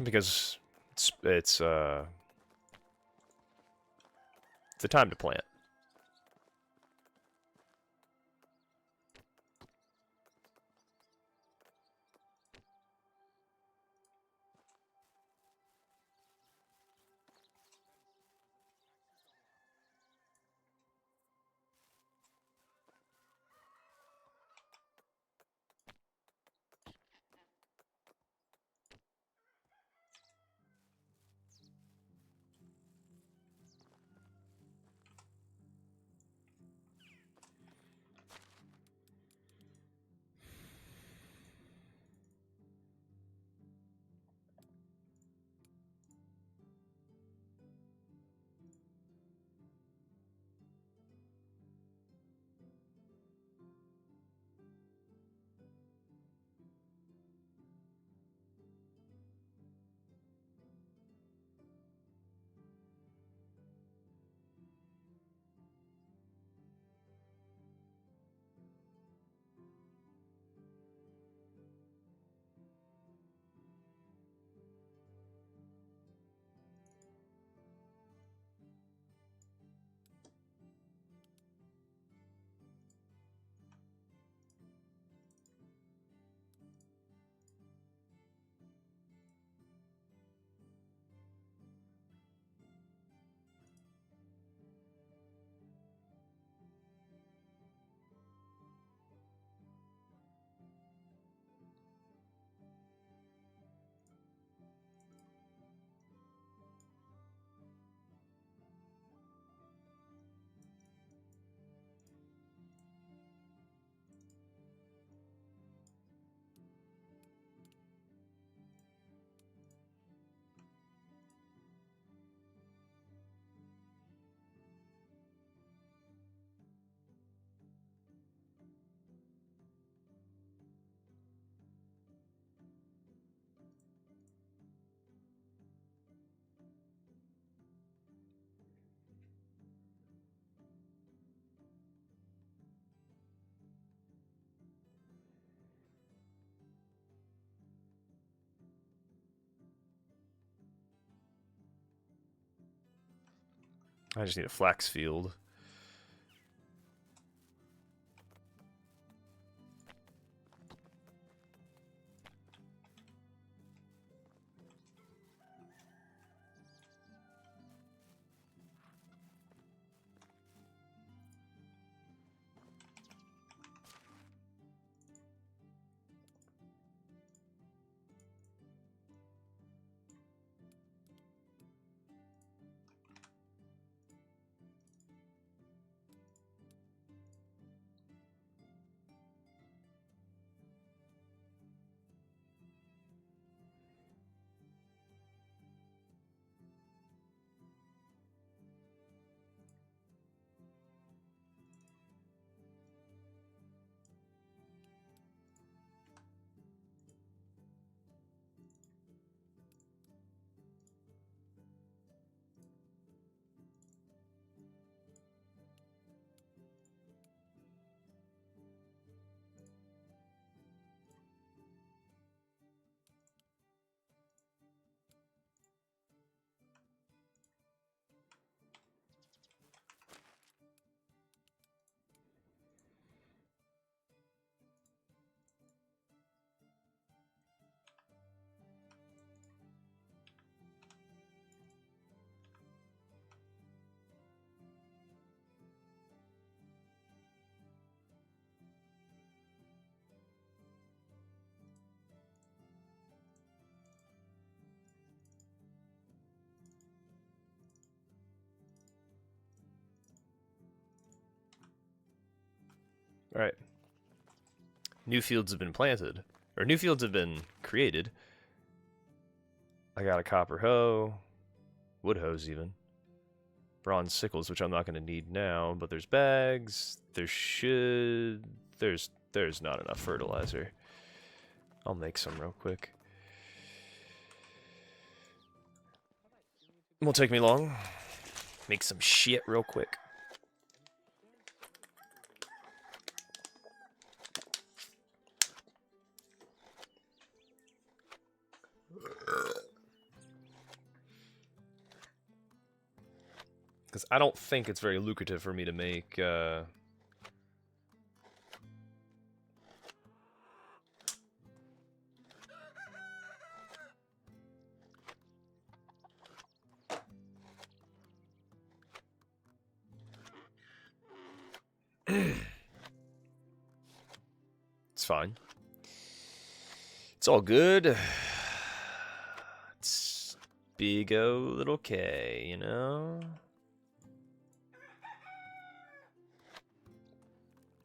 Because it's the time to plant. I just need a flax field. Alright. New fields have been planted. Or new fields have been created. I got a copper hoe. Wood hoes, even. Bronze sickles, which I'm not going to need now. But there's bags. There should... There's not enough fertilizer. I'll make some real quick. Won't take me long. Make some shit real quick. Because I don't think it's very lucrative for me to make, It's fine. It's all good. It's big O little K, you know?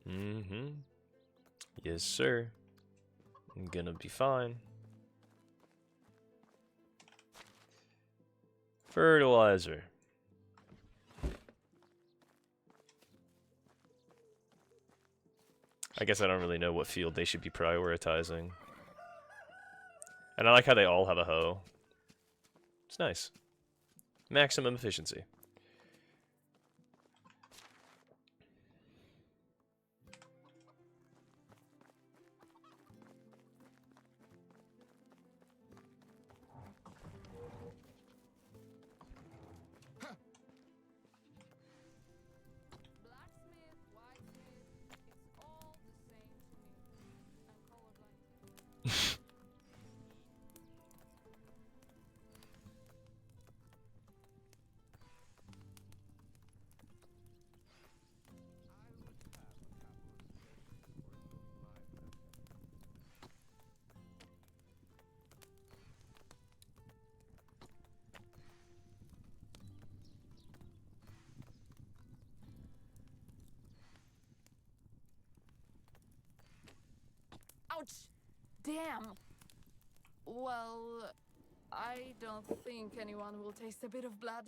Mm-hmm. Yes, sir. I'm gonna be fine. Fertilizer. I guess I don't really know what field they should be prioritizing. And I like how they all have a hoe. It's nice. Maximum efficiency. Blacksmith, whitesmith, it's all the same to me. I'm colorblind. Ouch! Damn! Well, I don't think anyone will taste a bit of blood.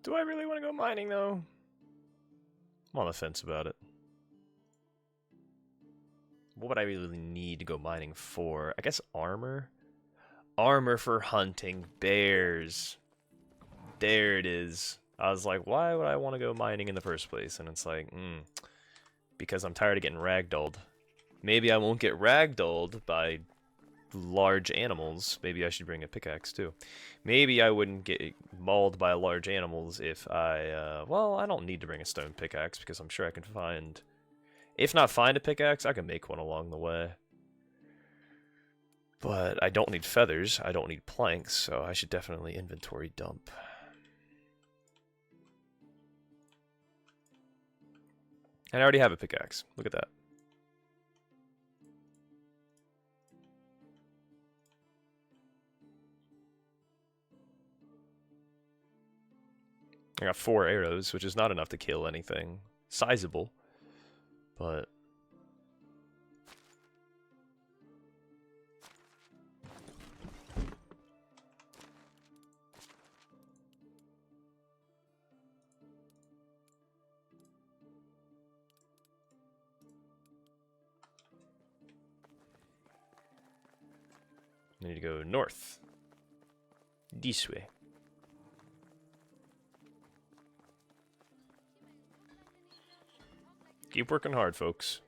Do I really want to go mining, though? I'm on the fence about it. What would I really need to go mining for? I guess armor? Armor for hunting bears. There it is. I was like, why would I want to go mining in the first place? And it's like, because I'm tired of getting ragdolled. Maybe I won't get ragdolled by large animals. Maybe I should bring a pickaxe too. Maybe I wouldn't get mauled by large animals if I, well, I don't need to bring a stone pickaxe because I'm sure I can find, if not find a pickaxe, I can make one along the way. But I don't need feathers, I don't need planks, so I should definitely inventory dump. And I already have a pickaxe. Look at that. I got 4 arrows, which is not enough to kill anything sizable, but I need to go north. This way. Keep working hard, folks.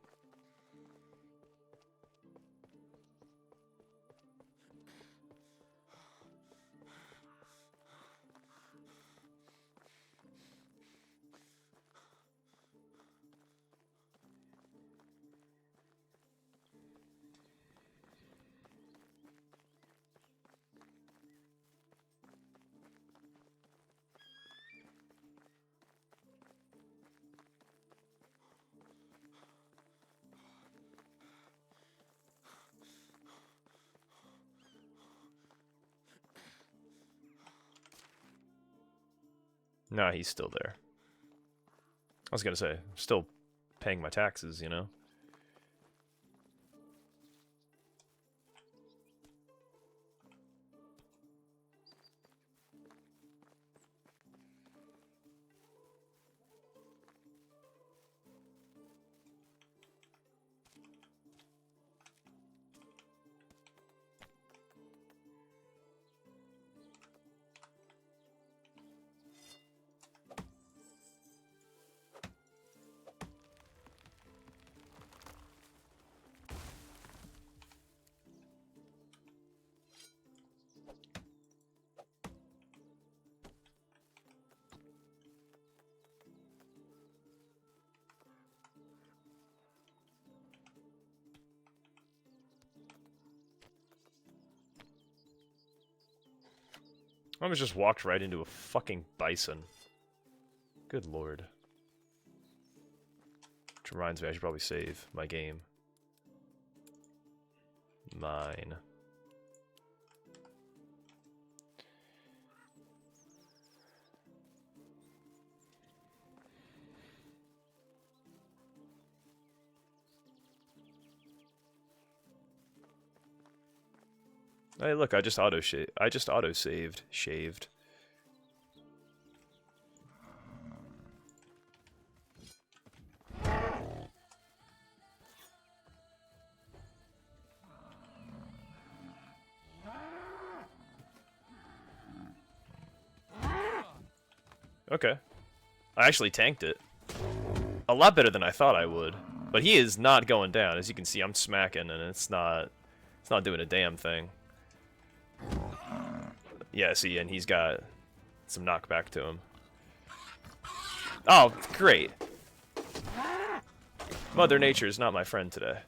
Nah, he's still there. I was gonna say, I'm still paying my taxes, you know? I almost just walked right into a fucking bison. Good lord. Which reminds me, I should probably save my game. Mine. Hey, look, I just auto-saved. Shaved. Okay. I actually tanked it. A lot better than I thought I would. But he is not going down. As you can see, I'm smacking and it's not doing a damn thing. Yeah, see, and he's got some knockback to him. Oh, great. Mother Nature is not my friend today.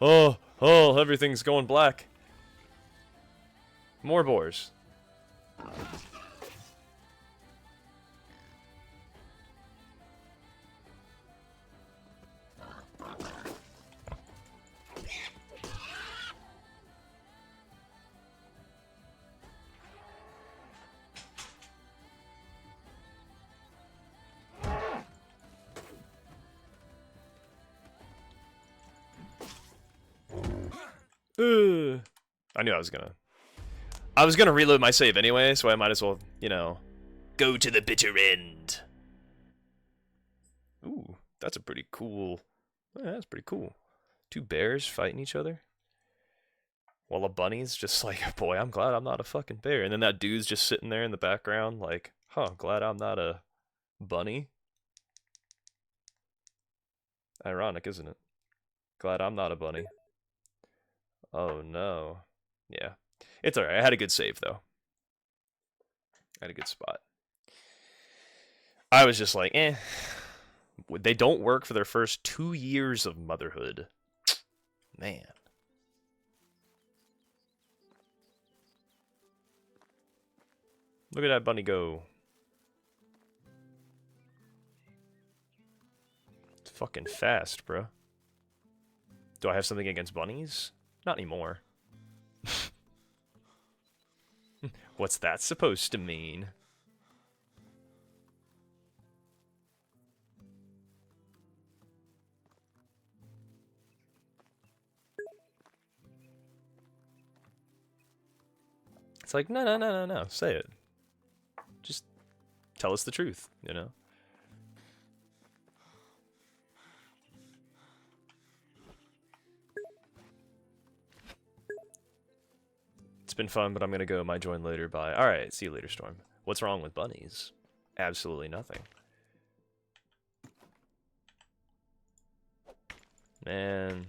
Oh, everything's going black. More boars. I knew I was gonna reload my save anyway, so I might as well, you know, go to the bitter end. Ooh, that's a pretty cool. Yeah, that's pretty cool. Two bears fighting each other. While a bunny's just like, boy, I'm glad I'm not a fucking bear. And then that dude's just sitting there in the background, like, huh, glad I'm not a bunny. Ironic, isn't it? Glad I'm not a bunny. Oh no. Yeah. It's alright. I had a good save, though. I had a good spot. I was just like, eh. They don't work for their first 2 years of motherhood. Man. Look at that bunny go. It's fucking fast, bro. Do I have something against bunnies? Not anymore. What's that supposed to mean? It's like, no, no, no, no, no. Say it. Just tell us the truth, you know? It's been fun, but I'm gonna go. Might join later. Bye. Alright, see you later, Storm. What's wrong with bunnies? Absolutely nothing. Man.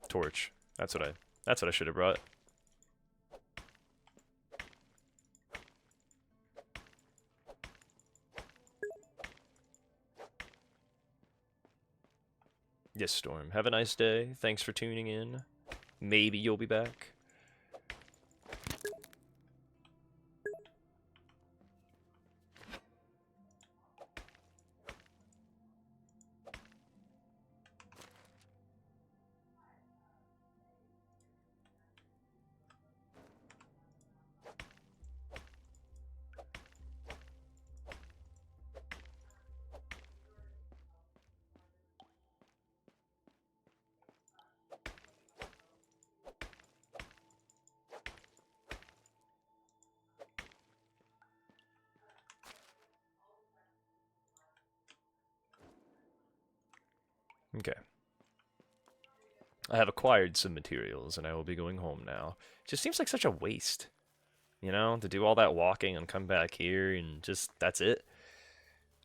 Torch. That's what I should have brought. Yes, Storm. Have a nice day. Thanks for tuning in. Maybe you'll be back. Okay. I have acquired some materials, and I will be going home now. It just seems like such a waste, you know, to do all that walking and come back here and just, that's it.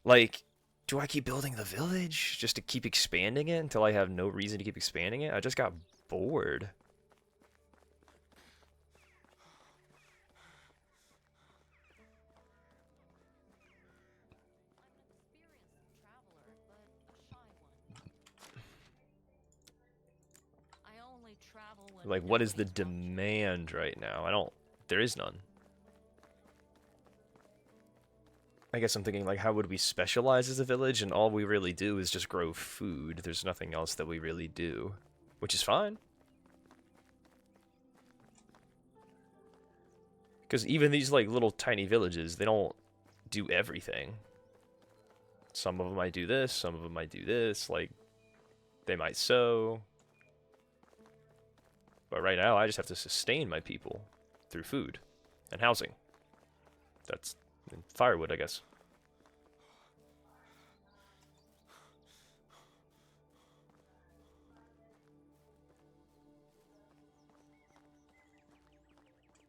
Like, do I keep building the village just to keep expanding it until I have no reason to keep expanding it? I just got bored. Like, what is the demand right now? There is none. I guess I'm thinking, like, how would we specialize as a village? And all we really do is just grow food. There's nothing else that we really do, which is fine. Because even these, like, little tiny villages, they don't do everything. Some of them might do this, some of them might do this, like, they might sow. But right now, I just have to sustain my people through food and housing. That's firewood, I guess.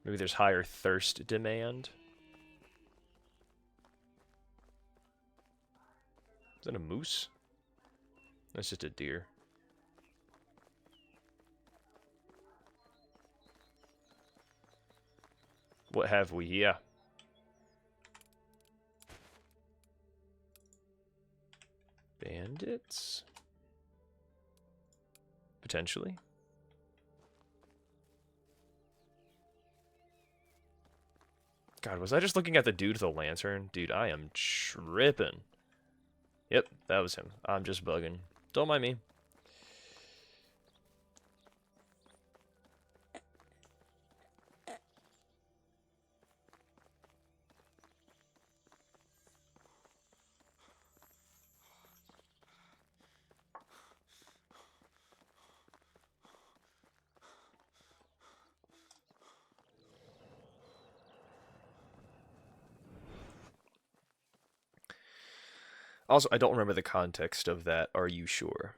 Maybe there's higher thirst demand. Is that a moose? That's just a deer. What have we? Yeah. Bandits? Potentially. God, was I just looking at the dude with the lantern? Dude, I am tripping. Yep, that was him. I'm just bugging. Don't mind me. Also, I don't remember the context of that. Are you sure?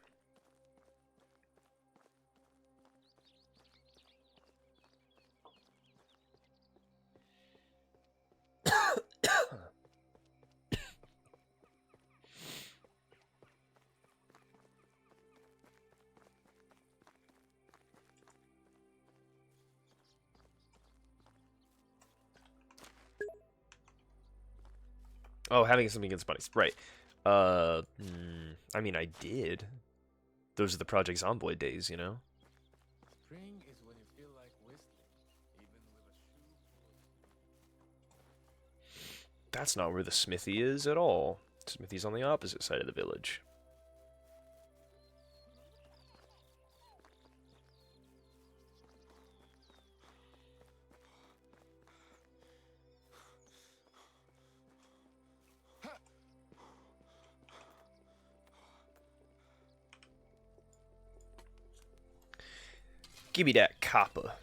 Oh, having something against bunnies. Right. I mean, I did. Those are the Project Zomboid days, you know? Spring is when you feel like whistling, even with a shoe full of... That's not where the smithy is at all. Smithy's on the opposite side of the village. Give me that copper.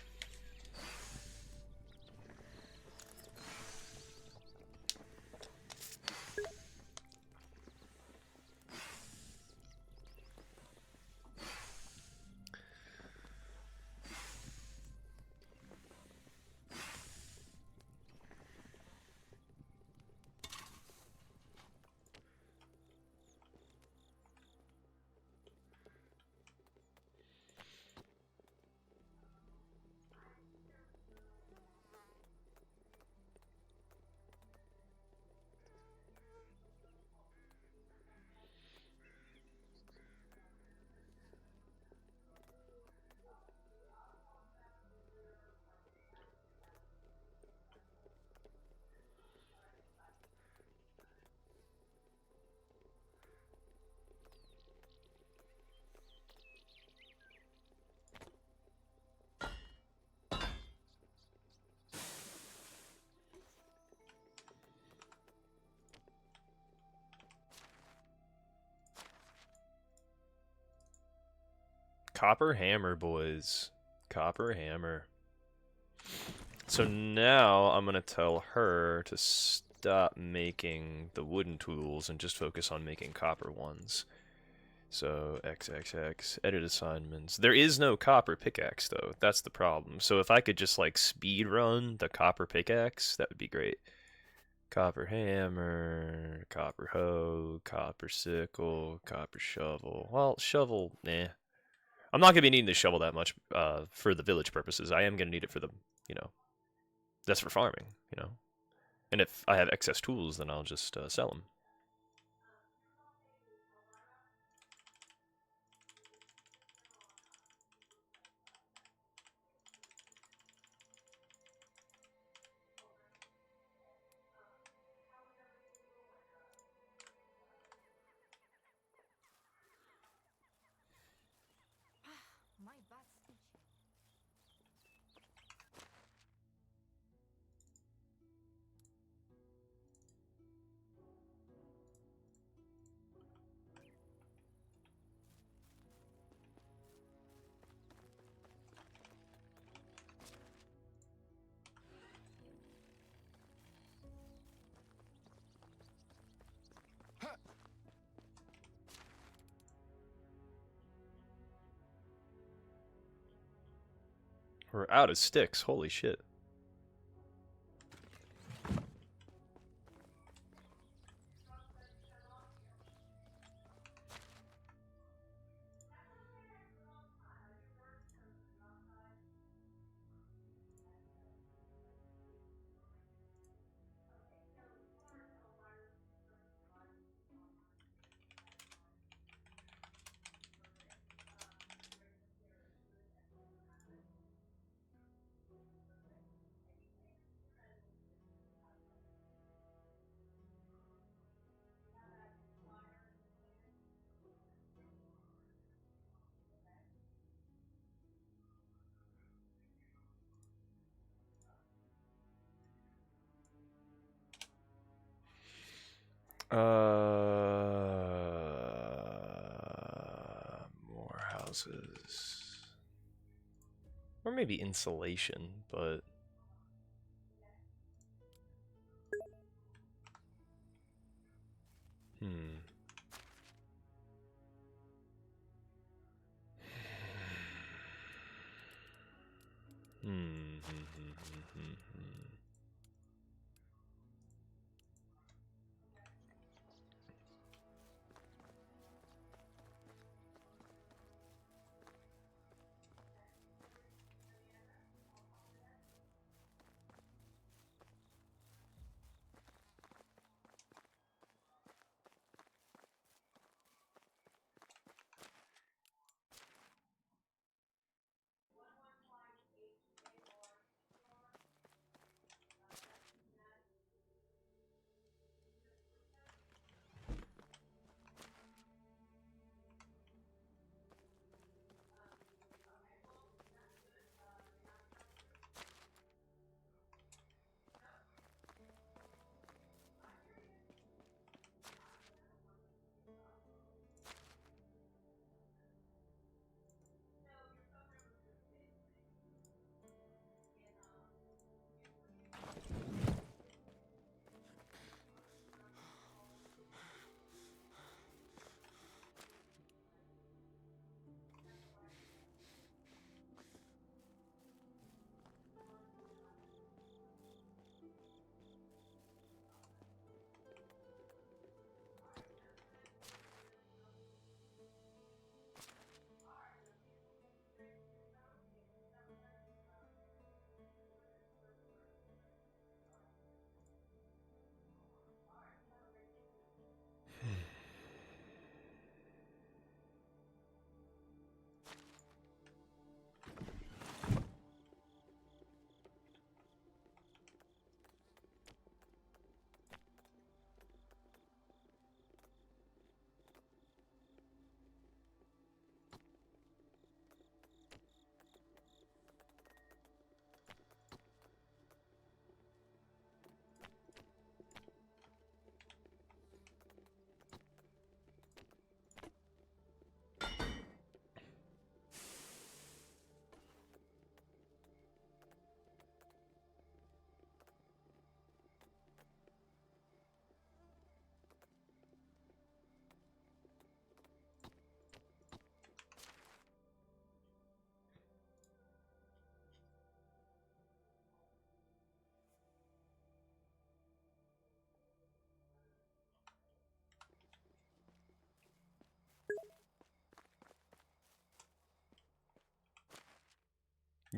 Copper hammer, boys. Copper hammer. So now I'm going to tell her to stop making the wooden tools and just focus on making copper ones. So XXX, edit assignments. There is no copper pickaxe though. That's the problem. So if I could just like speed run the copper pickaxe, that would be great. Copper hammer, copper hoe, copper sickle, copper shovel. Well, shovel, nah. I'm not going to be needing the shovel that much for the village purposes. I am going to need it for the, you know, that's for farming, you know. And if I have excess tools, then I'll just sell them. My butt's itchy. We're out of sticks. Holy shit. More houses. Or maybe insulation, but...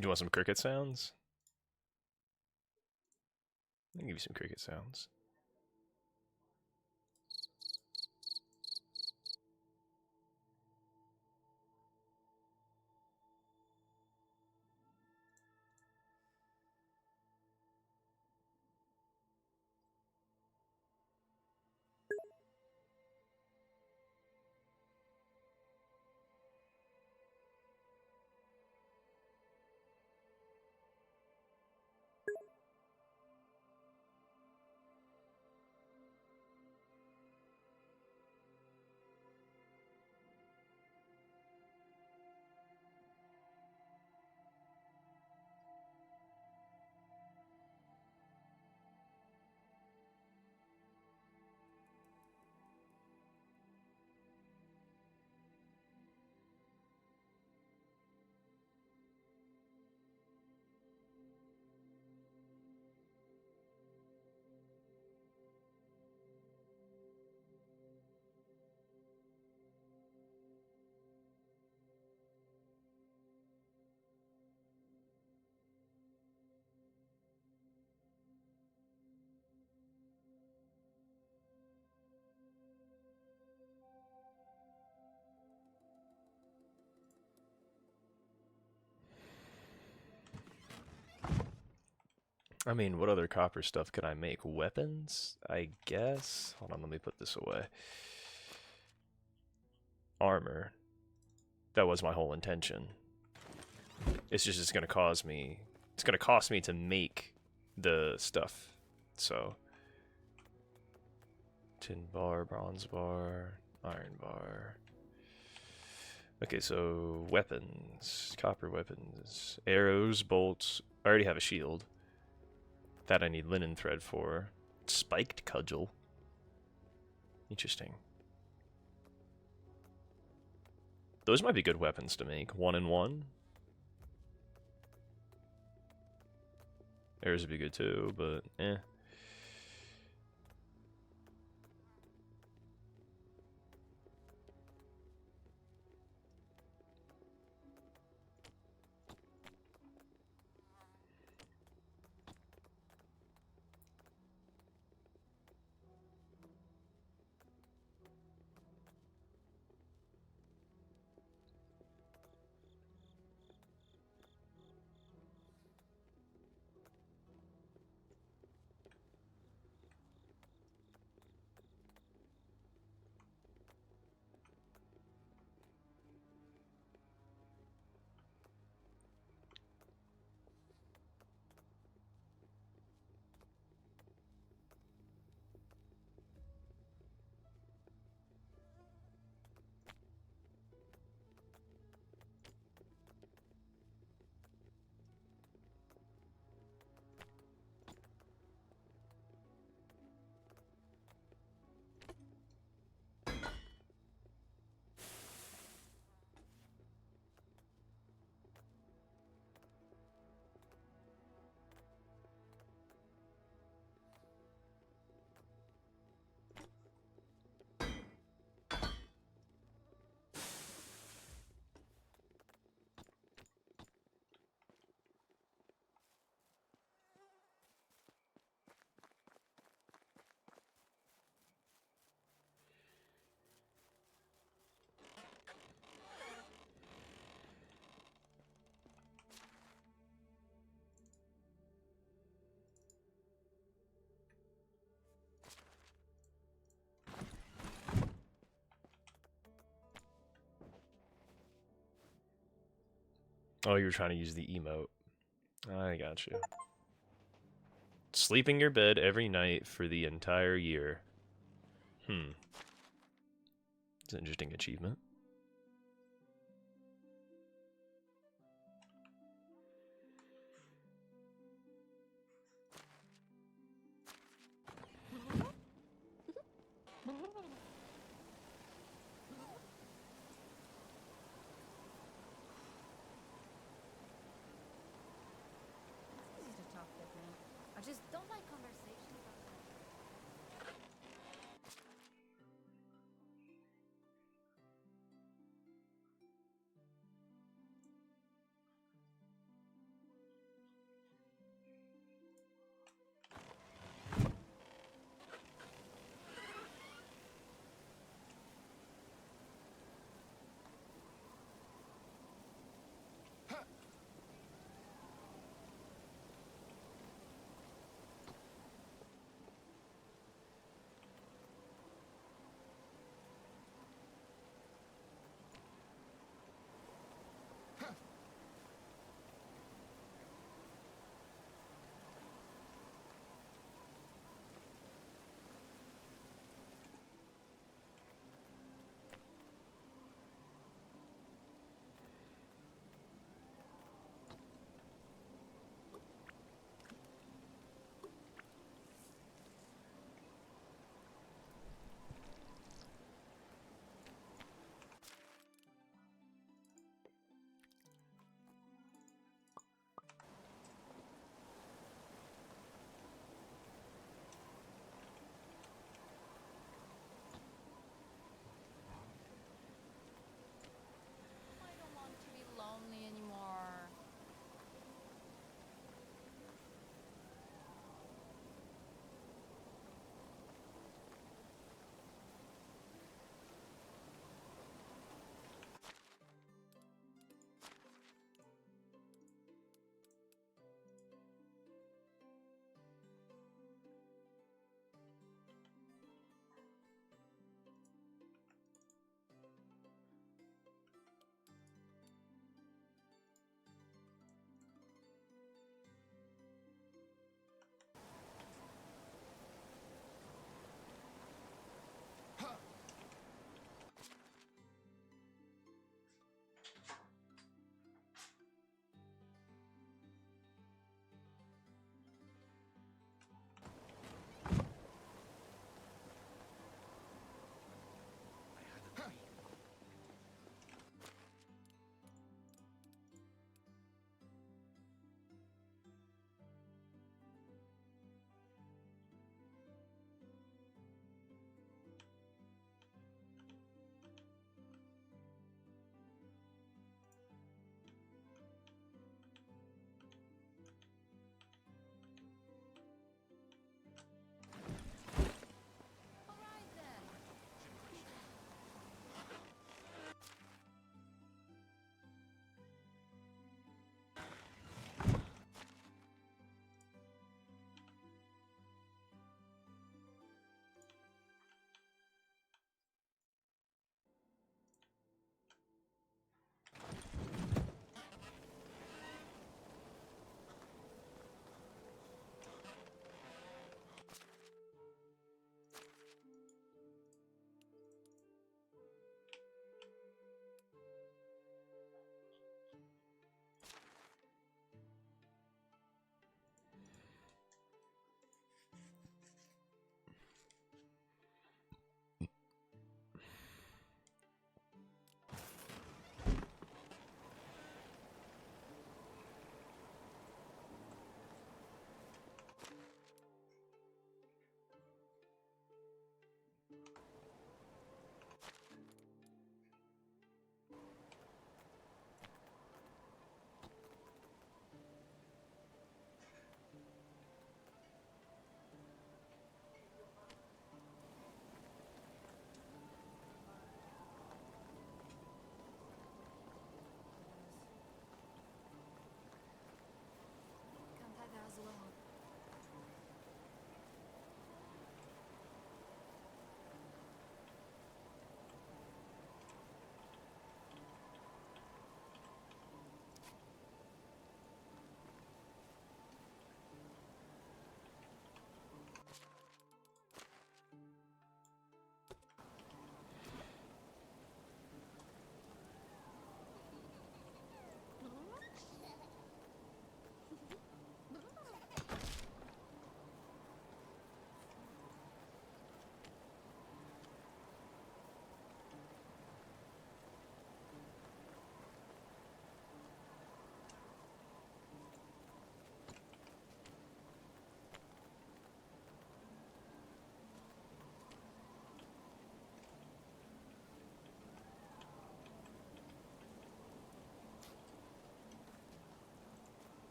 You want some cricket sounds? I'll give you some cricket sounds. I mean, what other copper stuff could I make? Weapons, I guess? Hold on, let me put this away. Armor. That was my whole intention. It's just it's gonna cause me... It's gonna cost me to make the stuff. So... Tin bar, bronze bar, iron bar... Okay, so weapons. Copper weapons. Arrows, bolts. I already have a shield. That I need linen thread for. Spiked cudgel. Interesting. Those might be good weapons to make. 1 and 1. Errors would be good too, but eh. Oh, you were trying to use the emote. I got you. Sleeping your bed every night for the entire year. It's an interesting achievement. It's easy to talk with me. I just don't like conversations about that.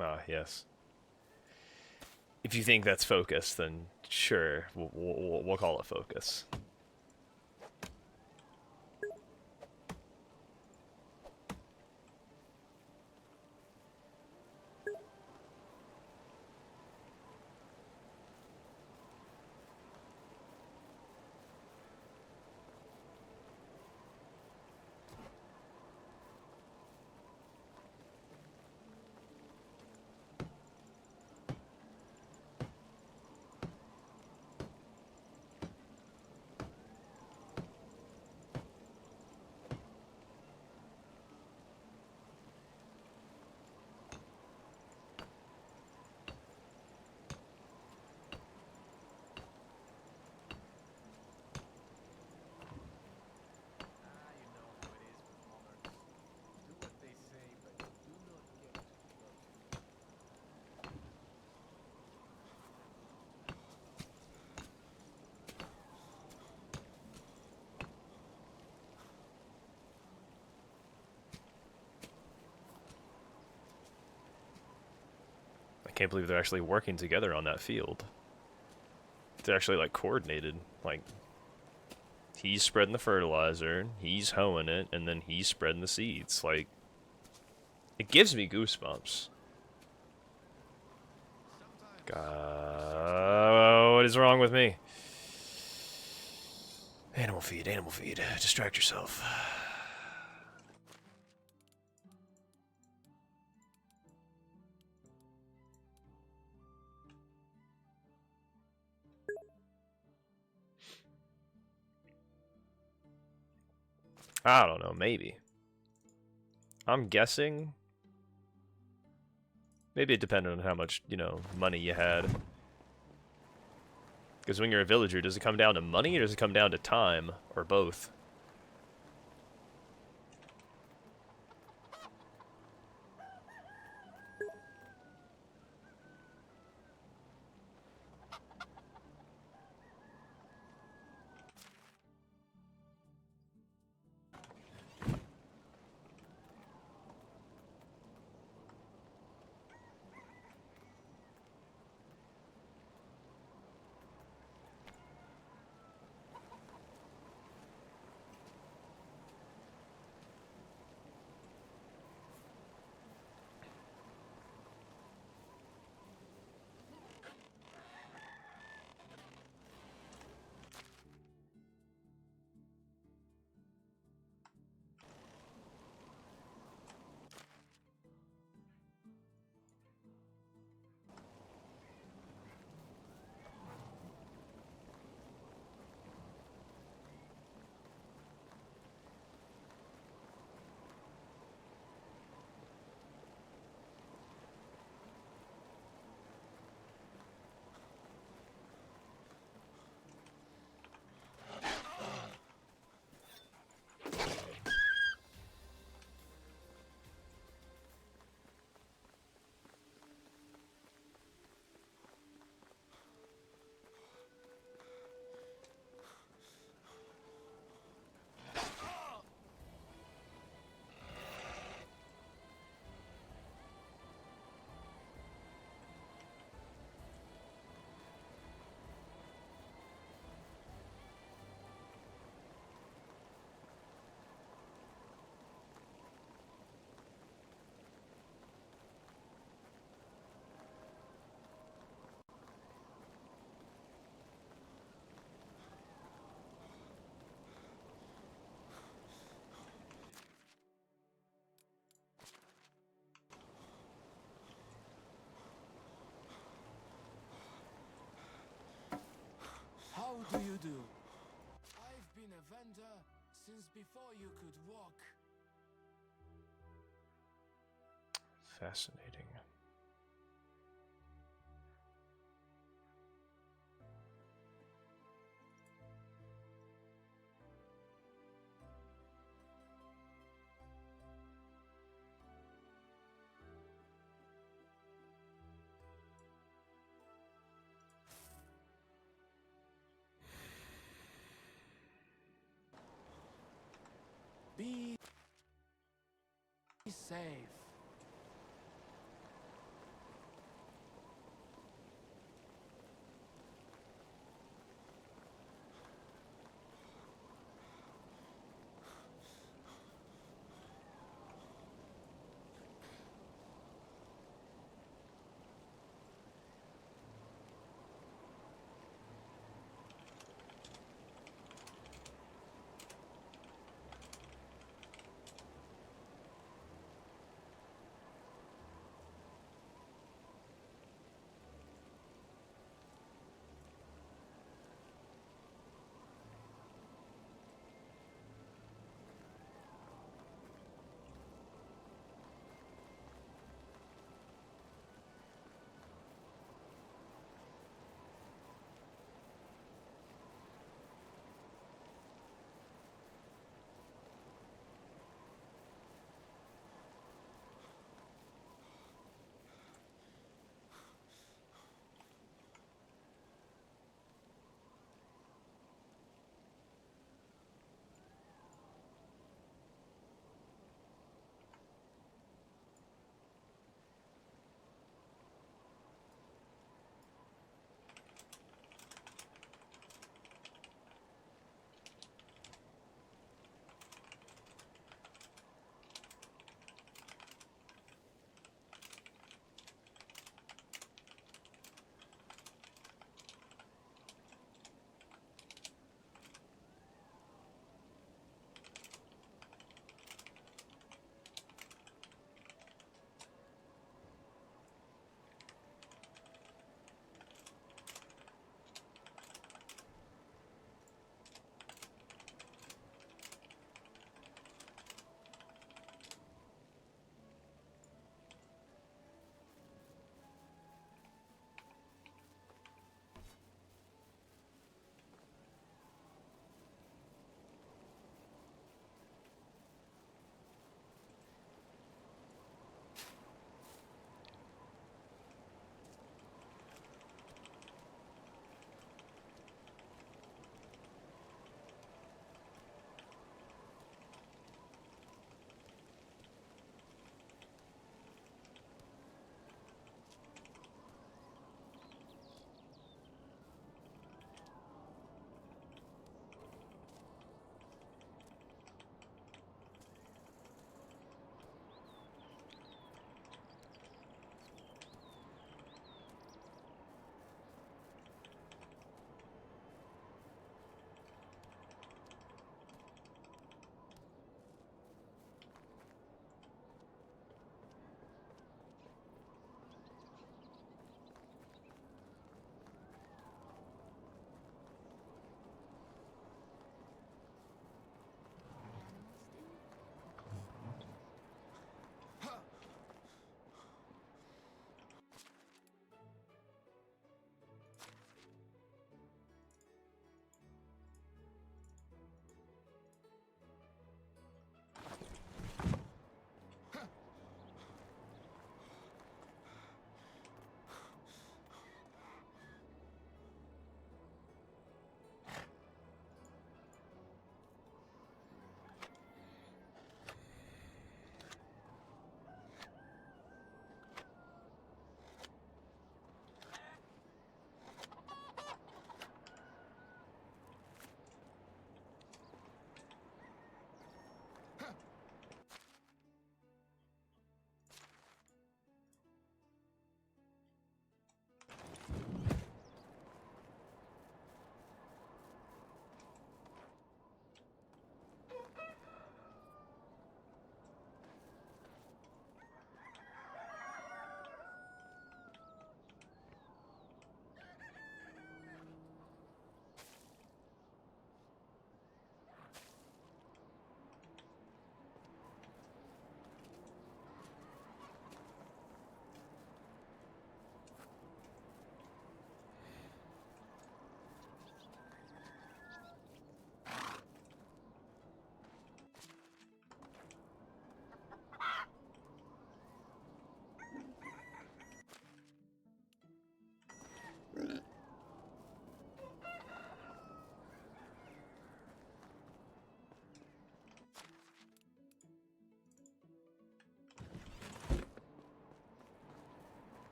Ah, yes. If you think that's focus, then sure, we'll call it focus. Ah, you know how it is with monarchs. Do what they say, but do not get too close. I can't believe they're actually working together on that field. They're actually like coordinated. Like he's spreading the fertilizer, he's hoeing it, and then he's spreading the seeds. Like it gives me goosebumps. God, what is wrong with me? Animal feed, animal feed. Distract yourself. I don't know, maybe. I'm guessing. Maybe it depended on how much, money you had. Because when you're a villager, does it come down to money or does it come down to time? Or both? How do you do? I've been a vendor since before you could walk. Fascinating. Be safe.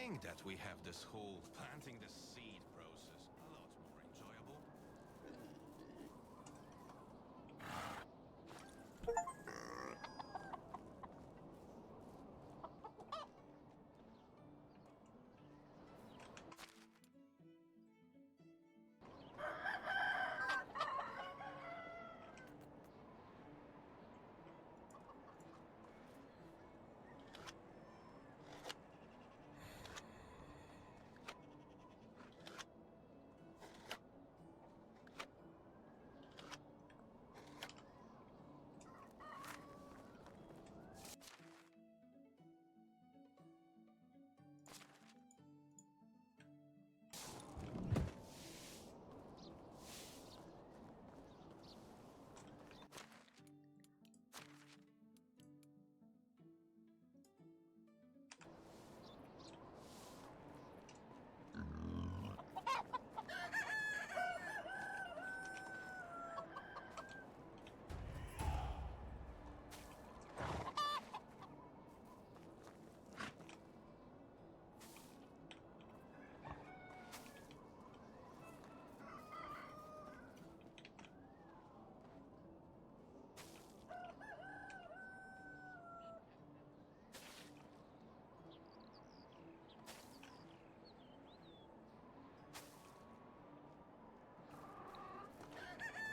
think that we have this whole planting the seed process a lot more enjoyable.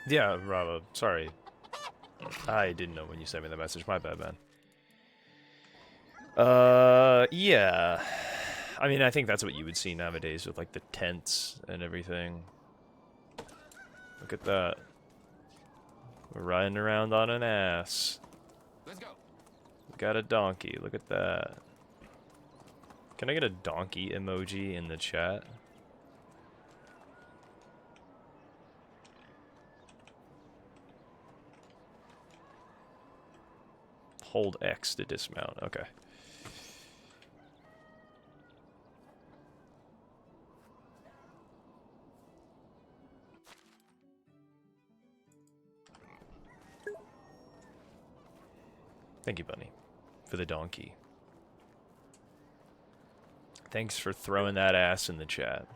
Yeah, Rava, sorry. I didn't know when you sent me the message. My bad, man. Yeah. I mean, I think that's what you would see nowadays with, like, the tents and everything. Look at that. We're riding around on an ass. Let's go. We got a donkey. Look at that. Can I get a donkey emoji in the chat? Hold X to dismount. Okay. Thank you, Bunny, for the donkey. Thanks for throwing that ass in the chat.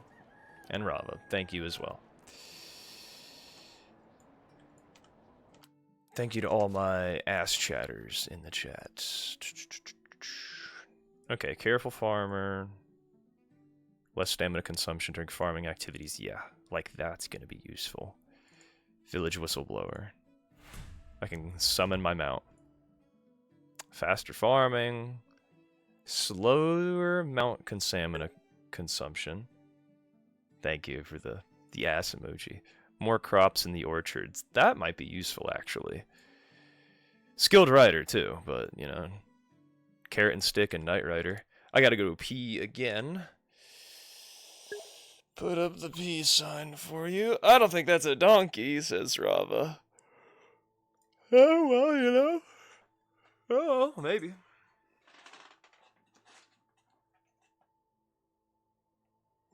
And Rava, thank you as well. Thank you to all my ass chatters in the chat. Okay, careful farmer. Less stamina consumption during farming activities. Yeah, like that's gonna be useful. Village whistleblower. I can summon my mount. Faster farming. Slower mount stamina consumption. Thank you for the ass emoji. More crops in the orchards. That might be useful, actually. Skilled rider, too, but, you know. Carrot and stick and night rider. I gotta go pee again. Put up the peace sign for you. I don't think that's a donkey, says Rava. Oh, well, you know. Oh, maybe.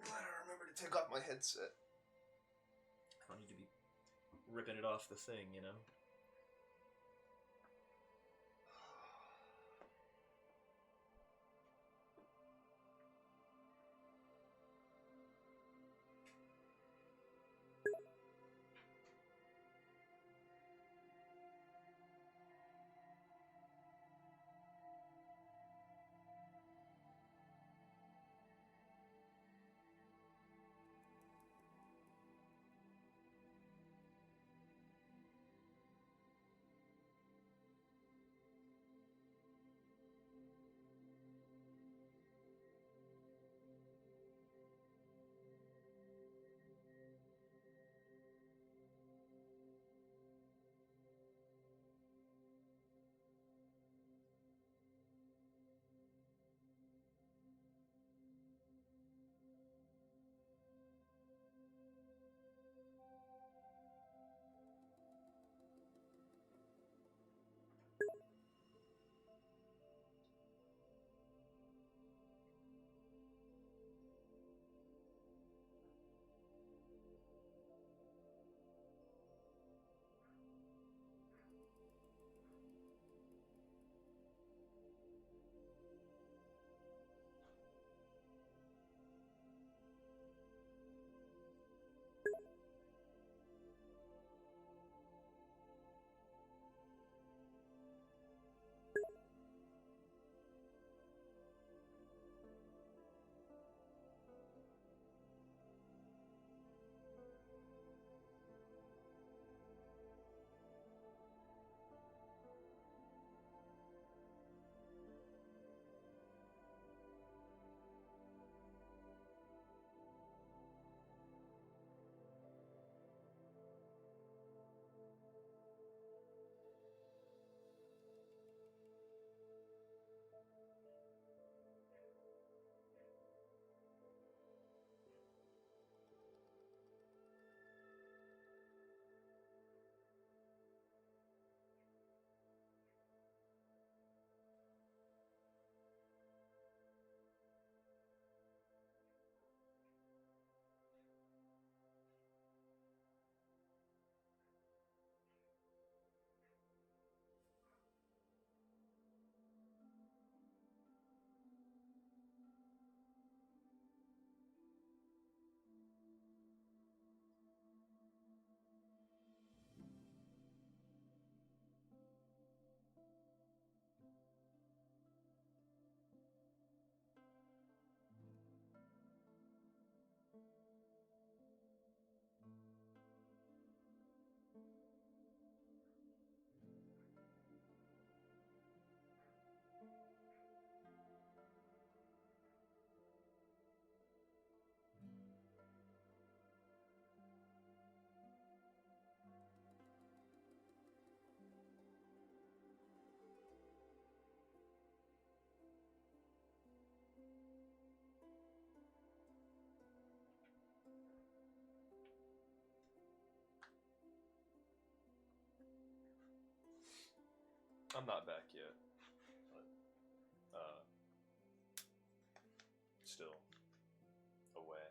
I remember to take off my headset. I don't need to be ripping it off the thing, you know? I'm not back yet, but still away.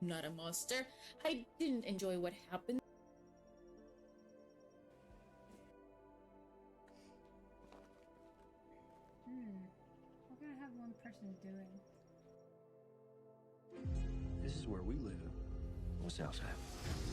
not a monster. I didn't enjoy what happened. What can I have one person doing? This is where we live. What's else happening?